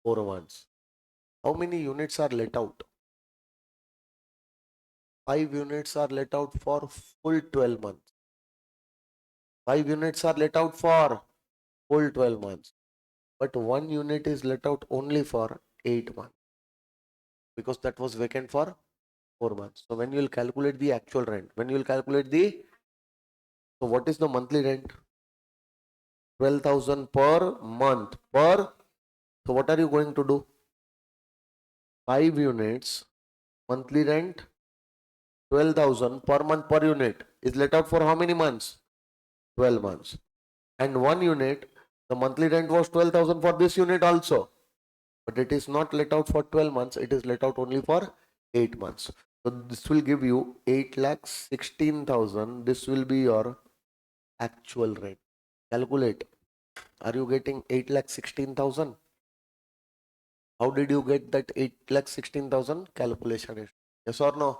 4 months. How many units are let out? 5 units are let out for full 12 months. 5 units are let out for full 12 months. But 1 unit is let out only for 8 months. Because that was vacant for 4 months. So when you will calculate the actual rent, so what is the monthly rent? 12,000 per month. So what are you going to do? 5 units, monthly rent 12,000 per month per unit is let out for how many months? 12 months. And 1 unit, the monthly rent was 12,000 for this unit also. But it is not let out for 12 months, it is let out only for 8 months. So this will give you 8,16,000. This will be your actual rent. Calculate. Are you getting 8,16,000? How did you get that 8,16,000? Calculation is. Yes or no?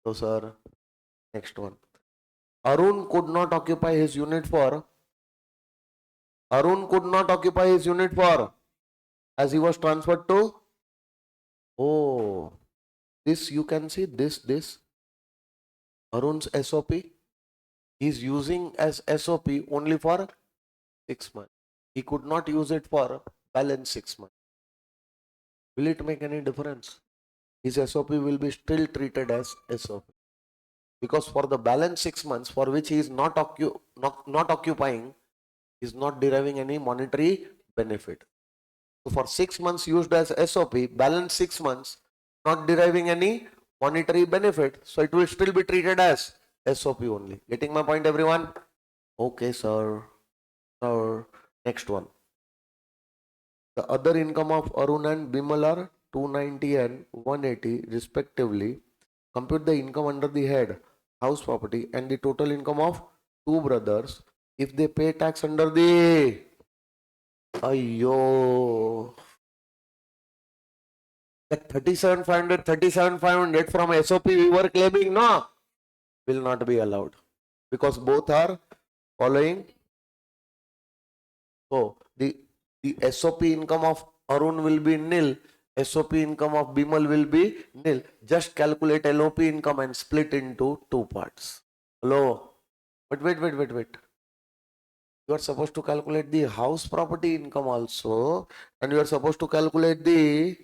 No, sir. Next one. Arun could not occupy his unit for. Arun could not occupy his unit for, as he was transferred to. Oh, this you can see this Arun's SOP. He's using as SOP only for 6 months. He could not use it for balance 6 months. Will it make any difference? His SOP will be still treated as SOP. Because for the balance 6 months for which he is not occupying, he is not deriving any monetary benefit. So for 6 months used as SOP, balance 6 months not deriving any monetary benefit. So it will still be treated as SOP only. Getting my point, everyone? Okay, sir. Sir. Next one. The other income of Arun and Bimal are 290 and 180 respectively. Compute the income under the head house property and the total income of two brothers if they pay tax under the. Ayyo. That 37,500 from SOP we were claiming, no, will not be allowed because both are following. So the SOP income of Arun will be nil, SOP income of Bimal will be nil. Just calculate LOP income and split into two parts. Hello? But wait. You are supposed to calculate the house property income also, and you are supposed to calculate the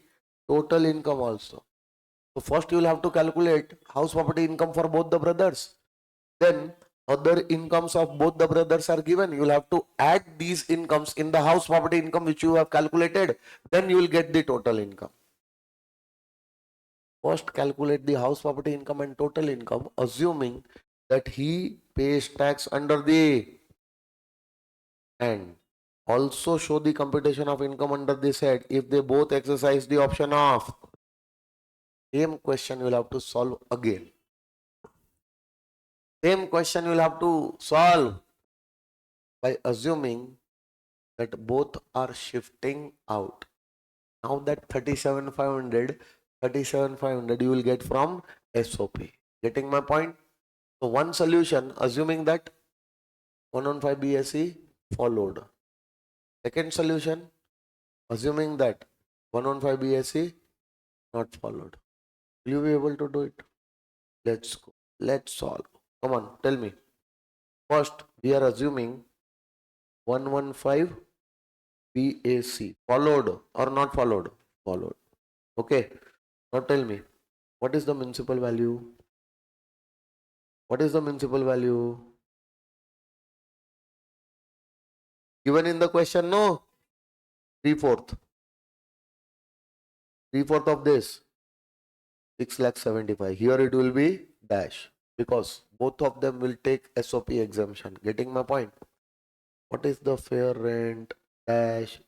total income also. So first you will have to calculate house property income for both the brothers. Then other incomes of both the brothers are given. You will have to add these incomes in the house property income which you have calculated. Then you will get the total income. First calculate the house property income and total income, assuming that he pays tax under the, and also show the computation of income under this head if they both exercise the option of. Same question you will have to solve again. Same question you will have to solve by assuming that both are shifting out. Now that 37,500 you will get from SOP. Getting my point? So one solution, assuming that 115 BSE followed. Second solution, assuming that 115 BSE not followed. Will you be able to do it? Let's go. Let's solve. Come on, tell me. First, we are assuming 115 BAC followed or not followed? Followed. Okay. Now tell me, what is the municipal value? What is the municipal value? Given in the question, no? 3/4. 3/4 of this. 6,75,000. Here it will be dash because both of them will take SOP exemption. Getting my point? What is the fair rent? Dash.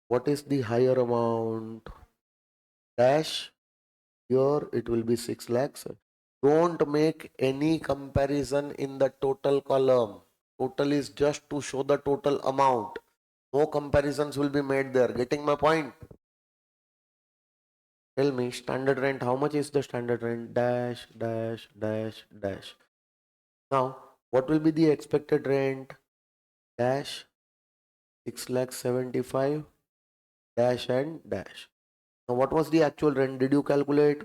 What is the higher amount? Dash Here it will be 6 lakhs. Don't make any comparison in the total column. Total is just to show the total amount. No comparisons will be made there. Getting my point? Tell me, standard rent, how much is the standard rent? Dash, dash, dash, dash. Now, what will be the expected rent? Dash, 6,75,000, dash and dash. Now, what was the actual rent? Did you calculate?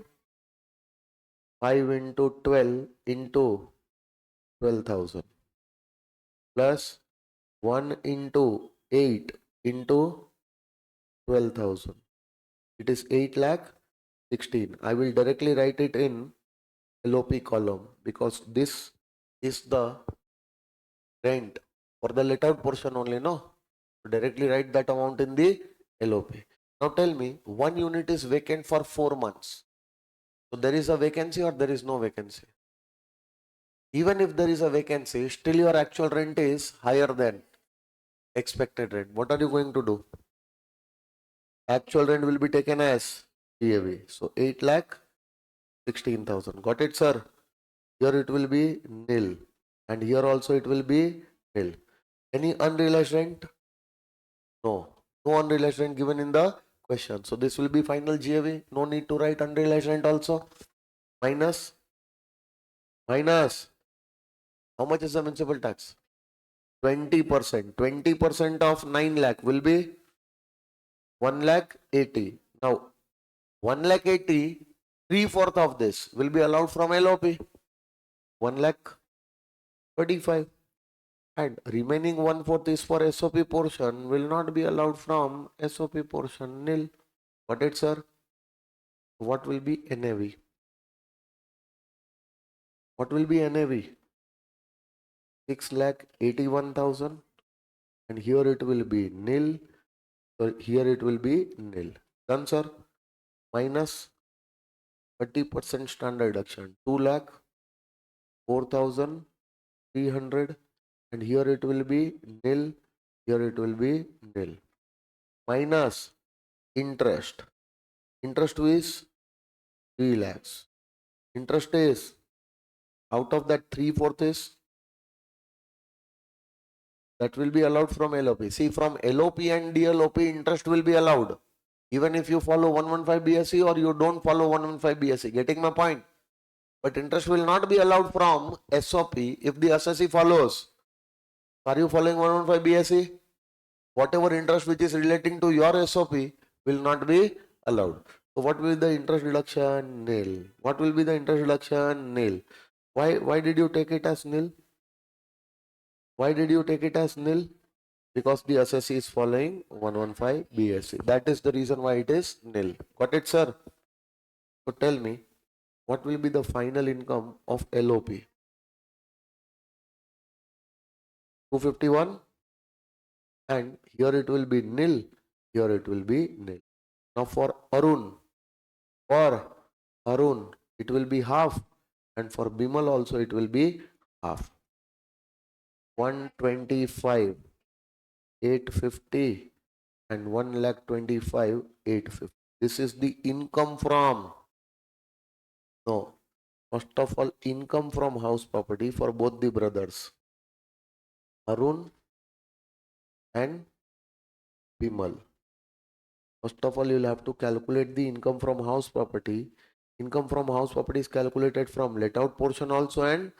5 into 12 into 12,000 plus 1 into 8 into 12,000. It is 8 lakh 16. I will directly write it in LOP column because this is the rent for the let out portion only, no? Directly write that amount in the LOP. Now tell me, one unit is vacant for 4 months. So there is a vacancy or there is no vacancy? Even if there is a vacancy, still your actual rent is higher than expected rent. What are you going to do? Actual rent will be taken as GAV. So 8 lakh 16,000. Got it, sir? Here it will be nil. And here also it will be nil. Any unrealized rent? No. No unrealized rent given in the question. So this will be final GAV. No need to write unrealized rent also. Minus. Minus. How much is the municipal tax? 20%. 20% of 9 lakh will be 1 lakh 80. Now 1 lakh 80, 3/4 of this will be allowed from LOP. 1 lakh 35. And remaining 1/4 is for SOP portion, will not be allowed from SOP portion, nil. Got it, sir? What will be NAV? What will be NAV? 6,81,000. And here it will be nil. So here it will be nil. Done, sir? Minus 30% standard deduction. 2,04,300. And here it will be nil. Here it will be nil. Minus interest. Interest is 3 lakhs. Interest is out of that 3/4 is that will be allowed from LOP. See, from LOP and DLOP, interest will be allowed. Even if you follow 115 BSc or you don't follow 115 BSc. Getting my point? But interest will not be allowed from SOP if the assessee follows. Are you following 115 BSc? Whatever interest which is relating to your SOP will not be allowed. So what will be the interest deduction? Nil. What will be the interest deduction? Nil. Why did you take it as nil? Why did you take it as nil? Because the assessee is following 115 BSc. That is the reason why it is nil. Got it, sir? So tell me, what will be the final income of LOP? 251, and here it will be nil. Here it will be nil. Now for Arun, it will be half, and for Bimal also it will be half. 125, 850, and 1,25,850. This is the income from. No. First of all, income from house property for both the brothers, Arun and Bimal. First of all, you'll have to calculate the income from house property. Income from house property is calculated from let out portion also and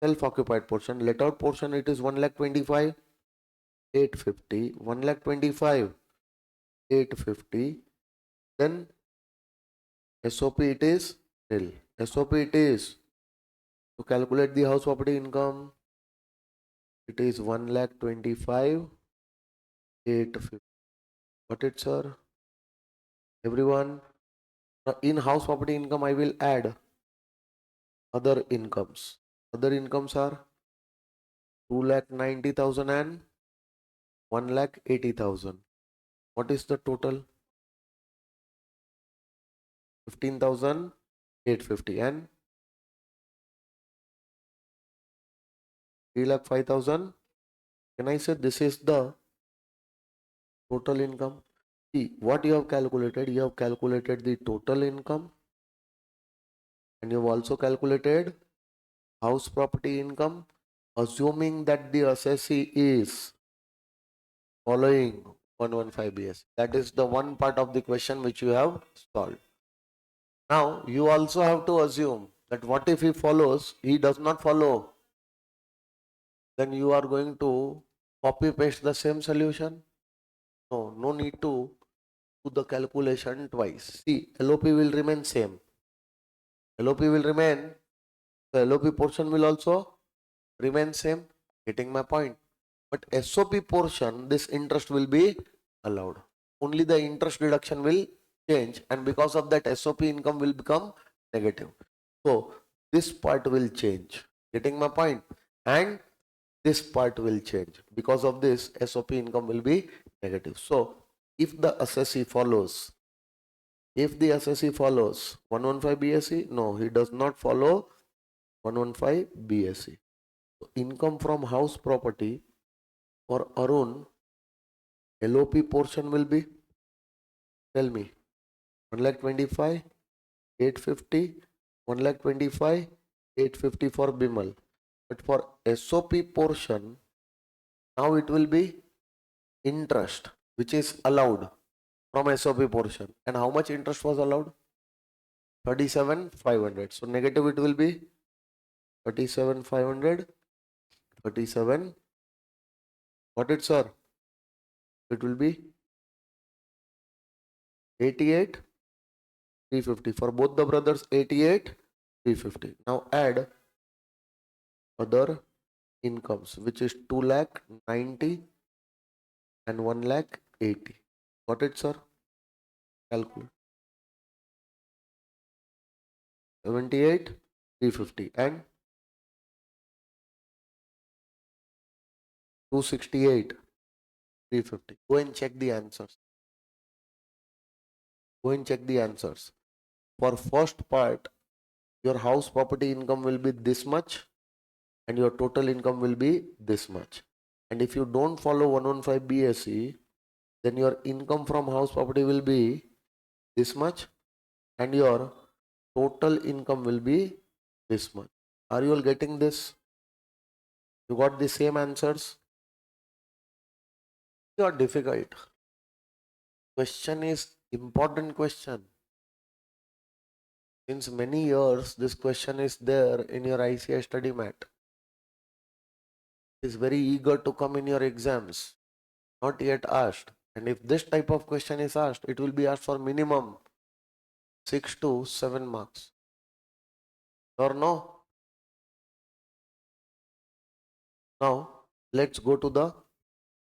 self-occupied portion. Let out portion, it is 1,25,850. 1,25,850. Then SOP it is nil. SOP it is to calculate the house property income. It is 1,25,850. Got it, sir? Everyone? Now in house property income, I will add other incomes. Other incomes are 2,90,000 and 1,80,000. What is the total? 15,850 and 3,05,000. Can I say this is the total income? See what you have calculated. You have calculated the total income and you've also calculated house property income, assuming that the assessee is following 115 BS. That is the one part of the question which you have solved. Now, you also have to assume that what if he does not follow, then you are going to copy paste the same solution? No, no need to do the calculation twice. See, LOP will remain same. LOP will remain, the LOP portion will also remain same. Getting my point? But SOP portion, this interest will be allowed. Only the interest deduction will change, and because of that SOP income will become negative. So this part will change. Getting my point? And this part will change. Because of this, SOP income will be negative. So if the assessee follows, 115 BSE, no, he does not follow 115 BSE. So income from house property for Arun, LOP portion will be, tell me, 1,25,850, 1,25,850 for Bimal. But for SOP portion, now it will be interest, which is allowed from SOP portion. And how much interest was allowed? 37,500. So negative it will be 37,500, 37. What it, sir? It will be 88,350. For both the brothers, 88,350. Now add other incomes, which is 2,90,000 and 1,80,000. Got it, sir? Calculate. 78,350 and 268,350. Go and check the answers. For first part, your house property income will be this much and your total income will be this much. And if you don't follow 115 BSE, then your income from house property will be this much and your total income will be this much. Are you all getting this? You got the same answers? Not difficult. Question is important question. Since many years, this question is there in your ICI study mat. It is very eager to come in your exams. Not yet asked. And if this type of question is asked, it will be asked for minimum 6 to 7 marks. Or no? Now, let's go to the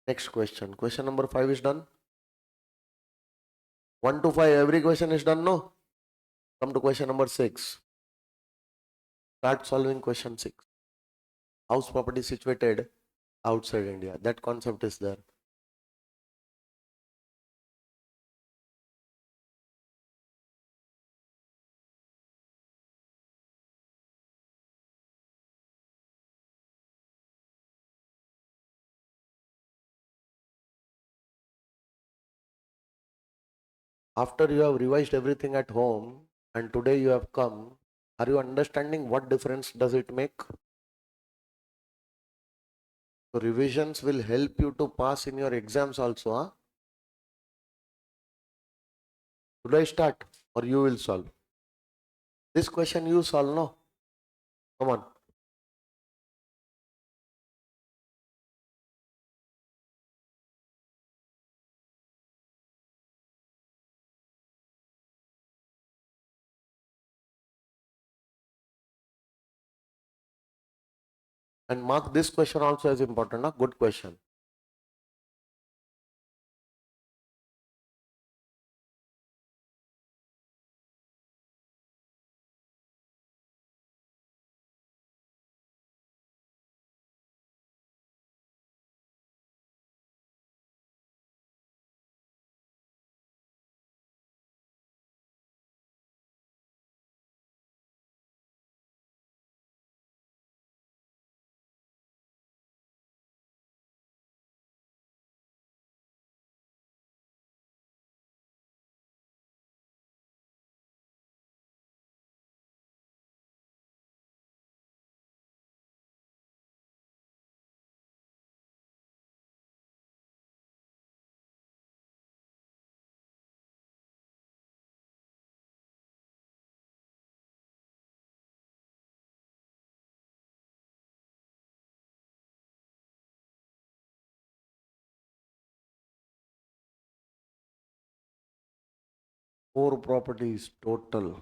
next question. Question number 5 is done. 1 to 5, every question is done, no? Come to question number 6. Start solving question 6. House property situated outside India. That concept is there. After you have revised everything at home and today you have come, are you understanding what difference does it make? So revisions will help you to pass in your exams also. Huh? Should I start or you will solve? This question you solve, no? Come on. And mark this question also as important. Huh? Good question. Four properties total.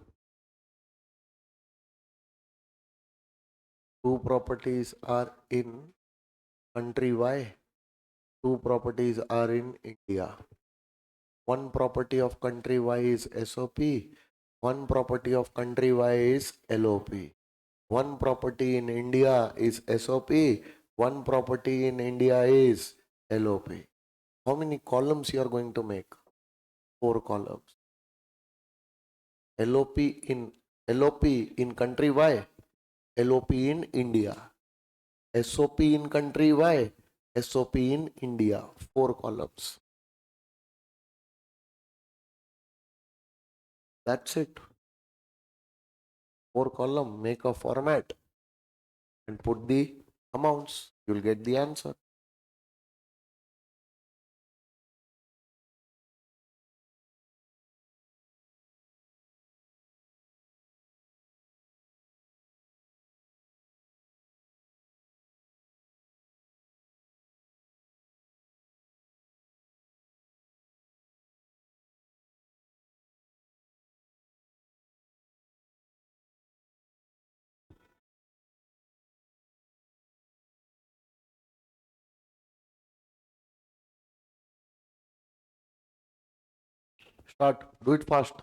Two properties are in country Y. Two properties are in India. One property of country Y is SOP. One property of country Y is LOP. One property in India is SOP. One property in India is LOP. How many columns you are going to make? Four columns. LOP in country Y, LOP in India. SOP in country Y, SOP in India. Four columns. That's it. Four column, make a format and put the amounts. You'll get the answer. Start. Do it fast.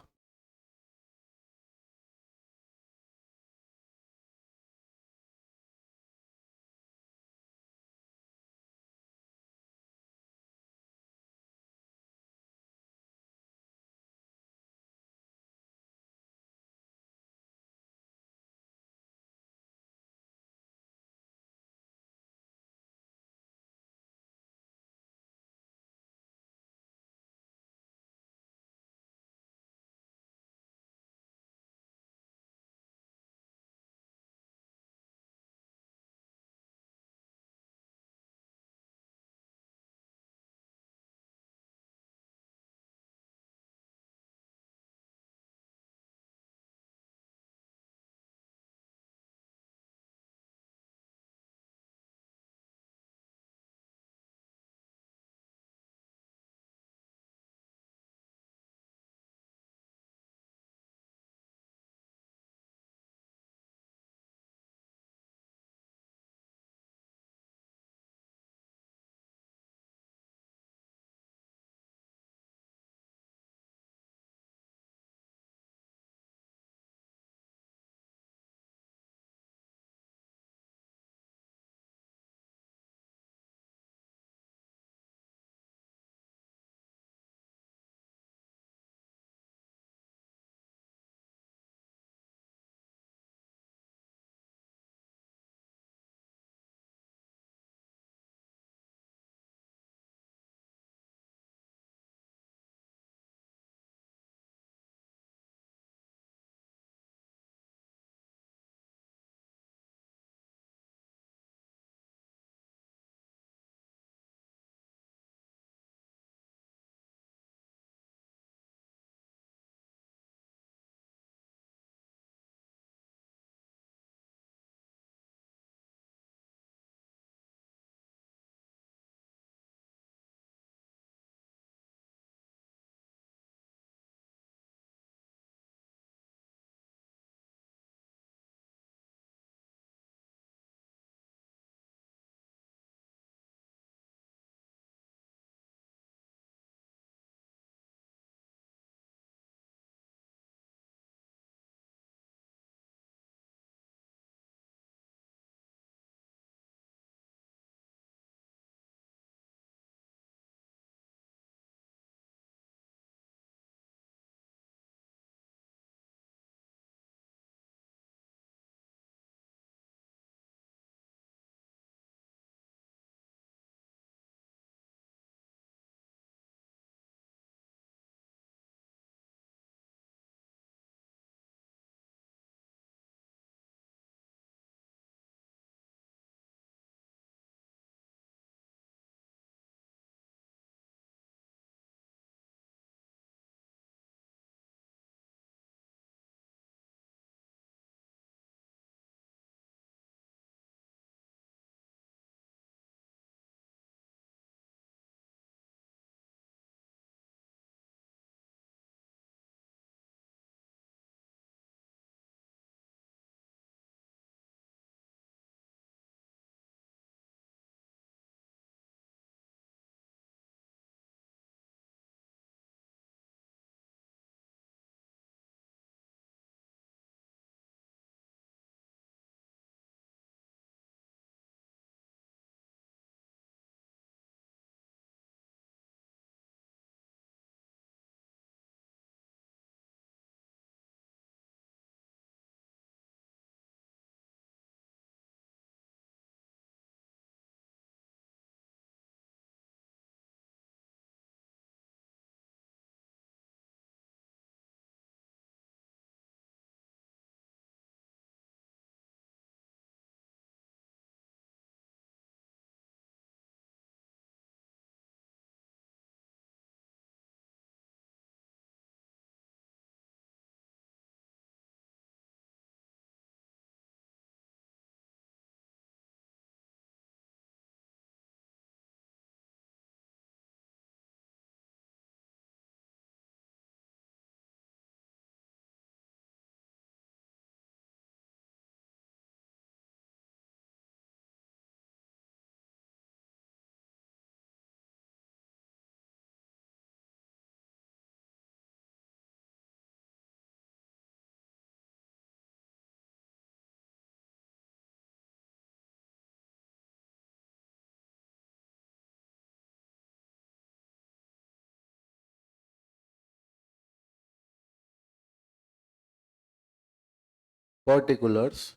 particulars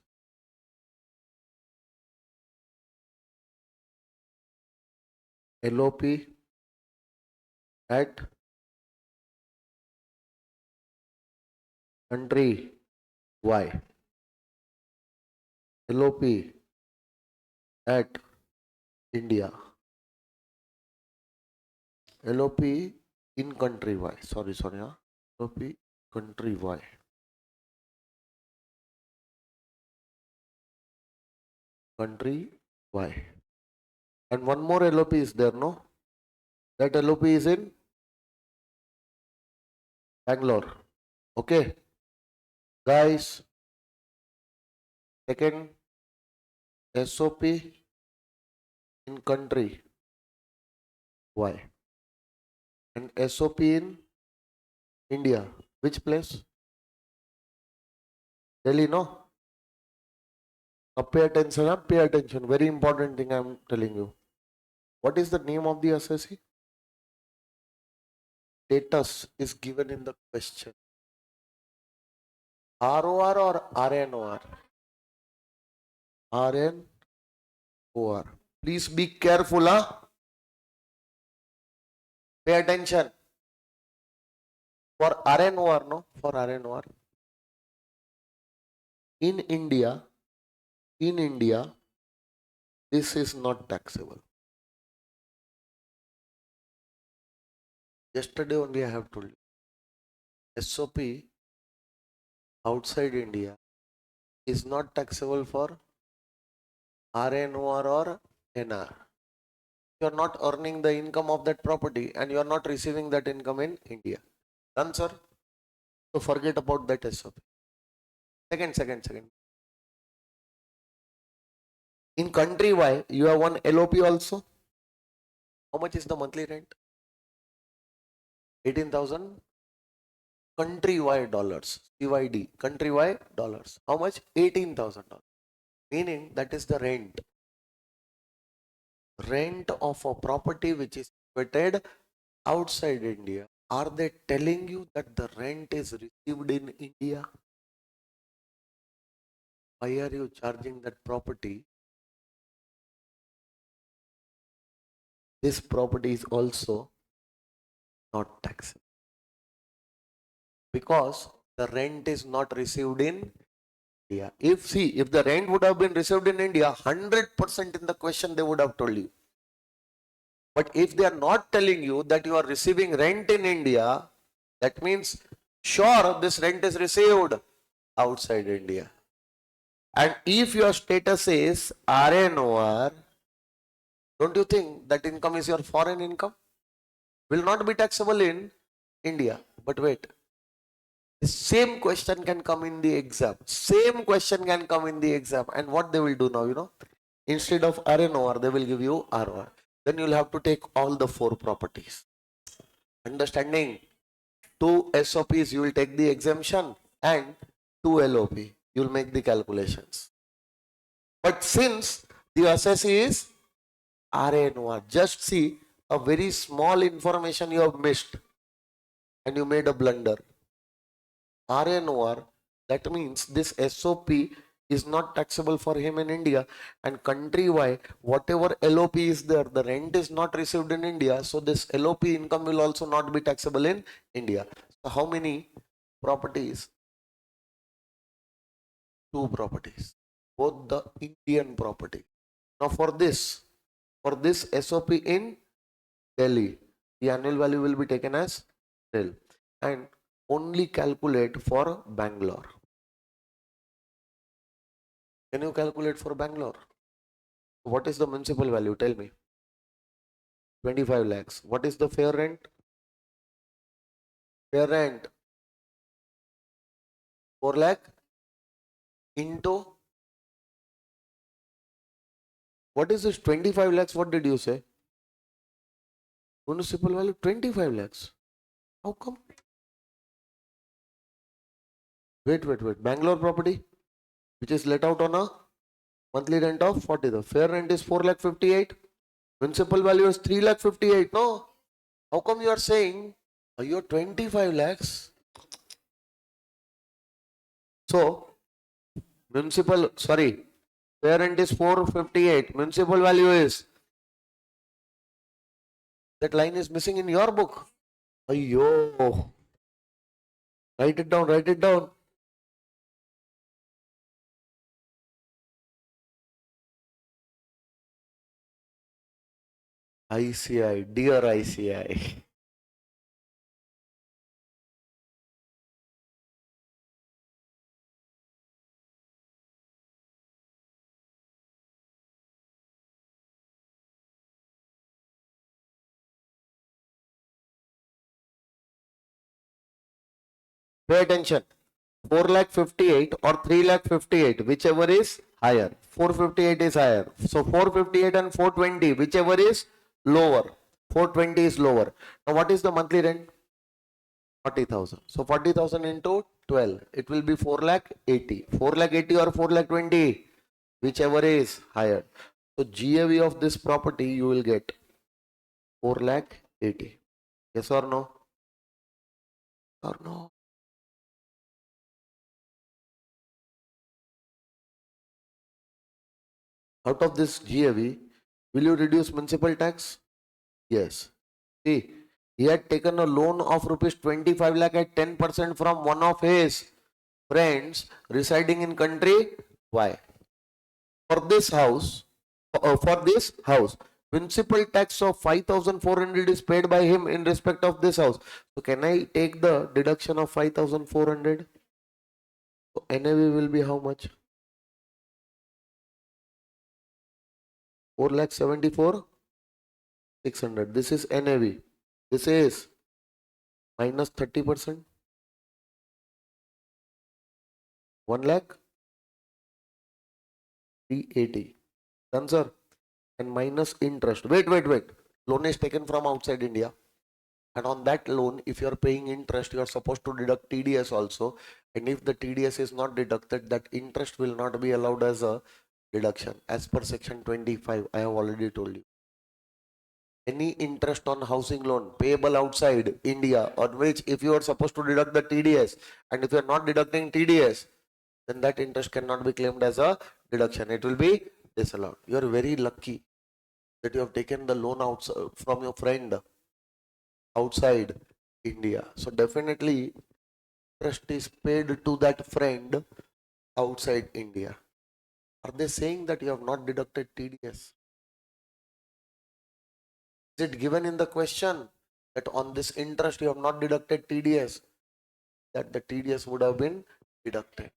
LOP at country Y. LOP at India. LOP in country Y. Sorry. Huh? LOP country Y. Country Y. And one more LOP is there, no? That LOP is in Bangalore. Okay. Guys, second SOP in country Y. And SOP in India. Which place? Delhi, no? Now pay attention, pay attention. Very important thing I am telling you. What is the name of the assessee? Status is given in the question. ROR or RNOR? RNOR. Please be careful, huh? Pay attention. For RNOR, no? For RNOR. In India, this is not taxable. Yesterday only I have told you. SOP outside India is not taxable for RNOR or NR. You are not earning the income of that property and you are not receiving that income in India. Done, sir? So forget about that SOP. Second. In country Y, you have one LOP also. How much is the monthly rent? 18,000 country Y dollars. CYD. Country Y dollars. How much? $18,000. Meaning that is the rent. Rent of a property which is situated outside India. Are they telling you that the rent is received in India? Why are you charging that property? This property is also not taxable because the rent is not received in India. If the rent would have been received in India, 100% in the question they would have told you. But if they are not telling you that you are receiving rent in India, that means sure this rent is received outside India. And if your status is RNOR, don't you think that income is your foreign income? Will not be taxable in India. But wait, the same question can come in the exam. And what they will do now, instead of RNOR, they will give you ROR. Then you'll have to take all the 4 properties. Understanding? 2 SOPs, you will take the exemption, and 2 LOP, you will make the calculations. But since the assessee is RNOR, just see a very small information you have missed and you made a blunder. RNOR, that means this SOP is not taxable for him in India, and country Y, whatever LOP is there, the rent is not received in India, so this LOP income will also not be taxable in India. So how many properties? 2 properties, both the Indian property. Now for this SOP in Delhi, the annual value will be taken as nil and only calculate for Bangalore. Can you calculate for Bangalore? What is the municipal value? Tell me. 25 lakhs. What is the fair rent? Fair rent 4 lakh into what is this 25 lakhs? What did you say? Municipal value 25 lakhs. How come? Wait. Bangalore property, which is let out on a monthly rent of 40. The fair rent is 4 lakh 58. Municipal value is 3 lakh 58. No. How come you are saying you are 25 lakhs? So Municipal, sorry, parent is 458. Municipal value is, that line is missing in your book. Ayyo. Write it down, write it down. ICI, dear ICI. Pay attention. 4 lakh 58 or 3 lakh 58, whichever is higher. 458 is higher. So 458 and 420, whichever is lower. 420 is lower. Now what is the monthly rent? 40,000. So 40,000 into 12, it will be 4 lakh 80. 4 lakh 80 or 4 lakh 20, whichever is higher. So GAV of this property you will get 4 lakh 80. Yes or no? Or no? Out of this GAV, will you reduce municipal tax? Yes. See, he had taken a loan of rupees 25 lakh at 10% from one of his friends residing in country. Why? For this house, municipal tax of 5,400 is paid by him in respect of this house. So can I take the deduction of 5,400? So NAV will be how much? 4 lakh 74 600. This is NAV. This is minus 30%. 1 lakh 380. Done, sir. And minus interest. Wait. Loan is taken from outside India. And on that loan, if you are paying interest, you are supposed to deduct TDS also. And if the TDS is not deducted, that interest will not be allowed as a deduction. As per section 25, I have already told you. Any interest on housing loan payable outside India, on which if you are supposed to deduct the TDS, and if you are not deducting TDS, then that interest cannot be claimed as a deduction. It will be disallowed. You are very lucky that you have taken the loan outside from your friend outside India. So definitely interest is paid to that friend outside India. Are they saying that you have not deducted TDS? Is it given in the question that on this interest you have not deducted TDS? That the TDS would have been deducted.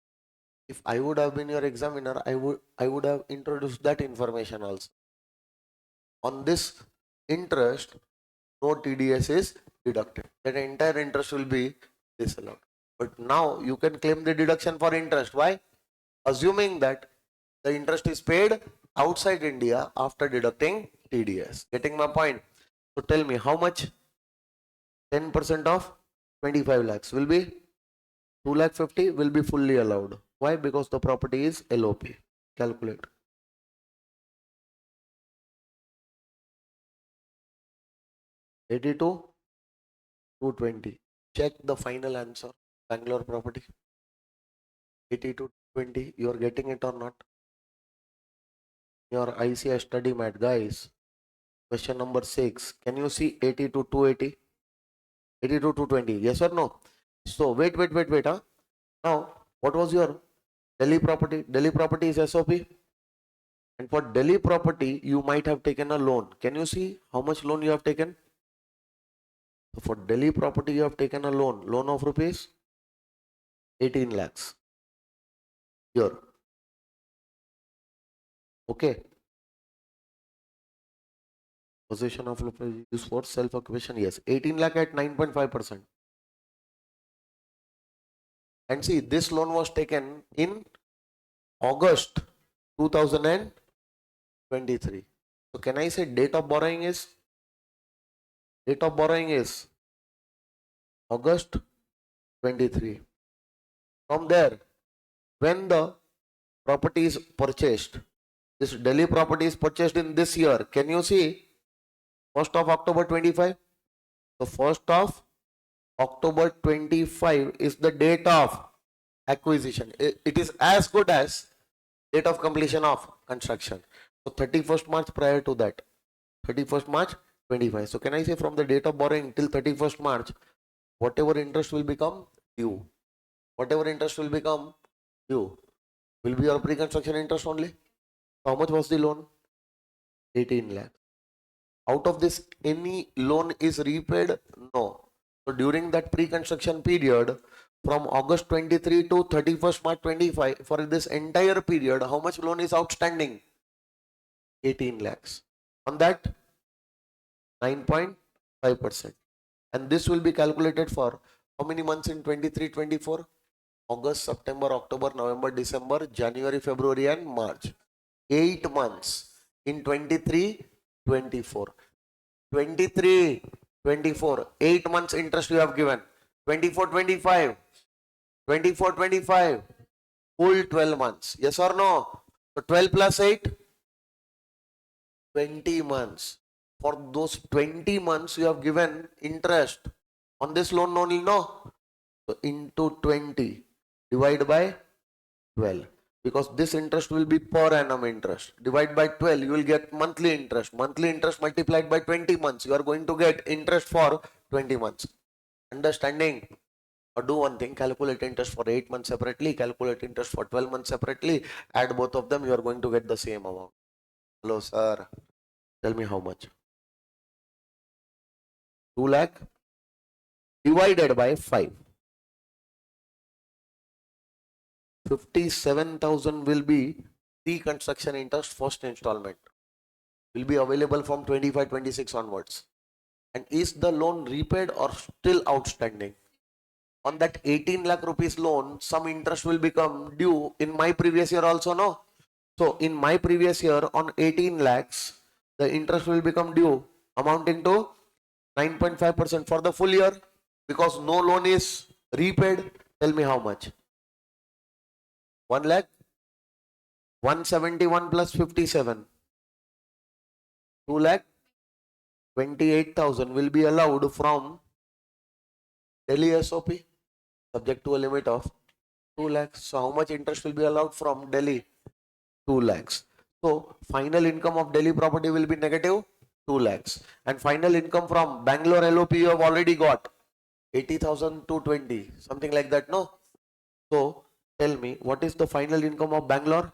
If I would have been your examiner, I would have introduced that information also. On this interest, no TDS is deducted. That entire interest will be disallowed. But now you can claim the deduction for interest. Why? Assuming that the interest is paid outside India after deducting TDS. Getting my point? So tell me how much? 10% of 25 lakhs will be 2 lakh 50 will be fully allowed. Why? Because the property is LOP. Calculate. 82 220. Check the final answer. Bangalore property. 82 20. You are getting it or not? Your ICI study mat, guys. Question number 6. Can you see 82 280? 82 220. Yes or no? So wait. Huh? Now, what was your Delhi property? Delhi property is SOP. And for Delhi property, you might have taken a loan. Can you see how much loan you have taken? So for Delhi property, you have taken a loan of rupees 18 lakhs. Here. Okay. Possession of use for self-occupation, yes. 18 lakh at 9.5%. And see, this loan was taken in August 2023. So can I say date of borrowing is? Date of borrowing is August 23. From there, when the property is purchased, this Delhi property is purchased in this year. Can you see 1st of October 25? So 1st of October 25 is the date of acquisition. It is as good as date of completion of construction. So 31st March prior to that, 31st March 25. So can I say from the date of borrowing till 31st March, whatever interest will become due, whatever interest will become due will be your pre-construction interest only. How much was the loan? 18 lakh. Out of this, any loan is repaid? No. So during that pre-construction period, from August 23 to 31st March 25, for this entire period, how much loan is outstanding? 18 lakhs. On that, 9.5%. And this will be calculated for how many months in 23-24? August, September, October, November, December, January, February, and March. 8 months in 23-24. 23-24. 8 months interest you have given. 24-25. 24-25. Full 12 months. Yes or no? So 12 plus 8. 20 months. For those 20 months you have given interest on this loan only, no? So into 20 divide by 12, because this interest will be per annum interest. Divide by 12, you will get monthly interest. Monthly interest multiplied by 20 months, you are going to get interest for 20 months. Understanding? Or do one thing, calculate interest for 8 months separately, calculate interest for 12 months separately, add both of them, you are going to get the same amount. Hello sir, tell me how much? 2 lakh divided by 5. 57,000 will be the construction interest first installment. Will be available from 25-26 onwards. And is the loan repaid or still outstanding? On that 18 lakh rupees loan, some interest will become due in my previous year also, no? So in my previous year on 18 lakhs, the interest will become due amounting to 9.5% for the full year, because no loan is repaid. Tell me how much? 1 lakh 171 plus 57. 2 lakh 28,000 will be allowed from Delhi SOP, subject to a limit of 2 lakhs. So how much interest will be allowed from Delhi? 2 lakhs. So final income of Delhi property will be negative 2 lakhs. And final income from Bangalore LOP you have already got 80,000 to 20, something like that, no? So tell me, what is the final income of Bangalore?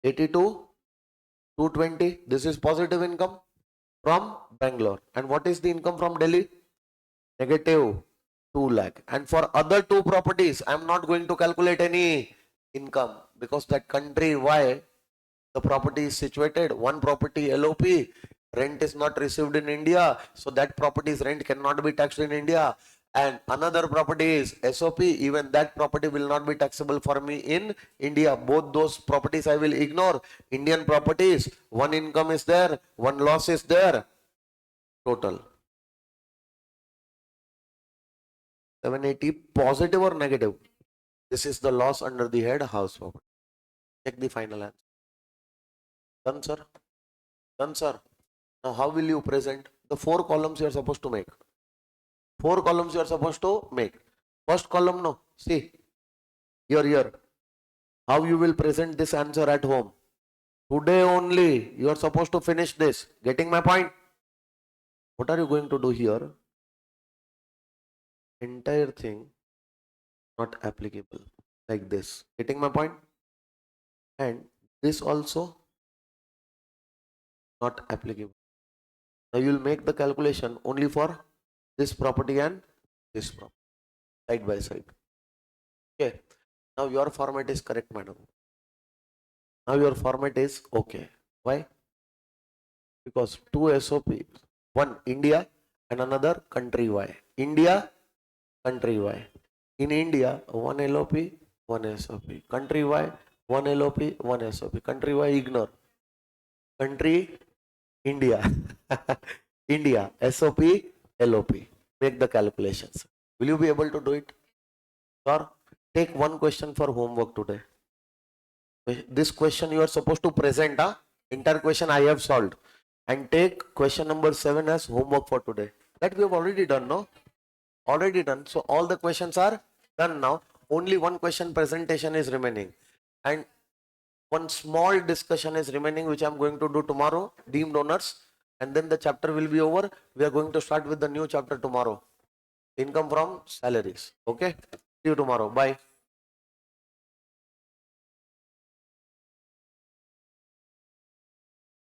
82 220. This is positive income from Bangalore. And what is the income from Delhi? Negative 2 lakh. And for other two properties, I am not going to calculate any income, because that country why the property is situated. One property LOP, rent is not received in India, so that property's rent cannot be taxed in India. And another property is SOP, even that property will not be taxable for me in India. Both those properties I will ignore. Indian properties, one income is there, one loss is there. Total 780, positive or negative? This is the loss under the head house property. Check the final answer. Done, sir? Done, sir? Now how will you present? The 4 columns you are supposed to make. 4 columns you are supposed to make. First column, no. See, here. How you will present this answer at home. Today only you are supposed to finish this. Getting my point? What are you going to do here? Entire thing not applicable. Like this. Getting my point? And this also not applicable. Now you will make the calculation only for this property and this property, side by side. Okay. Now your format is correct, madam. Now your format is okay. Why? Because two SOPs, one India and another country Y. India, country Y. In India, one LOP, one SOP. Country Y, one LOP, one SOP. Country Y, ignore. Country, India. India, SOP, LOP. Make the calculations. Will you be able to do it? Or take one question for homework today. This question you are supposed to present. Entire question I have solved. And take question number 7 as homework for today. That we have already done, no? Already done. So all the questions are done now. Only one question presentation is remaining. And one small discussion is remaining, which I'm going to do tomorrow, deemed owners. And then the chapter will be over. We are going to start with the new chapter tomorrow. Income from salaries. Okay. See you tomorrow. Bye.